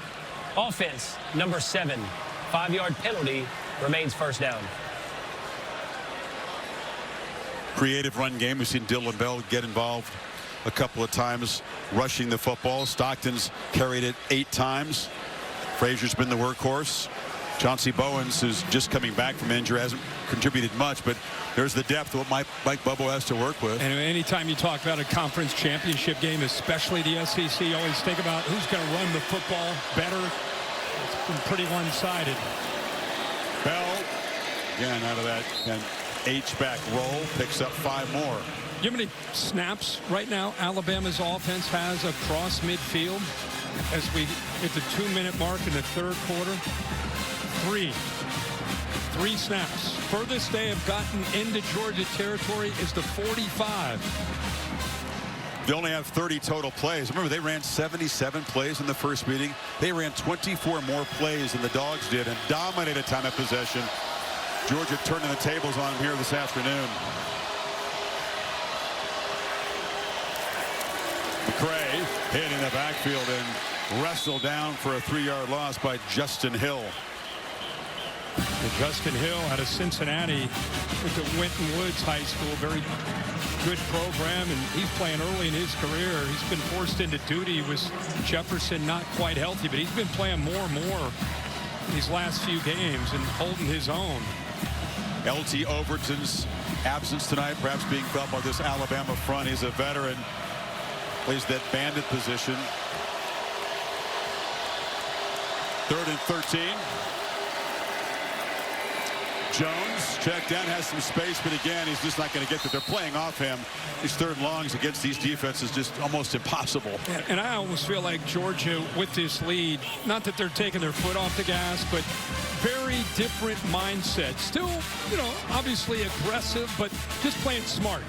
Offense, number 7. 5-yard penalty, remains first down. Creative run game. We've seen Dylan Bell get involved a couple of times rushing the football. Stockton's carried it 8 times. Frazier's been the workhorse. Chauncey Bowens, who's just coming back from injury, hasn't contributed much, but there's the depth of what Mike Bobo has to work with. And anytime you talk about a conference championship game, especially the SEC, you always think about who's going to run the football better. It's been pretty one-sided. Bell, again, out of that H-back roll, picks up 5 more. You know how many snaps right now Alabama's offense has across midfield as we hit the 2-minute mark in the third quarter? 3. 3 snaps. Furthest they have gotten into Georgia territory is the 45. They only have 30 total plays. Remember, they ran 77 plays in the first meeting. They ran 24 more plays than the Dogs did and dominated time of possession. Georgia turning the tables on them here this afternoon. McCray hit in the backfield and wrestled down for a 3-yard loss by Justin Hill. And Justin Hill out of Cincinnati went to Winton Woods High School. Very good program, and he's playing early in his career. He's been forced into duty with Jefferson not quite healthy, but he's been playing more and more these last few games and holding his own. L.T. Overton's absence tonight, perhaps being felt by this Alabama front. He's a veteran, plays that bandit position. 3rd and 13. Jones checked down, has some space, but again, he's just not going to get that. They're playing off him. These 3rd and longs against these defenses just almost impossible. And I almost feel like Georgia, with this lead, not that they're taking their foot off the gas, but very different mindset. Still, you know, obviously aggressive, but just playing smart.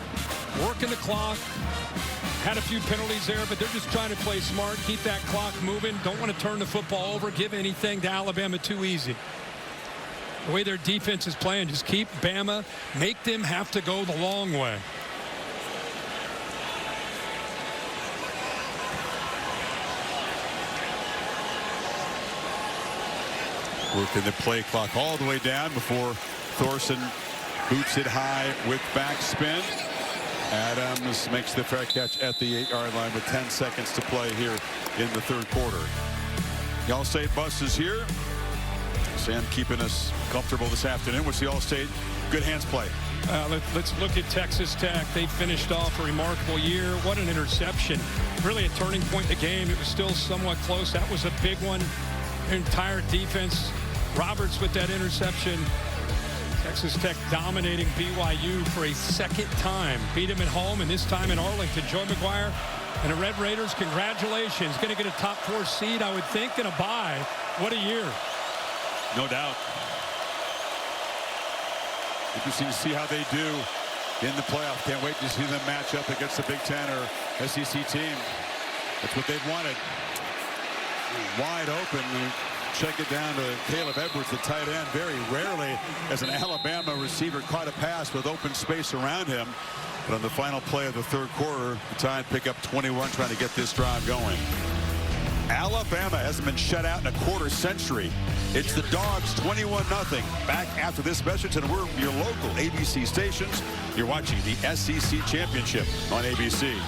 Working the clock. Had a few penalties there, but they're just trying to play smart, keep that clock moving. Don't want to turn the football over, give anything to Alabama too easy. The way their defense is playing, just keep Bama, make them have to go the long way. Working the play clock all the way down before Thorson boots it high with backspin. Adams makes the fair catch at the 8-yard line with 10 seconds to play here in the 3rd quarter. The All-State bus is here. Sam keeping us comfortable this afternoon. What's the All-State good hands play? Let's look at Texas Tech. They finished off a remarkable year. What an interception. Really a turning point in the game. It was still somewhat close. That was a big one. Entire defense. Roberts with that interception. Texas Tech dominating BYU for a 2nd time. Beat him at home, and this time in Arlington. Joe McGuire and the Red Raiders, congratulations. Going to get a top 4 seed, I would think, and a bye. What a year. No doubt. Interesting to see how they do in the playoff. Can't wait to see them match up against the Big Ten or SEC team. That's what they've wanted. Wide open. Check it down to Caleb Edwards, the tight end. Very rarely has an Alabama receiver caught a pass with open space around him. But on the final play of the 3rd quarter, the Tide pick up 21, trying to get this drive going. Alabama hasn't been shut out in a quarter century. It's the Dogs 21-0. Back after this message, and we're your local ABC stations. You're watching the SEC Championship on ABC.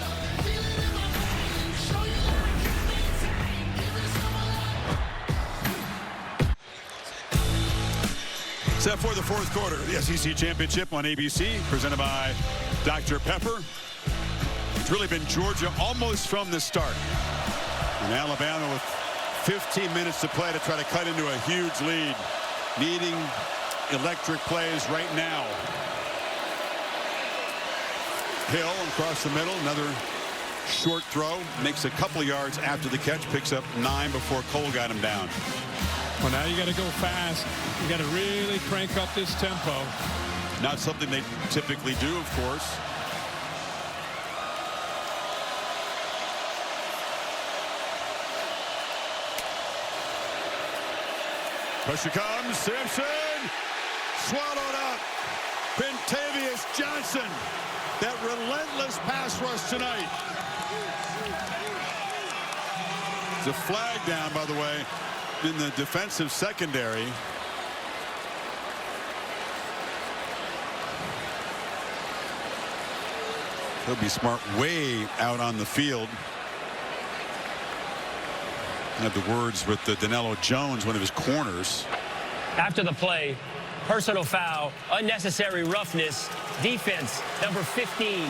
Set for the 4th quarter, the SEC Championship on ABC, presented by Dr. Pepper. It's really been Georgia almost from the start. And Alabama with 15 minutes to play to try to cut into a huge lead. Needing electric plays right now. Hill across the middle, another short throw. Makes a couple yards after the catch, picks up 9 before Cole got him down. Well, now you got to go fast. You got to really crank up this tempo. Not something they typically do, of course. Pressure comes. Simpson swallowed up. Quintavious Johnson. That relentless pass rush tonight. It's a flag down, by the way, in the defensive secondary. He'll be smart way out on the field. I have the words with Danilo Jones, one of his corners. After the play, personal foul, unnecessary roughness, defense, number 15.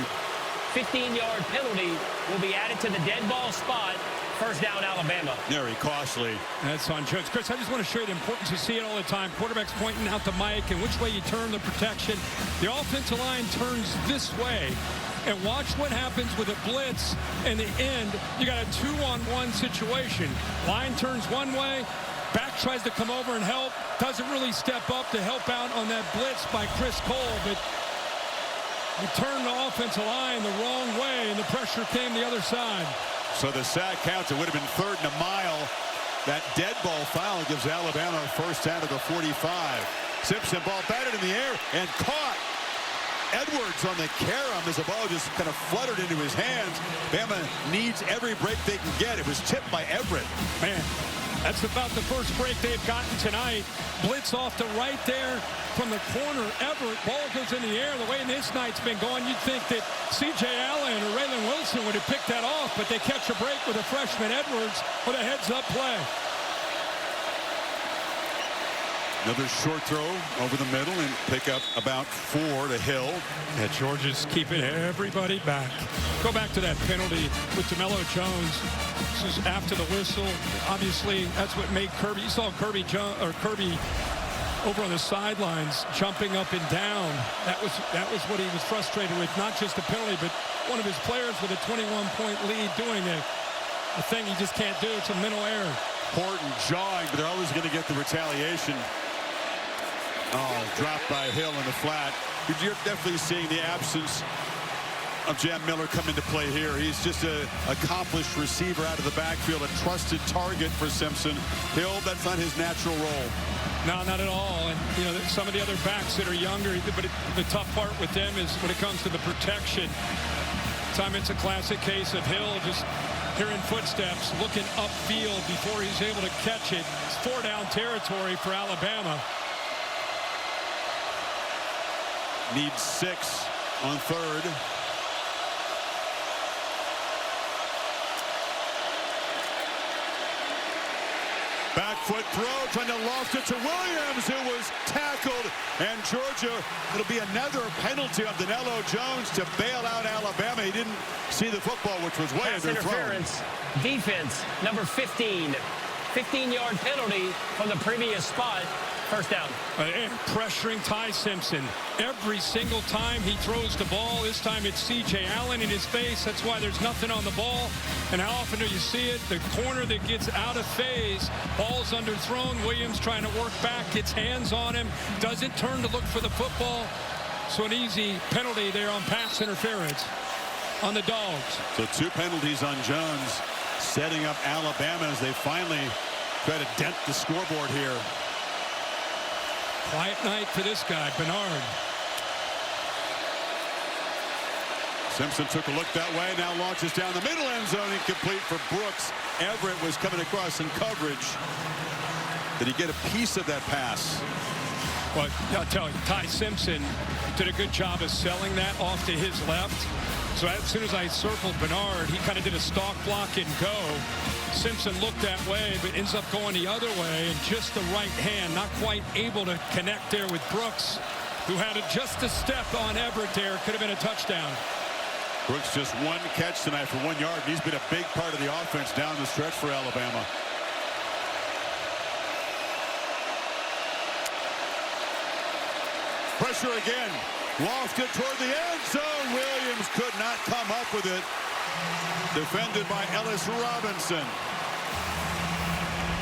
15-yard penalty will be added to the dead ball spot. First down, Alabama. Very costly. That's on Jones. Chris, I just want to show you the importance. You see it all the time. Quarterback's pointing out the mic and which way you turn the protection. The offensive line turns this way. And watch what happens with a blitz in the end. You got a 2-on-1 situation. Line turns one way. Back tries to come over and help. doesn't really step up to help out on that blitz by Chris Cole, but he turned the offensive line the wrong way, and the pressure came the other side. So the sack counts. It would have been 3rd and a mile. That dead ball foul gives Alabama a first down to the 45. Simpson ball batted in the air and caught. Edwards on the carom as the ball just kind of fluttered into his hands. Bama needs every break they can get. It was tipped by Everett. Man, that's about the first break they've gotten tonight. Blitz off to right there from the corner. Everett, ball goes in the air. The way this night's been going, you'd think that C.J. Allen or Raylan Wilson would have picked that off, but they catch a break with a freshman Edwards with a heads-up play. Another short throw over the middle and pick up about 4 to Hill. Yeah, Georgia's keeping everybody back. Go back to that penalty with DeMello Jones. This is after the whistle. Obviously, that's what made Kirby. You saw Kirby over on the sidelines jumping up and down. That was what he was frustrated with. Not just the penalty, but one of his players with a 21-point lead doing a thing he just can't do. It's a mental error. Horton jawing, but they're always going to get the retaliation. Oh, dropped by Hill in the flat. You're definitely seeing the absence of Jam Miller come into play here. He's just an accomplished receiver out of the backfield, a trusted target for Simpson. Hill, that's not his natural role. No, not at all. And, you know, some of the other backs that are younger, but the tough part with them is when it comes to the protection. It's a classic case of Hill just hearing footsteps, looking upfield before he's able to catch it. It's 4-down territory for Alabama. Needs 6 on 3rd. Back foot throw, trying to loft it to Williams, who was tackled. And Georgia, it'll be another penalty on Danilo Jones to bail out Alabama. He didn't see the football, which was way Pass underthrown. interference, defense, number 15. 15-yard penalty from the previous spot. First down. Pressuring Ty Simpson. Every single time he throws the ball, this time it's C.J. Allen in his face. That's why there's nothing on the ball. And how often do you see it? The corner that gets out of phase, ball's underthrown. Williams trying to work back, gets hands on him, doesn't turn to look for the football. So an easy penalty there on pass interference on the Dogs. So 2 penalties on Jones, setting up Alabama as they finally try to dent the scoreboard here. Quiet night for this guy, Bernard. Simpson took a look that way, now launches down the middle end zone, incomplete for Brooks. Everett was coming across in coverage. Did he get a piece of that pass? Well, I'll tell you, Ty Simpson did a good job of selling that off to his left. So as soon as I circled Bernard, he kind of did a stalk block and go. Simpson looked that way, but ends up going the other way, and just the right hand, not quite able to connect there with Brooks, who had just a step on Everett there. Could have been a touchdown. Brooks just 1 catch tonight for 1 yard. He's been a big part of the offense down the stretch for Alabama. Pressure again. Lofted toward the end zone. Williams could not come up with it. Defended by Ellis Robinson.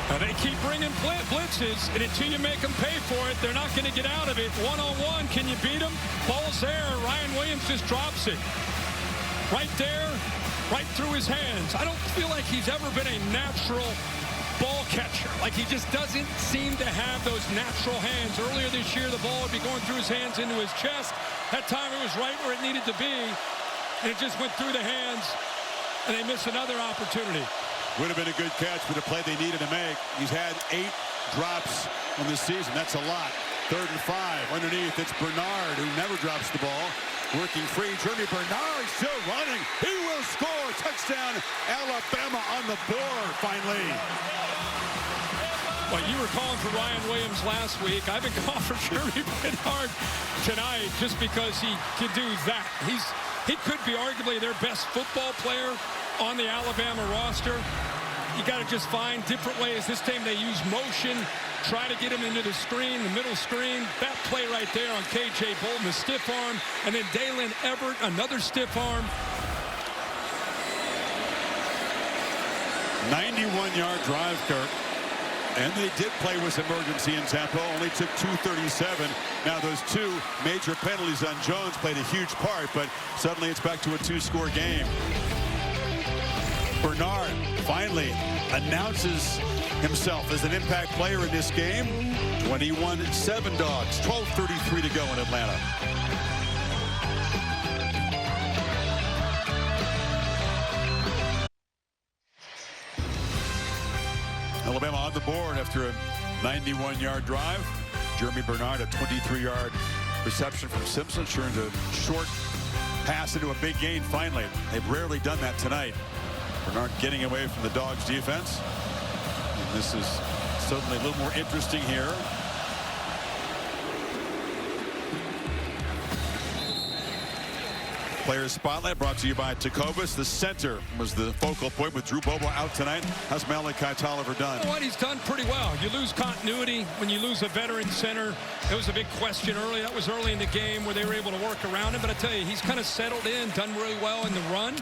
Now they keep bringing blitzes, and until you make them pay for it, they're not going to get out of it. One-on-one, can you beat them? Ball's there. Ryan Williams just drops it. Right there, right through his hands. I don't feel like he's ever been a natural ball catcher. Like he just doesn't seem to have those natural hands. Earlier this year, the ball would be going through his hands into his chest. That time it was right where it needed to be, and it just went through the hands, and they miss another opportunity. Would have been a good catch, but a play they needed to make. He's had 8 drops on this season. That's a lot. 3rd and 5. Underneath, it's Bernard, who never drops the ball. Working free, Jeremy Bernard still running. He will score. Touchdown, Alabama on the board, finally. Well, you were calling for Ryan Williams last week. I've been calling for Jeremy Bernard tonight just because he could do that. He could be arguably their best football player on the Alabama roster. You got to just find different ways. This time they use motion, try to get him into the screen, the middle screen. That play right there on K.J. Bolton, the stiff arm. And then Dalen Everett, another stiff arm. 91-yard drive, Kirk. And they did play with emergency in tempo, only took 2:37. Now those two major penalties on Jones played a huge part, but suddenly it's back to a 2-score game. Bernard finally announces himself as an impact player in this game. 21-7 Dogs, 12:33 to go in Atlanta. Alabama on the board after a 91-yard drive. Jeremy Bernard, a 23-yard reception from Simpson, turned a short pass into a big gain finally. They've rarely done that tonight. Bernard getting away from the Dogs defense. And this is certainly a little more interesting here. Players Spotlight brought to you by Tecovas. The center was the focal point with Drew Bobo out tonight. How's Malachi Tolliver done? You know what? He's done pretty well. You lose continuity when you lose a veteran center. It was a big question early. That was early in the game where they were able to work around him. But I tell you, he's kind of settled in, done really well in the run.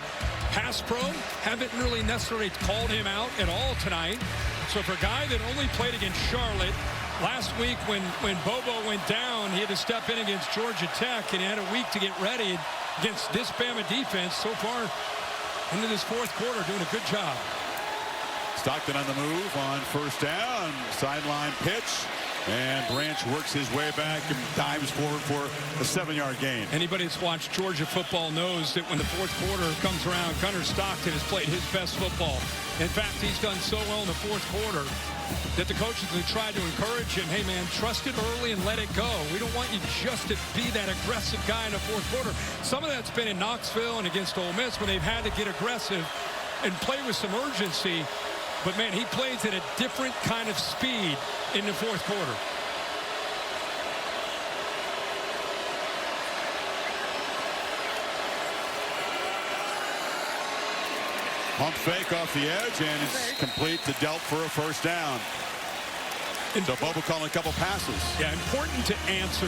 Pass pro, haven't really necessarily called him out at all tonight. So for a guy that only played against Charlotte, last week when Bobo went down, he had to step in against Georgia Tech, and he had a week to get ready against this Bama defense. So far into this fourth quarter, doing a good job. Stockton on the move on first down. Sideline pitch. And Branch works his way back and dives forward for a 7-yard gain. Anybody that's watched Georgia football knows that when the fourth quarter comes around, Gunnar Stockton has played his best football. In fact, he's done so well in the fourth quarter that the coaches have tried to encourage him. Hey, man, trust it early and let it go. We don't want you just to be that aggressive guy in the fourth quarter. Some of that's been in Knoxville and against Ole Miss when they've had to get aggressive and play with some urgency. But, man, he plays at a different kind of speed in the fourth quarter. Pump fake off the edge, and it's complete to Delp for a first down. So Bobo calling a couple passes. Yeah, important to answer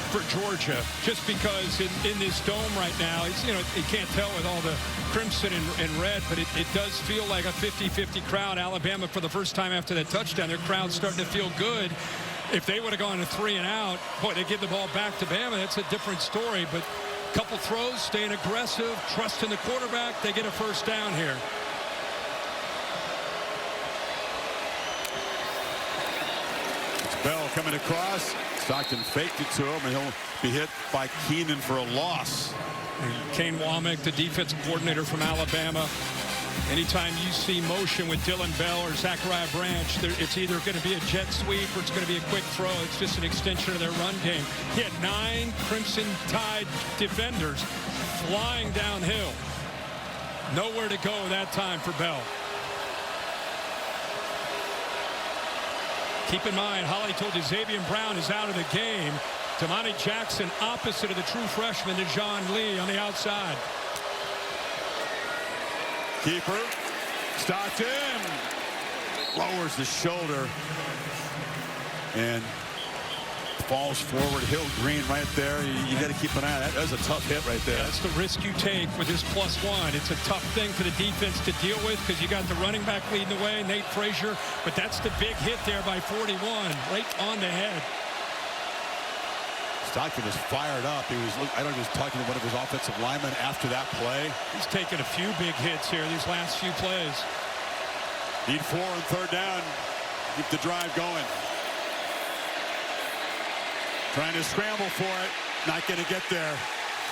for Georgia, just because in this dome right now, it's, you know, you can't tell with all the crimson and red, but it does feel like a 50-50 crowd. Alabama, for the first time after that touchdown, their crowd's starting to feel good. If they would have gone to 3 and out, boy, they give the ball back to Bama. That's a different story, but a couple throws, staying aggressive, trusting the quarterback. They get a first down here. Bell coming across. Stockton faked it to him, and he'll be hit by Keenan for a loss. And Kane Womack, the defensive coordinator from Alabama. Anytime you see motion with Dylan Bell or Zachariah Branch, it's either going to be a jet sweep or it's going to be a quick throw. It's just an extension of their run game. He had 9 Crimson Tide defenders flying downhill. Nowhere to go that time for Bell. Keep in mind, Holly told you Xavier Brown is out of the game. Tamani Jackson opposite of the true freshman, Dejon Lee on the outside. Keeper, Stockton, lowers the shoulder and falls forward. Hill Green right there. You got to keep an eye on that. That was a tough hit right there. That's the risk you take with this +1. It's a tough thing for the defense to deal with because you got the running back leading the way, Nate Frazier, but that's the big hit there by 41, right on the head. Stockton was fired up. He was, I don't know, he was talking to one of his offensive linemen after that play. He's taken a few big hits here these last few plays. Need 4 on third down. Keep the drive going. Trying to scramble for it. Not going to get there.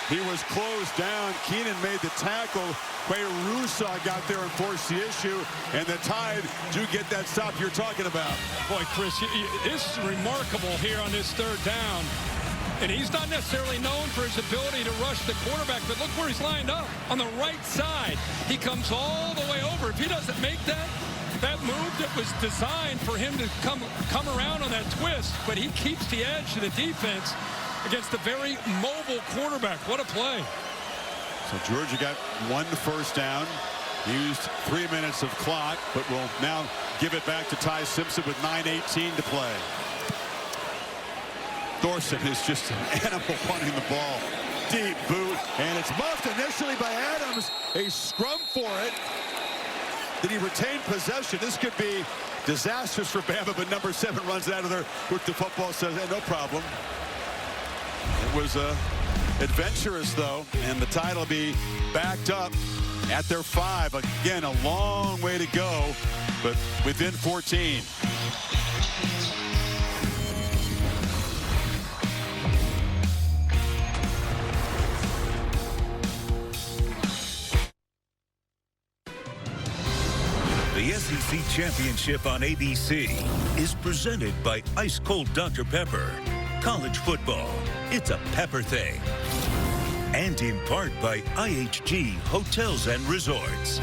He was closed down. Keenan made the tackle. Quay Russo got there and forced the issue. And the Tide do get that stop you're talking about. Boy, Chris, this is remarkable here on this third down. And he's not necessarily known for his ability to rush the quarterback, but look where he's lined up on the right side. He comes all the way over. If he doesn't make that move that was designed for him to come around on that twist, but he keeps the edge of the defense against a very mobile quarterback. What a play. So Georgia got 1 first down, used 3 minutes of clock, but will now give it back to Ty Simpson with 9:18 to play. Thorson is just an animal punting the ball. Deep boot, and it's muffed initially by Adams. A scrum for it. Did he retain possession? This could be disastrous for Bama, but number 7 runs out of there with the football, says, hey, no problem. It was adventurous, though, and the Tide will be backed up at their 5. Again, a long way to go, but within 14. The SEC Championship on ABC is presented by Ice Cold Dr. Pepper. College football, it's a pepper thing. And in part by IHG Hotels and Resorts.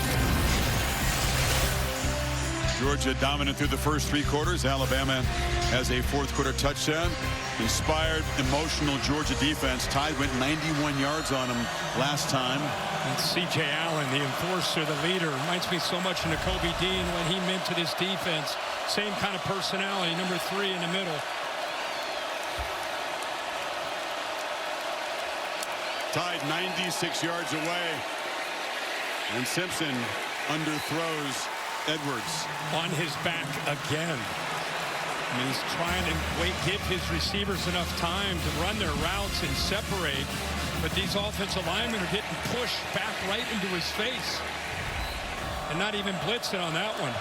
Georgia dominant through the first 3 quarters. Alabama has a 4th quarter touchdown. Inspired, emotional Georgia defense. Tide went 91 yards on him last time. And C.J. Allen, the enforcer, the leader, reminds me so much of Nakobe Dean when he meant to this defense. Same kind of personality, number 3 in the middle. Tide 96 yards away. And Simpson underthrows Edwards. On his back again. I mean, he's trying to give his receivers enough time to run their routes and separate. But these offensive linemen are getting pushed back right into his face. And not even blitzing on that one.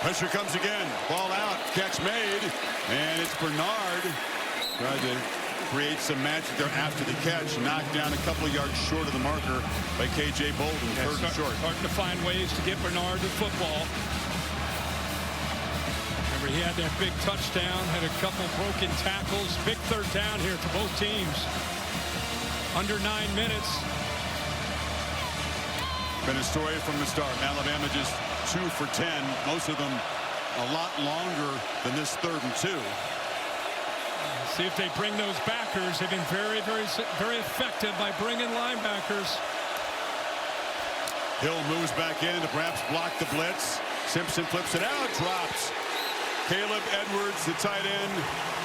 Pressure comes again. Ball out. Catch made. And it's Bernard. Tried to create some magic there after the catch. Knocked down a couple of yards short of the marker by K.J. Bolden. Third and short. Starting to find ways to get Bernard the football. Remember, he had that big touchdown. Had a couple broken tackles. Big 3rd down here for both teams. Under 9 minutes. Been a story from the start. Alabama just 2 for 10. Most of them a lot longer than this 3rd and 2. See if they bring those backers. They've been very, very effective by bringing linebackers. Hill moves back in to perhaps block the blitz. Simpson flips it out, drops. Caleb Edwards, the tight end,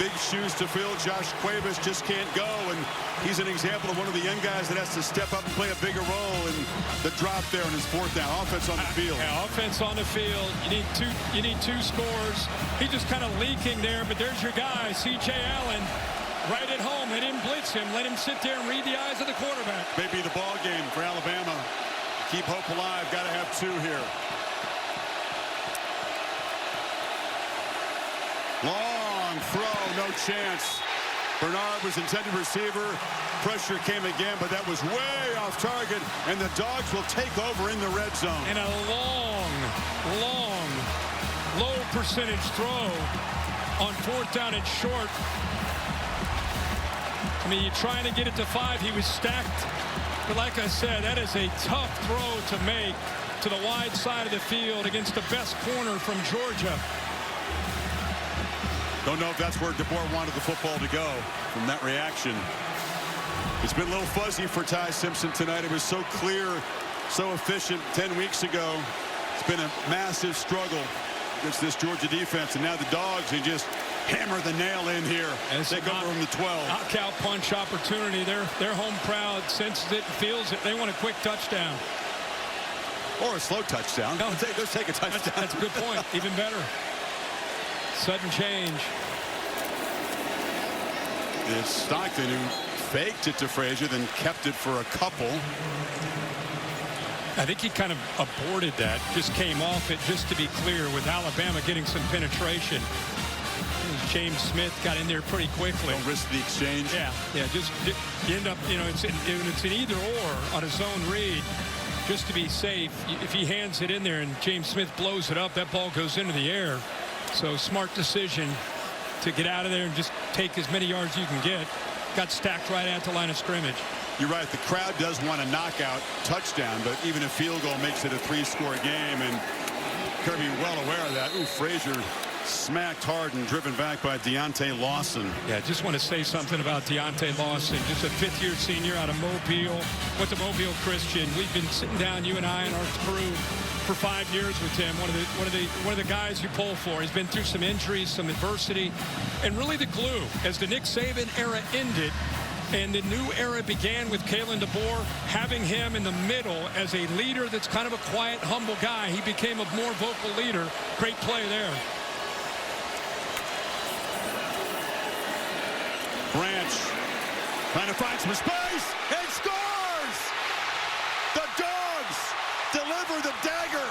big shoes to fill. Josh Cuevas just can't go, and he's an example of one of the young guys that has to step up and play a bigger role in the drop there on his 4th down. Offense on the field. Yeah, offense on the field. You need 2 scores. He's just kind of leaking there, but there's your guy, C.J. Allen, right at home. They didn't blitz him. Let him sit there and read the eyes of the quarterback. Maybe the ball game for Alabama. Keep hope alive. Got to have 2 here. Long throw, no chance. Bernard was intended receiver. Pressure came again, but that was way off target, and the Dogs will take over in the red zone. And a long, low percentage throw on 4th down and short. I mean, you're trying to get it to 5. He was stacked. But like I said, that is a tough throw to make to the wide side of the field against the best corner from Georgia. Don't know if that's where DeBoer wanted the football to go from that reaction. It's been a little fuzzy for Ty Simpson tonight. It was so clear, so efficient 10 weeks ago. It's been a massive struggle against this Georgia defense. And now the Dogs, they just hammer the nail in here. They go from the 12. Knockout punch opportunity. Their home crowd senses it, feels it. They want a quick touchdown. Or a slow touchdown. No, let's take a touchdown. That's a good point. Even better. Sudden change. It's Stockton who faked it to Frazier, then kept it for a couple. I think he kind of aborted that. Just came off it, just to be clear, with Alabama getting some penetration. James Smith got in there pretty quickly. Don't risk the exchange. Yeah. Just you end up, it's an either or on a zone read. Just to be safe, if he hands it in there and James Smith blows it up, that ball goes into the air. So smart decision to get out of there and just take as many yards you can get. Got stacked right at the line of scrimmage. You're right. The crowd does want a knockout touchdown, but even a field goal makes it a 3-score game, and Kirby well aware of that. Ooh, Frazier smacked hard and driven back by Deontay Lawson. Yeah, just want to say something about Deontay Lawson. Just a 5th-year senior out of Mobile. Went to Mobile Christian. We've been sitting down, you and I and our crew, for 5 years with him. One of the guys you pull for. He's been through some injuries, some adversity, and really the glue. As the Nick Saban era ended, And the new era began with Kalen DeBoer, having him in the middle as a leader that's kind of a quiet, humble guy. He became a more vocal leader. Great play there. Branch trying to find some space and scores! The Dogs deliver the dagger.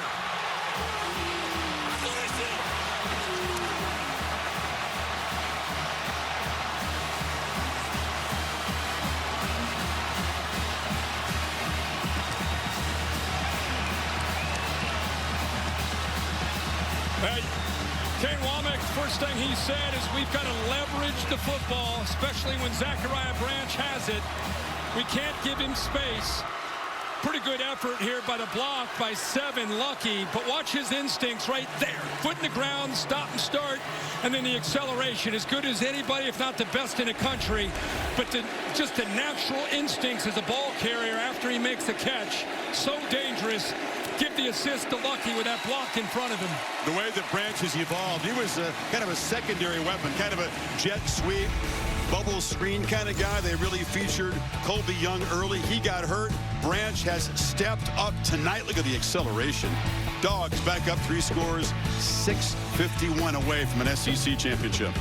Kane Womack, first thing he said is we've got to leverage the football, especially when Zachariah Branch has it. We can't give him space. Pretty good effort here by the block by 7, Lucky, but watch his instincts right there. Foot in the ground, stop and start, and then the acceleration. As good as anybody, if not the best in the country, but just the natural instincts as a ball carrier after he makes the catch. So dangerous. Give the assist to Lucky with that block in front of him. The way that Branch has evolved, he was kind of a secondary weapon, kind of a jet sweep, bubble screen kind of guy. They really featured Colby Young early. He got hurt. Branch has stepped up tonight. Look at the acceleration. Dogs back up 3 scores, 6:51 away from an SEC championship.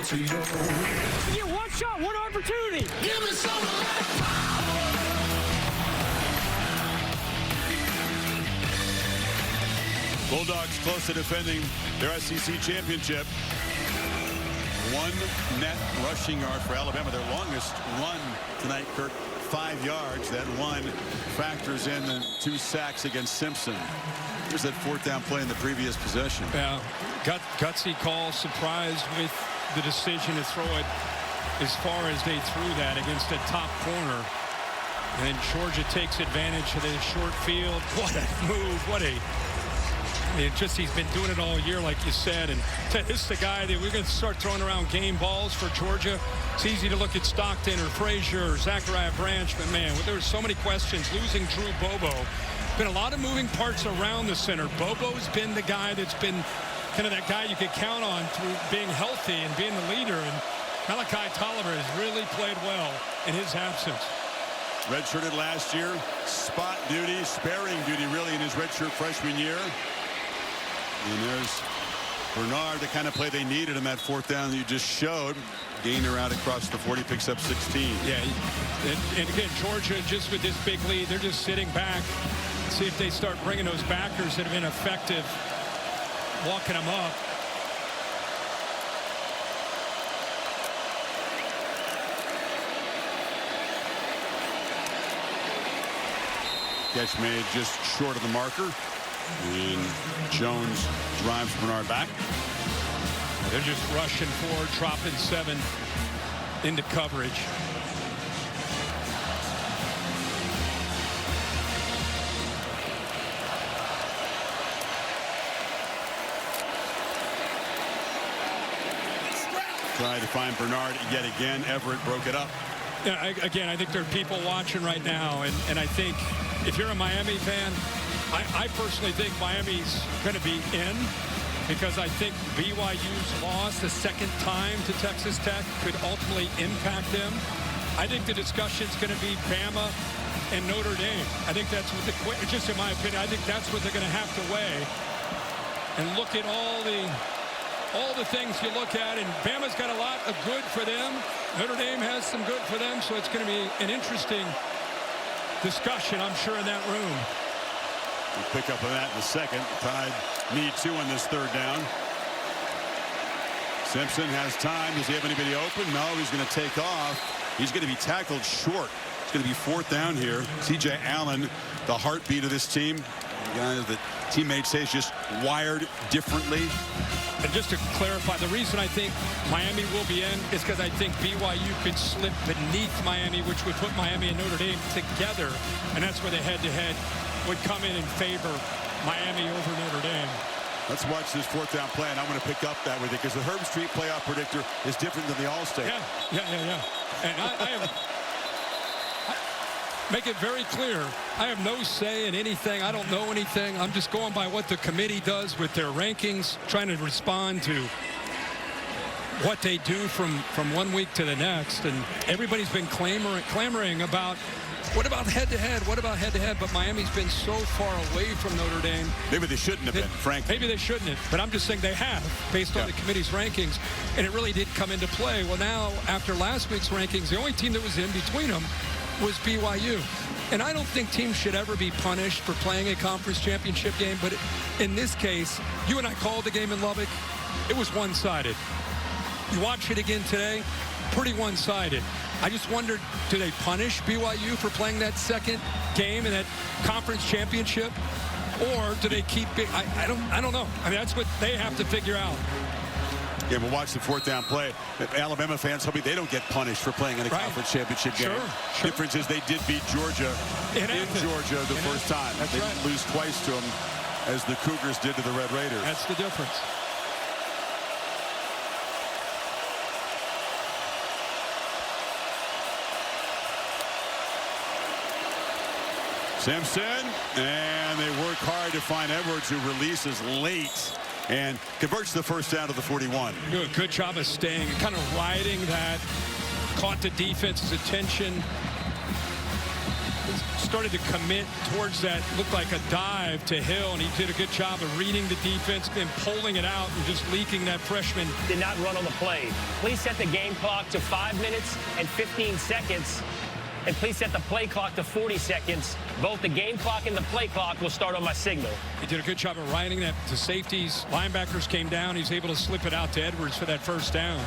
You get one shot, one opportunity. Give me some of that power. Bulldogs close to defending their SEC championship. 1 net rushing yard for Alabama, their longest run tonight, Kirk. 5 yards. That one factors in the 2 sacks against Simpson. Here's that 4th down play in the previous possession. Yeah, gutsy call, surprised with the decision to throw it as far as they threw that against a top corner. And Georgia takes advantage of the short field. What a move. What a... he's been doing it all year, like you said. And this is the guy that we're going to start throwing around game balls for Georgia. It's easy to look at Stockton or Frazier or Zachariah Branch, but man, there were so many questions. Losing Drew Bobo. Been a lot of moving parts around the center. Bobo's been the guy that's been kind of that guy you could count on through being healthy and being the leader. And Malachi Tolliver has really played well in his absence. Redshirted last year, spot duty, sparing duty really in his redshirt freshman year. And there's Bernard, the kind of play they needed in that 4th down that you just showed. Gainer out across the 40, picks up 16. Yeah, and again, Georgia just with this big lead, they're just sitting back. See if they start bringing those backers that have been effective, walking them up. Catch made just short of the marker. And Jones drives Bernard back. They're just rushing forward, dropping 7 into coverage. Tried to find Bernard yet again. Everett broke it up. Yeah, again, I think there are people watching right now, and I think if you're a Miami fan, I personally think Miami's going to be in because I think BYU's loss the 2nd time to Texas Tech could ultimately impact them. I think the discussion's going to be Bama and Notre Dame. I think that's what just in my opinion, I think that's what they're going to have to weigh and look at all the things you look at, and Bama's got a lot of good for them. Notre Dame has some good for them, so it's going to be an interesting discussion, I'm sure, in that room. We'll pick up on that in a second. Tide need 2 on this 3rd down. Simpson has time. Does he have anybody open? No, he's going to take off. He's going to be tackled short. It's going to be 4th down here. C.J. Allen, the heartbeat of this team. The guy that teammates say is just wired differently. And just to clarify, the reason I think Miami will be in is because I think BYU could slip beneath Miami, which would put Miami and Notre Dame together. And that's where the head-to-head would come in and favor Miami over Notre Dame. Let's watch this 4th down play, and I'm going to pick up that with it because the Herb Street playoff predictor is different than the All-State. Yeah. And I have... make it very clear, I have no say in anything. I don't know anything. I'm just going by what the committee does with their rankings, trying to respond to what they do from 1 week to the next. And everybody's been clamoring about, what about head-to-head? What about head-to-head? But Miami's been so far away from Notre Dame. Maybe they shouldn't have been, frankly. Maybe they shouldn't have. But I'm just saying they have, based on the committee's rankings. And it really did come into play. Well, now, after last week's rankings, the only team that was in between them was BYU. And I don't think teams should ever be punished for playing a conference championship game. But in this case, you and I called the game in Lubbock. It was one-sided. You watch it again today, pretty one-sided. I just wondered, do they punish BYU for playing that second game in that conference championship? Or do they keep it? I don't know. I mean, that's what they have to figure out. Yeah, we'll watch the fourth down play. Alabama fans hoping they don't get punished for playing in a conference championship game. Sure. Difference is they did beat Georgia in Georgia the first time. They didn't lose twice to them as the Cougars did to the Red Raiders. That's the difference. Simpson, and they work hard to find Edwards, who releases late and converts the first down to the 41. Good job of staying, kind of riding that, caught the defense's attention, started to commit towards that, looked like a dive to Hill, and he did a good job of reading the defense and pulling it out and just leaking that freshman. Did not run on the play. Please set the game clock to 5 minutes and 15 seconds. And please set the play clock to 40 seconds. Both the game clock and the play clock will start on my signal. He did a good job of riding that to safeties. Linebackers came down. He's able to slip it out to Edwards for that first down.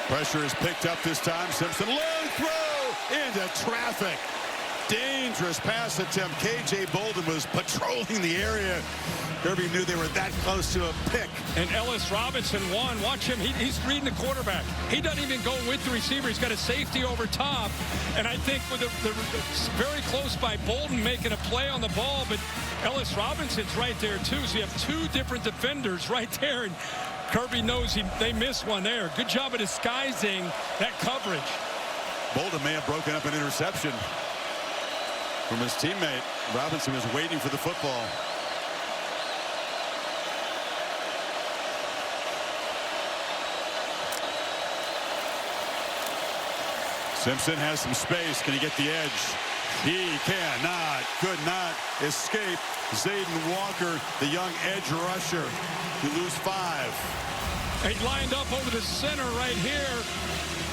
Pressure is picked up this time. Simpson, low throw into traffic. Dangerous pass attempt. K.J. Bolden was patrolling the area. Kirby knew they were that close to a pick. And Ellis Robinson won. Watch him. He's reading the quarterback. He doesn't even go with the receiver. He's got a safety over top. And I think with the very close by Bolden making a play on the ball, but Ellis Robinson's right there too. So you have two different defenders right there. And Kirby knows they missed one there. Good job of disguising that coverage. Bolden may have broken up an interception from his teammate. Robinson was waiting for the football. Simpson has some space. Can he get the edge? He could not escape Zayden Walker, the young edge rusher. He lose 5. He lined up over the center right here.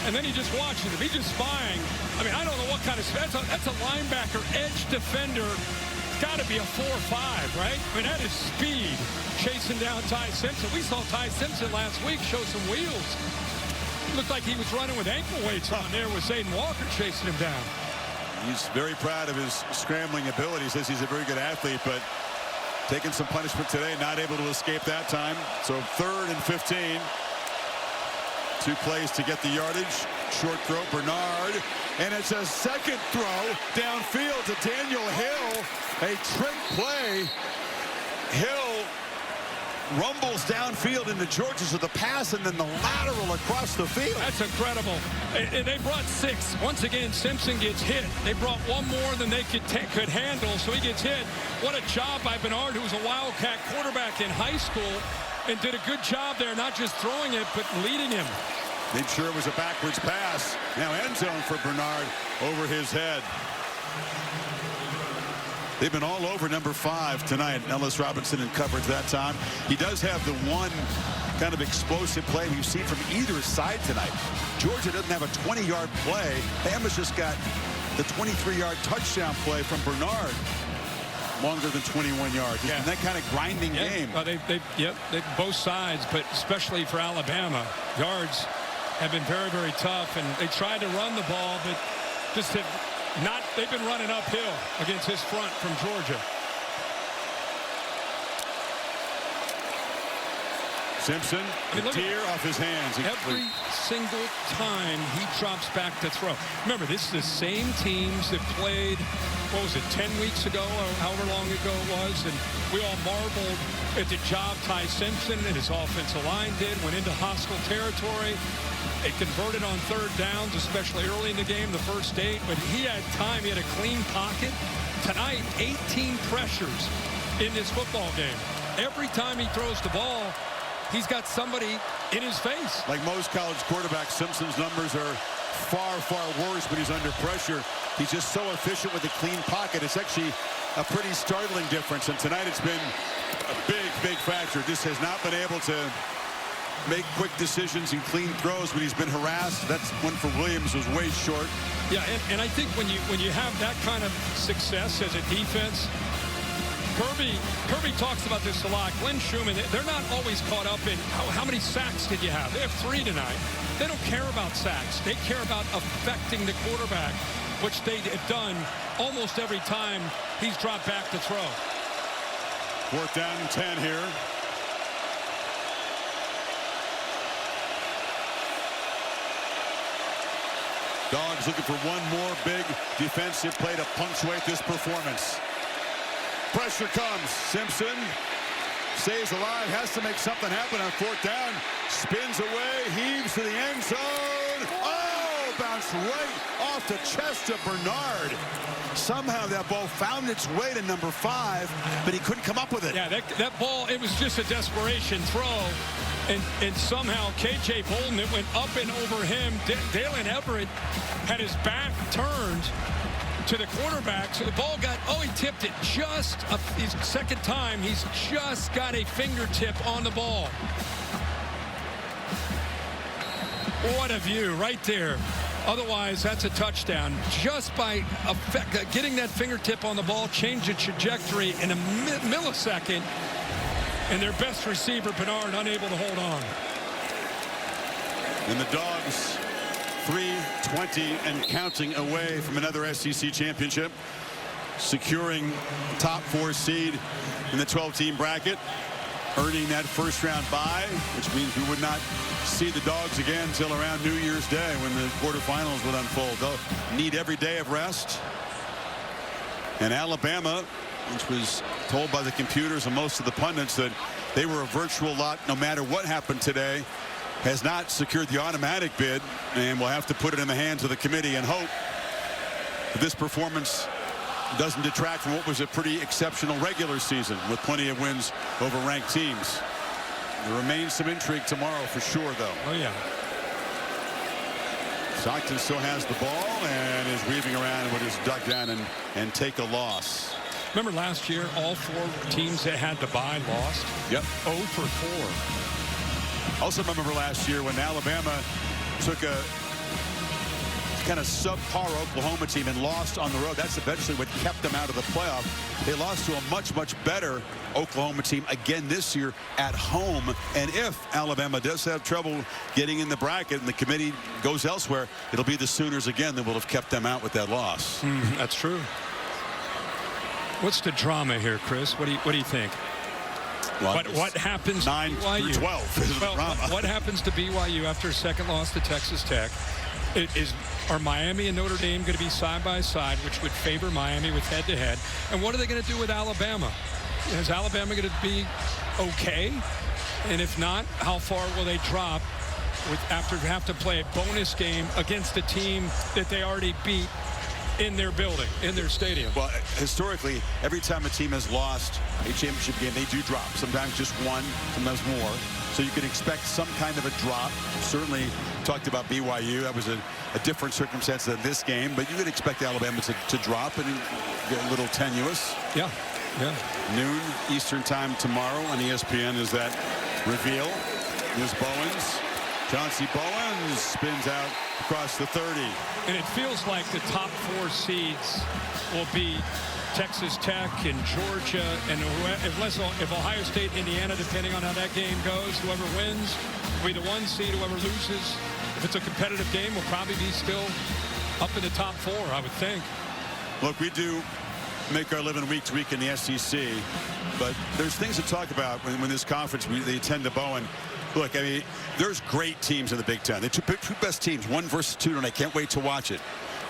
And then he just watches him. He's just spying. I mean, I don't know what kind of... That's a linebacker, edge defender. It's got to be a 4-5, right? I mean, that is speed. Chasing down Ty Simpson. We saw Ty Simpson last week show some wheels. It looked like he was running with ankle weights on there with Zayden Walker chasing him down. He's very proud of his scrambling ability. He says he's a very good athlete, but taking some punishment today, not able to escape that time. So 3rd and 15. 2 plays to get the yardage. Short throw, Bernard. And it's a second throw downfield to Daniel Hill. A trick play. Hill rumbles downfield into Georgia to the pass and then the lateral across the field. That's incredible. They brought 6. Once again, Simpson gets hit. They brought one more than they could handle, so he gets hit. What a job by Bernard, who was a Wildcat quarterback in high school, and did a good job there, not just throwing it, but leading him. Made sure it was a backwards pass. Now end zone for Bernard over his head. They've been all over number 5 tonight. Ellis Robinson in coverage that time. He does have the one kind of explosive play we've seen from either side tonight. Georgia doesn't have a 20-yard play. Bama's just got the 23-yard touchdown play from Bernard. Longer than 21 yards. Yeah. That kind of grinding game. Well, they both sides, but especially for Alabama, yards have been very, very tough, and they tried to run the ball, but just have not. They've been running uphill against his front from Georgia. Simpson, deer off his hands. Every single time he drops back to throw. Remember, this is the same teams that played, 10 weeks ago or however long ago it was, and we all marveled at the job Ty Simpson and his offensive line did, went into hostile territory. They converted on third downs, especially early in the game, the first 8, but he had time. He had a clean pocket. Tonight, 18 pressures in this football game. Every time he throws the ball, he's got somebody in his face. Like most college quarterbacks, Simpson's numbers are far, far worse when he's under pressure. He's just so efficient with a clean pocket. It's actually a pretty startling difference, and tonight it's been a big, big factor. Just has not been able to make quick decisions and clean throws when he's been harassed. That's one for Williams was way short. Yeah, and I think when you have that kind of success as a defense, Kirby talks about this a lot. Glenn Schumann, they're not always caught up in how many sacks did you have. They have 3 tonight. They don't care about sacks. They care about affecting the quarterback, which they have done almost every time he's dropped back to throw. 4th down and 10 here. Dogs looking for one more big defensive play to punctuate this performance. Pressure comes. Simpson stays alive, has to make something happen on 4th down. Spins away, heaves to the end zone. Oh, bounced right off the chest of Bernard. Somehow that ball found its way to number 5, but he couldn't come up with it. Yeah, that ball, it was just a desperation throw. And somehow K.J. Bolden, it went up and over him. Dalen Everett had his back turned to the quarterback, so the ball he tipped it just his second time. He's just got a fingertip on the ball. What a view right there. Otherwise, that's a touchdown. Just by getting that fingertip on the ball, change the trajectory in a millisecond, and their best receiver, Bernard, unable to hold on. And the Dogs 3-20 and counting away from another SEC championship, securing top 4 seed in the 12-team bracket, earning that first-round bye, which means we would not see the Dogs again until around New Year's Day when the quarterfinals would unfold. They'll need every day of rest. And Alabama, which was told by the computers and most of the pundits that they were a virtual lot no matter what happened today, has not secured the automatic bid, and will have to put it in the hands of the committee and hope that this performance doesn't detract from what was a pretty exceptional regular season with plenty of wins over ranked teams. There remains some intrigue tomorrow for sure, though. Oh, yeah. Stockton still has the ball and is weaving around and would just duck down and take a loss. Remember last year, all 4 teams that had to bye lost? Yep. 0 for 4. Also remember last year when Alabama took a kind of subpar Oklahoma team and lost on the road. That's eventually what kept them out of the playoff. They lost to a much, much better Oklahoma team again this year at home. And if Alabama does have trouble getting in the bracket and the committee goes elsewhere, it'll be the Sooners again that will have kept them out with that loss. That's true. What's the drama here, Chris? What do you think? Well, what happens 9 to BYU? through 12 is the drama. What happens to BYU after a second loss to Texas Tech? Are Miami and Notre Dame going to be side by side, which would favor Miami with head-to-head? And what are they going to do with Alabama? Is Alabama going to be okay? And if not, how far will they drop after have to play a bonus game against a team that they already beat in their building, in their stadium? Well, historically, every time a team has lost a championship game, they do drop. Sometimes just one, sometimes more. So you can expect some kind of a drop. Certainly talked about BYU. That was a different circumstance than this game. But you could expect Alabama to drop and get a little tenuous. Yeah. Noon Eastern time tomorrow on ESPN is that reveal. Here's Bowens. Chauncey Bowens spins out across the 30. And it feels like the top 4 seeds will be Texas Tech and Georgia, and if Ohio State, Indiana, depending on how that game goes, whoever wins will be the 1 seed. Whoever loses, if it's a competitive game, will probably be still up in the top 4, I would think. Look, we do make our living week to week in the SEC, but there's things to talk about when this conference, they attend to Bowen. Look, I mean, there's great teams in the Big Ten. The two best teams, 1 versus 2, and I can't wait to watch it.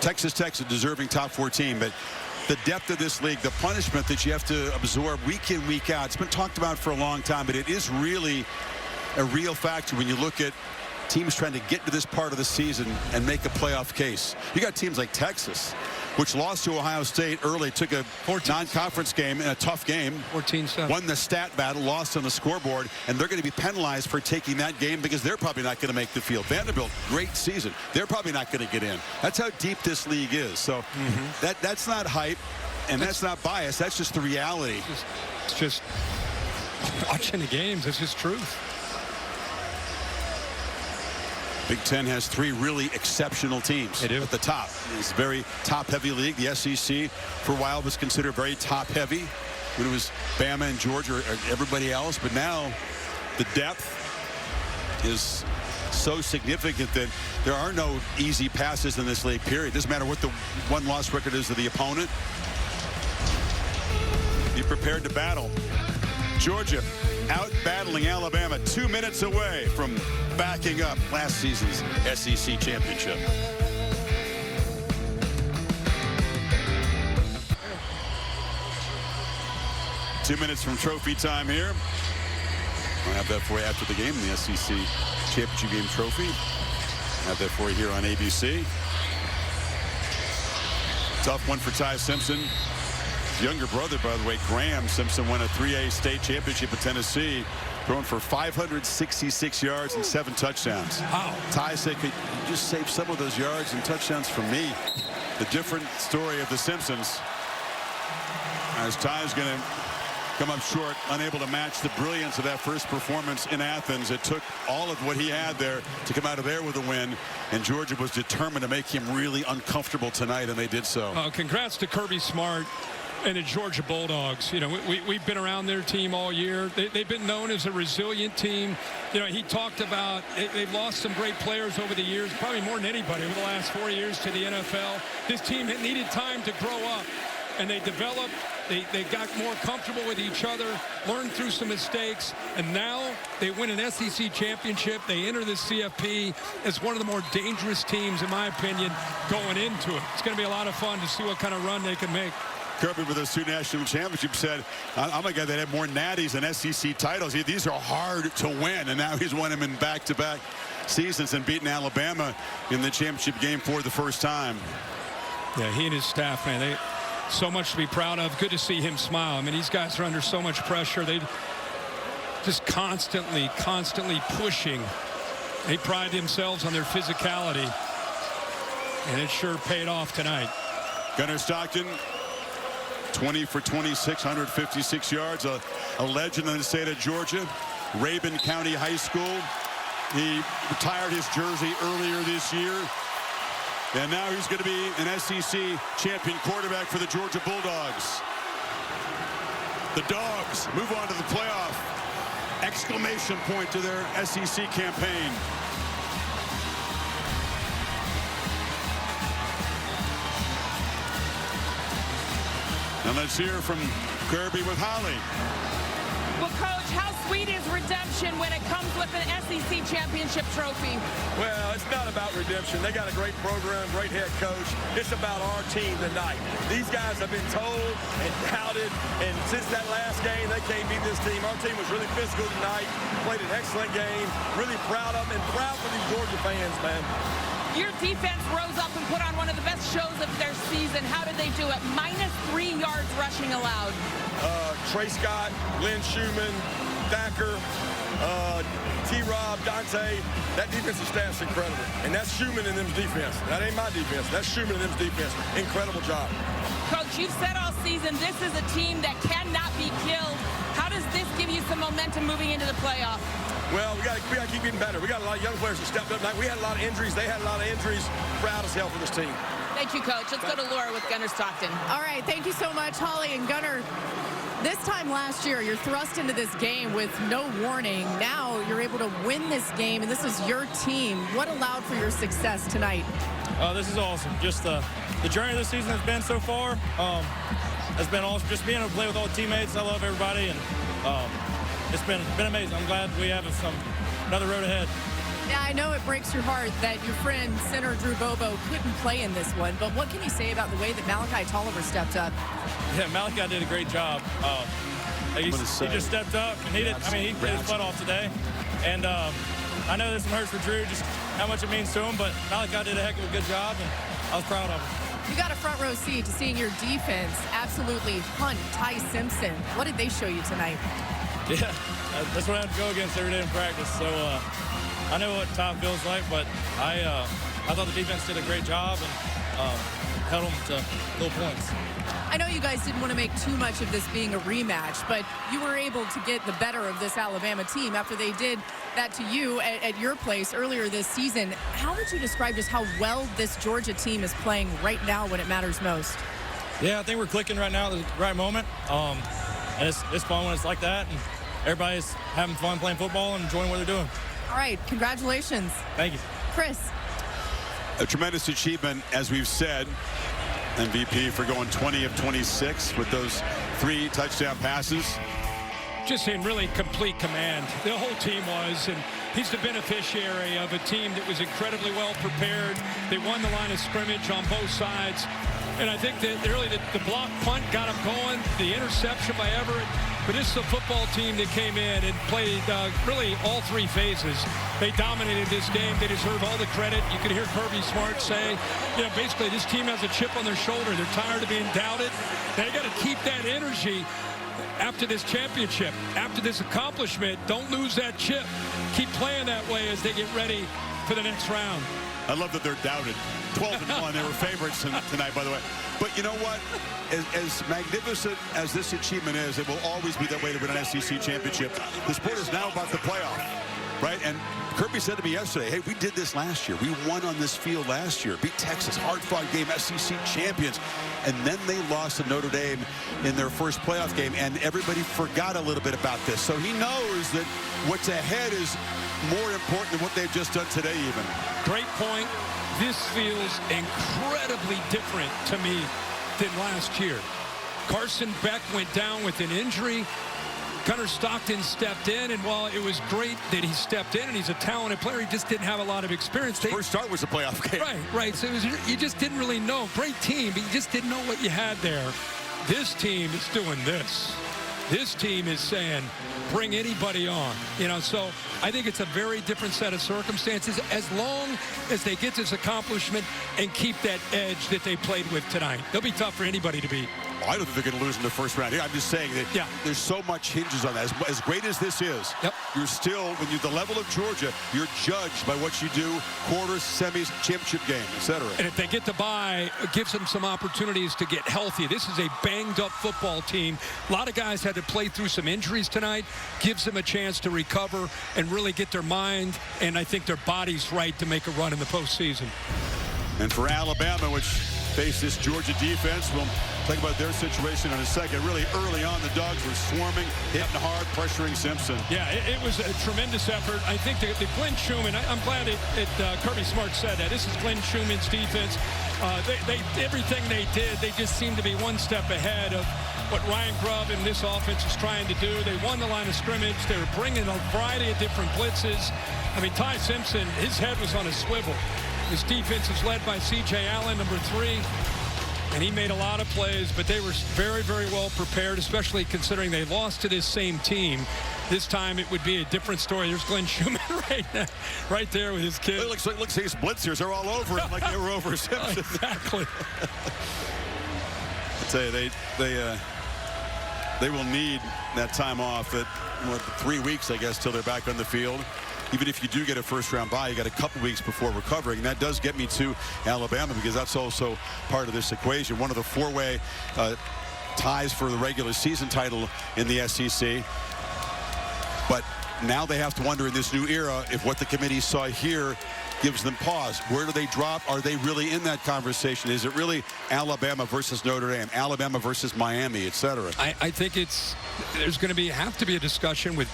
Texas Tech's a deserving top 4 team, but the depth of this league, the punishment that you have to absorb week in, week out, it's been talked about for a long time, but it is really a real factor when you look at teams trying to get to this part of the season and make a playoff case. You got teams like Texas, which lost to Ohio State early, took a non-conference game in a tough game. 14-7. Won the stat battle, lost on the scoreboard, and they're going to be penalized for taking that game because they're probably not going to make the field. Vanderbilt, great season. They're probably not going to get in. That's how deep this league is. So that's not hype, and that's not bias. That's just the reality. It's just watching the games. It's just truth. Big Ten has 3 really exceptional teams at the top. It's a very top-heavy league. The SEC, for a while, was considered very top-heavy when it was Bama and Georgia or everybody else. But now the depth is so significant that there are no easy passes in this league, period. It doesn't matter what the one-loss record is of the opponent. Be prepared to battle. Georgia out battling Alabama, 2 minutes away from backing up last season's SEC championship. Two minutes from trophy time here. I'll have that for you after the game, the SEC championship game trophy. I'll have that for you here on ABC. Tough one for Ty Simpson. His younger brother, by the way, Graham Simpson, won a 3A state championship at Tennessee, throwing for 566 yards and 7 touchdowns. Wow. Ty said, could you just save some of those yards and touchdowns for me? The different story of the Simpsons, as Ty's going to come up short, unable to match the brilliance of that first performance in Athens. It took all of what he had there to come out of there with a win, and Georgia was determined to make him really uncomfortable tonight, and they did so. Congrats to Kirby Smart and the Georgia Bulldogs. You know, we've been around their team all year. They've been known as a resilient team. You know, he talked about they've lost some great players over the years, probably more than anybody over the last 4 years to the NFL. This team had needed time to grow up, and they developed. They got more comfortable with each other, learned through some mistakes, and now they win an SEC championship. They enter the CFP as one of the more dangerous teams, in my opinion, going into it. It's going to be a lot of fun to see what kind of run they can make. Kirby, with those 2 national championships, said, I'm a guy that had more natties than SEC titles. These are hard to win, and now he's won them in back-to-back seasons and beaten Alabama in the championship game for the first time. Yeah, he and his staff, man, they so much to be proud of. Good to see him smile. I mean, these guys are under so much pressure. They just constantly pushing. They pride themselves on their physicality, and it sure paid off tonight. Gunnar Stockton, 20 for 26, 156 yards, a legend in the state of Georgia. Rabun County High School. He retired his jersey earlier this year, and now he's going to be an SEC champion quarterback for the Georgia Bulldogs. The Dogs move on to the playoff. Exclamation point to their SEC campaign. And let's hear from Kirby with Holly. Well, Coach, how sweet is redemption when it comes with an SEC championship trophy? Well, it's not about redemption. They got a great program, great head coach. It's about our team tonight. These guys have been told and doubted, and since that last game, they can't beat this team. Our team was really physical tonight, played an excellent game, really proud of them, and proud for these Georgia fans, man. Your defense rose up and put on one of the best shows of their season. How did they do it? -3 yards rushing allowed. Trey Scott, Lynn Schumann, Thacker, T-Rob, Dante. That defensive staff's incredible. And that's Schumann and them's defense. That ain't my defense. That's Schumann and them's defense. Incredible job. Coach, you've said all season this is a team that cannot be killed. How does this give you some momentum moving into the playoff? Well, we got to keep getting better. We got a lot of young players that stepped up tonight. We had a lot of injuries. They had a lot of injuries. Proud as hell for this team. Thank you, Coach. Let's go to Laura with Gunnar Stockton. All right, thank you so much, Holly and Gunnar. This time last year, you're thrust into this game with no warning. Now you're able to win this game, and this is your team. What allowed for your success tonight? This is awesome. Just the journey this season has been so far. it's been awesome just being able to play with all the teammates. I love everybody, and it's been amazing. I'm glad we have another road ahead. Yeah, I know it breaks your heart that your friend, center Drew Bobo, couldn't play in this one, but what can you say about the way that Malachi Tolliver stepped up? Yeah, Malachi did a great job. He just stepped up, and he did his butt off today. And I know this one hurts for Drew, just how much it means to him, but Malachi did a heck of a good job, and I was proud of him. You got a front row seat to seeing your defense absolutely hunt Ty Simpson. What did they show you tonight? Yeah, that's what I have to go against every day in practice. So I know what Ty feels like, but I thought the defense did a great job and held them to little points. I know you guys didn't want to make too much of this being a rematch, but you were able to get the better of this Alabama team after they did that to you at your place earlier this season. How would you describe just how well this Georgia team is playing right now when it matters most? Yeah, I think we're clicking right now at the right moment. And it's fun when it's like that, and everybody's having fun playing football and enjoying what they're doing. All right, congratulations. Thank you. Chris. A tremendous achievement, as we've said. MVP for going 20 of 26 with those 3 touchdown passes. Just in really complete command. The whole team was, and he's the beneficiary of a team that was incredibly well prepared. They won the line of scrimmage on both sides. And I think that really the block punt got them going, the interception by Everett. But this is a football team that came in and played really all 3 phases. They dominated this game. They deserve all the credit. You could hear Kirby Smart say, basically this team has a chip on their shoulder. They're tired of being doubted. They got to keep that energy after this championship, after this accomplishment. Don't lose that chip. Keep playing that way as they get ready for the next round. I love that they're doubted. 12-1, they were favorites tonight, by the way. But you know what? As magnificent as this achievement is, it will always be that way to win an SEC championship. The sport is now about the playoff, right? And Kirby said to me yesterday, hey, we did this last year. We won on this field last year. Beat Texas, hard-fought game, SEC champions. And then they lost to Notre Dame in their first playoff game, and everybody forgot a little bit about this. So he knows that what's ahead is more important than what they've just done today even. Great point. This feels incredibly different to me than last year. Carson Beck went down with an injury. Gunnar Stockton stepped in, and while it was great that he stepped in and he's a talented player, he just didn't have a lot of experience. First start was a playoff game. Right. So you just didn't really know. Great team, but you just didn't know what you had there. This team is doing this. This team is saying, bring anybody on. So I think it's a very different set of circumstances as long as they get this accomplishment and keep that edge that they played with tonight. They'll be tough for anybody to beat. Well, I don't think they're going to lose in the first round. I'm just saying that there's so much hinges on that. As great as this is, you're still, when you're the level of Georgia, you're judged by what you do, quarters, semis, championship game, etc. And if they get the bye, it gives them some opportunities to get healthy. This is a banged-up football team. A lot of guys had to play through some injuries tonight. Gives them a chance to recover and really get their mind and I think their bodies right to make a run in the postseason. And for Alabama, which faced this Georgia defense, we'll talk about their situation in a second. Really early on, the Dogs were swarming, hitting hard, pressuring Simpson. Yeah, it was a tremendous effort. I think that Glenn Schumann, I'm glad Kirby Smart said that. This is Glenn Schumann's defense. Everything they did, they just seemed to be one step ahead of what Ryan Grubb and this offense is trying to do. They won the line of scrimmage. They were bringing a variety of different blitzes. I mean, Ty Simpson, his head was on a swivel. This defense is led by C.J. Allen, number 3. And he made a lot of plays, but they were very, very well prepared, especially considering they lost to this same team. This time it would be a different story. There's Glenn Schumann right there with his kid. It looks like these blitzers are all over him like they were over Simpson. Exactly. I tell you, they will need that time off at 3 weeks, I guess, till they're back on the field. Even if you do get a first-round bye, you got a couple weeks before recovering. And that does get me to Alabama because that's also part of this equation. One of the 4-way ties for the regular season title in the SEC. But now they have to wonder in this new era if what the committee saw here gives them pause. Where do they drop? Are they really in that conversation? Is it really Alabama versus Notre Dame, Alabama versus Miami, etc.? I think there's going to have to be a discussion with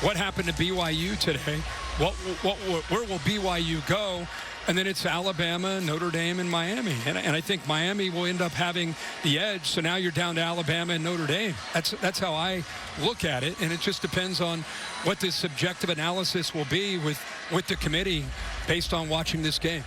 what happened to BYU today. Where will BYU go? And then it's Alabama, Notre Dame, and Miami. And I think Miami will end up having the edge. So now you're down to Alabama and Notre Dame. That's how I look at it. And it just depends on what the subjective analysis will be with the committee based on watching this game.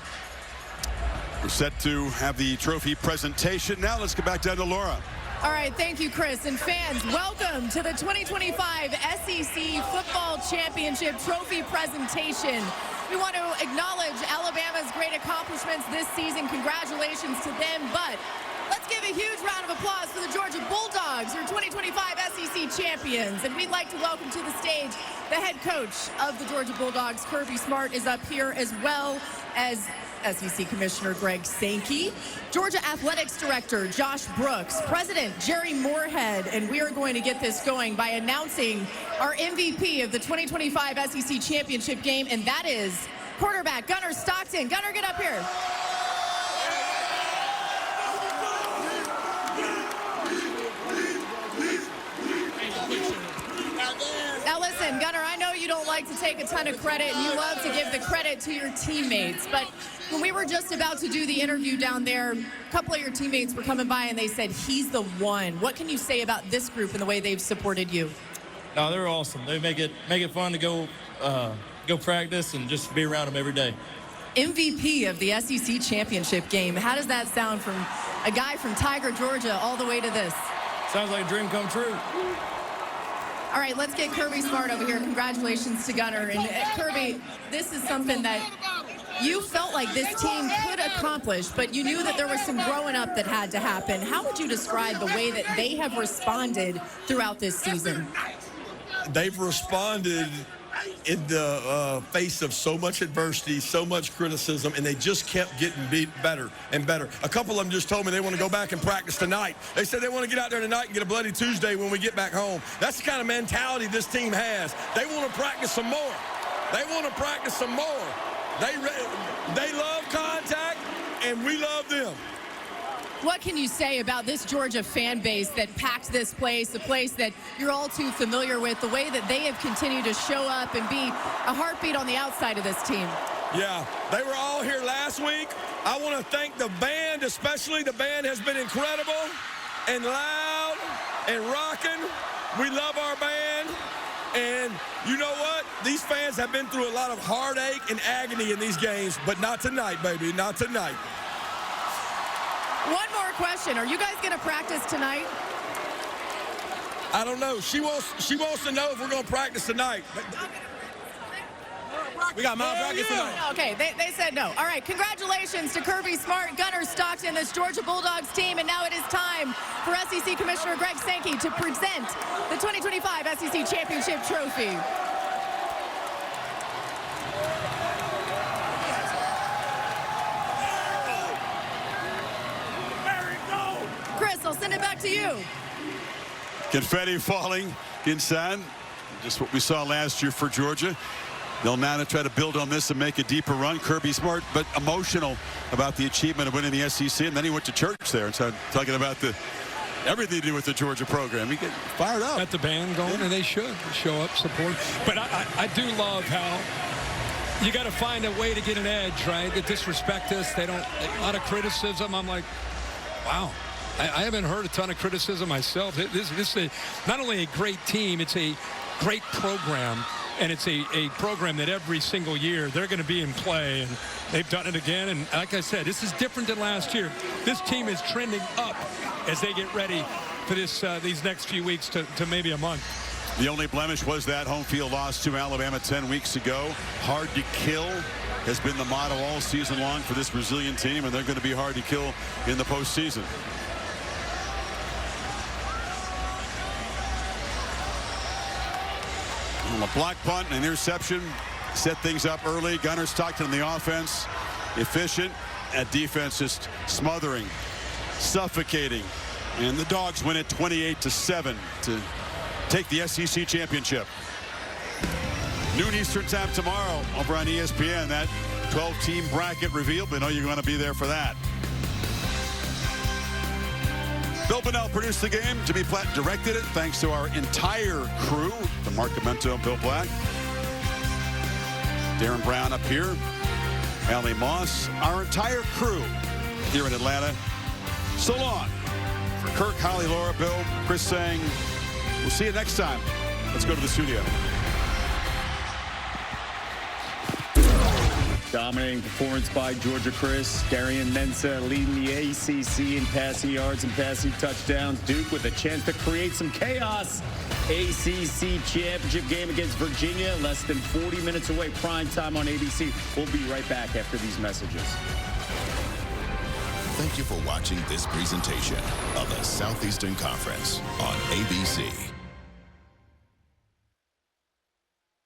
We're set to have the trophy presentation. Now let's get back down to Laura. All right, thank you, Chris. And fans, welcome to the 2025 SEC Football Championship Trophy presentation. We want to acknowledge Alabama's great accomplishments this season. Congratulations to them. But let's give a huge round of applause for the Georgia Bulldogs, your 2025 SEC champions. And we'd like to welcome to the stage the head coach of the Georgia Bulldogs, Kirby Smart, is up here, as well as SEC Commissioner Greg Sankey, Georgia Athletics Director Josh Brooks, President Jerry Moorhead, and we are going to get this going by announcing our MVP of the 2025 SEC Championship game, and that is quarterback Gunnar Stockton. Gunnar, get up here. Now listen, Gunnar, I know you don't like to take a ton of credit, and you love to give the credit to your teammates, but when we were just about to do the interview down there, a couple of your teammates were coming by and they said, he's the one. What can you say about this group and the way they've supported you? No, they're awesome. They make it fun to go practice and just be around them every day. MVP of the SEC Championship game. How does that sound from a guy from Tiger, Georgia, all the way to this? Sounds like a dream come true. All right, let's get Kirby Smart over here. Congratulations to Gunnar. And Kirby, this is something that you felt like this team could accomplish, but you knew that there was some growing up that had to happen. How would you describe the way that they have responded throughout this season? They've responded in the face of so much adversity, so much criticism, and they just kept getting better and better. A couple of them just told me they want to go back and practice tonight. They said they want to get out there tonight and get a bloody Tuesday when we get back home. That's the kind of mentality this team has. They want to practice some more. They want to practice some more. They love contact, and we love them. What can you say about this Georgia fan base that packed this place, a place that you're all too familiar with, the way that they have continued to show up and be a heartbeat on the outside of this team? Yeah, they were all here last week. I want to thank the band, especially. The band has been incredible and loud and rocking. We love our band. And you know what? These fans have been through a lot of heartache and agony in these games, but not tonight, baby, not tonight. One more question. Are you guys going to practice tonight? I don't know. She wants to know if we're going to practice tonight. We got malpractice tonight. Okay, they said no. All right, congratulations to Kirby Smart, Gunnar Stockton, this Georgia Bulldogs team, and now it is time for SEC Commissioner Greg Sankey to present the 2025 SEC Championship Trophy. Chris, I'll send it back to you. Confetti falling inside. Just what we saw last year for Georgia. They'll now try to build on this and make a deeper run. Kirby Smart, but emotional about the achievement of winning the SEC. And then he went to church there and started talking about everything to do with the Georgia program. He get fired up. Got the band going, and they should show up, support. But I do love how you got to find a way to get an edge, right? They disrespect us. They don't, a lot of criticism. I'm like, wow. I haven't heard a ton of criticism myself. This is not only a great team, it's a great program. And it's a program that every single year they're going to be in play, and they've done it again. And like I said, this is different than last year. This team is trending up as they get ready for these next few weeks to maybe a month. The only blemish was that home field loss to Alabama 10 weeks ago. Hard to kill has been the motto all season long for this Brazilian team, and they're going to be hard to kill in the postseason. A block punt and interception set things up early. Gunnar Stockton on the offense, efficient. At defense, just smothering, suffocating. And the Dogs win it 28-7 to take the SEC championship. Noon Eastern time tomorrow over on ESPN. That 12-team bracket revealed. We know you're going to be there for that. Bill Bonnell produced the game. Jimmy Platt directed it. Thanks to our entire crew. Mark Demento and Bill Black. Darren Brown up here. Allie Moss, our entire crew here in Atlanta. So long. For Kirk, Holly, Laura, Bill, Chris saying, we'll see you next time. Let's go to the studio. Dominating performance by Georgia Chris. Darian Mensah leading the ACC in passing yards and passing touchdowns. Duke with a chance to create some chaos. ACC championship game against Virginia, less than 40 minutes away. Prime time on ABC. We'll be right back after these messages. Thank you for watching this presentation of the Southeastern Conference on ABC.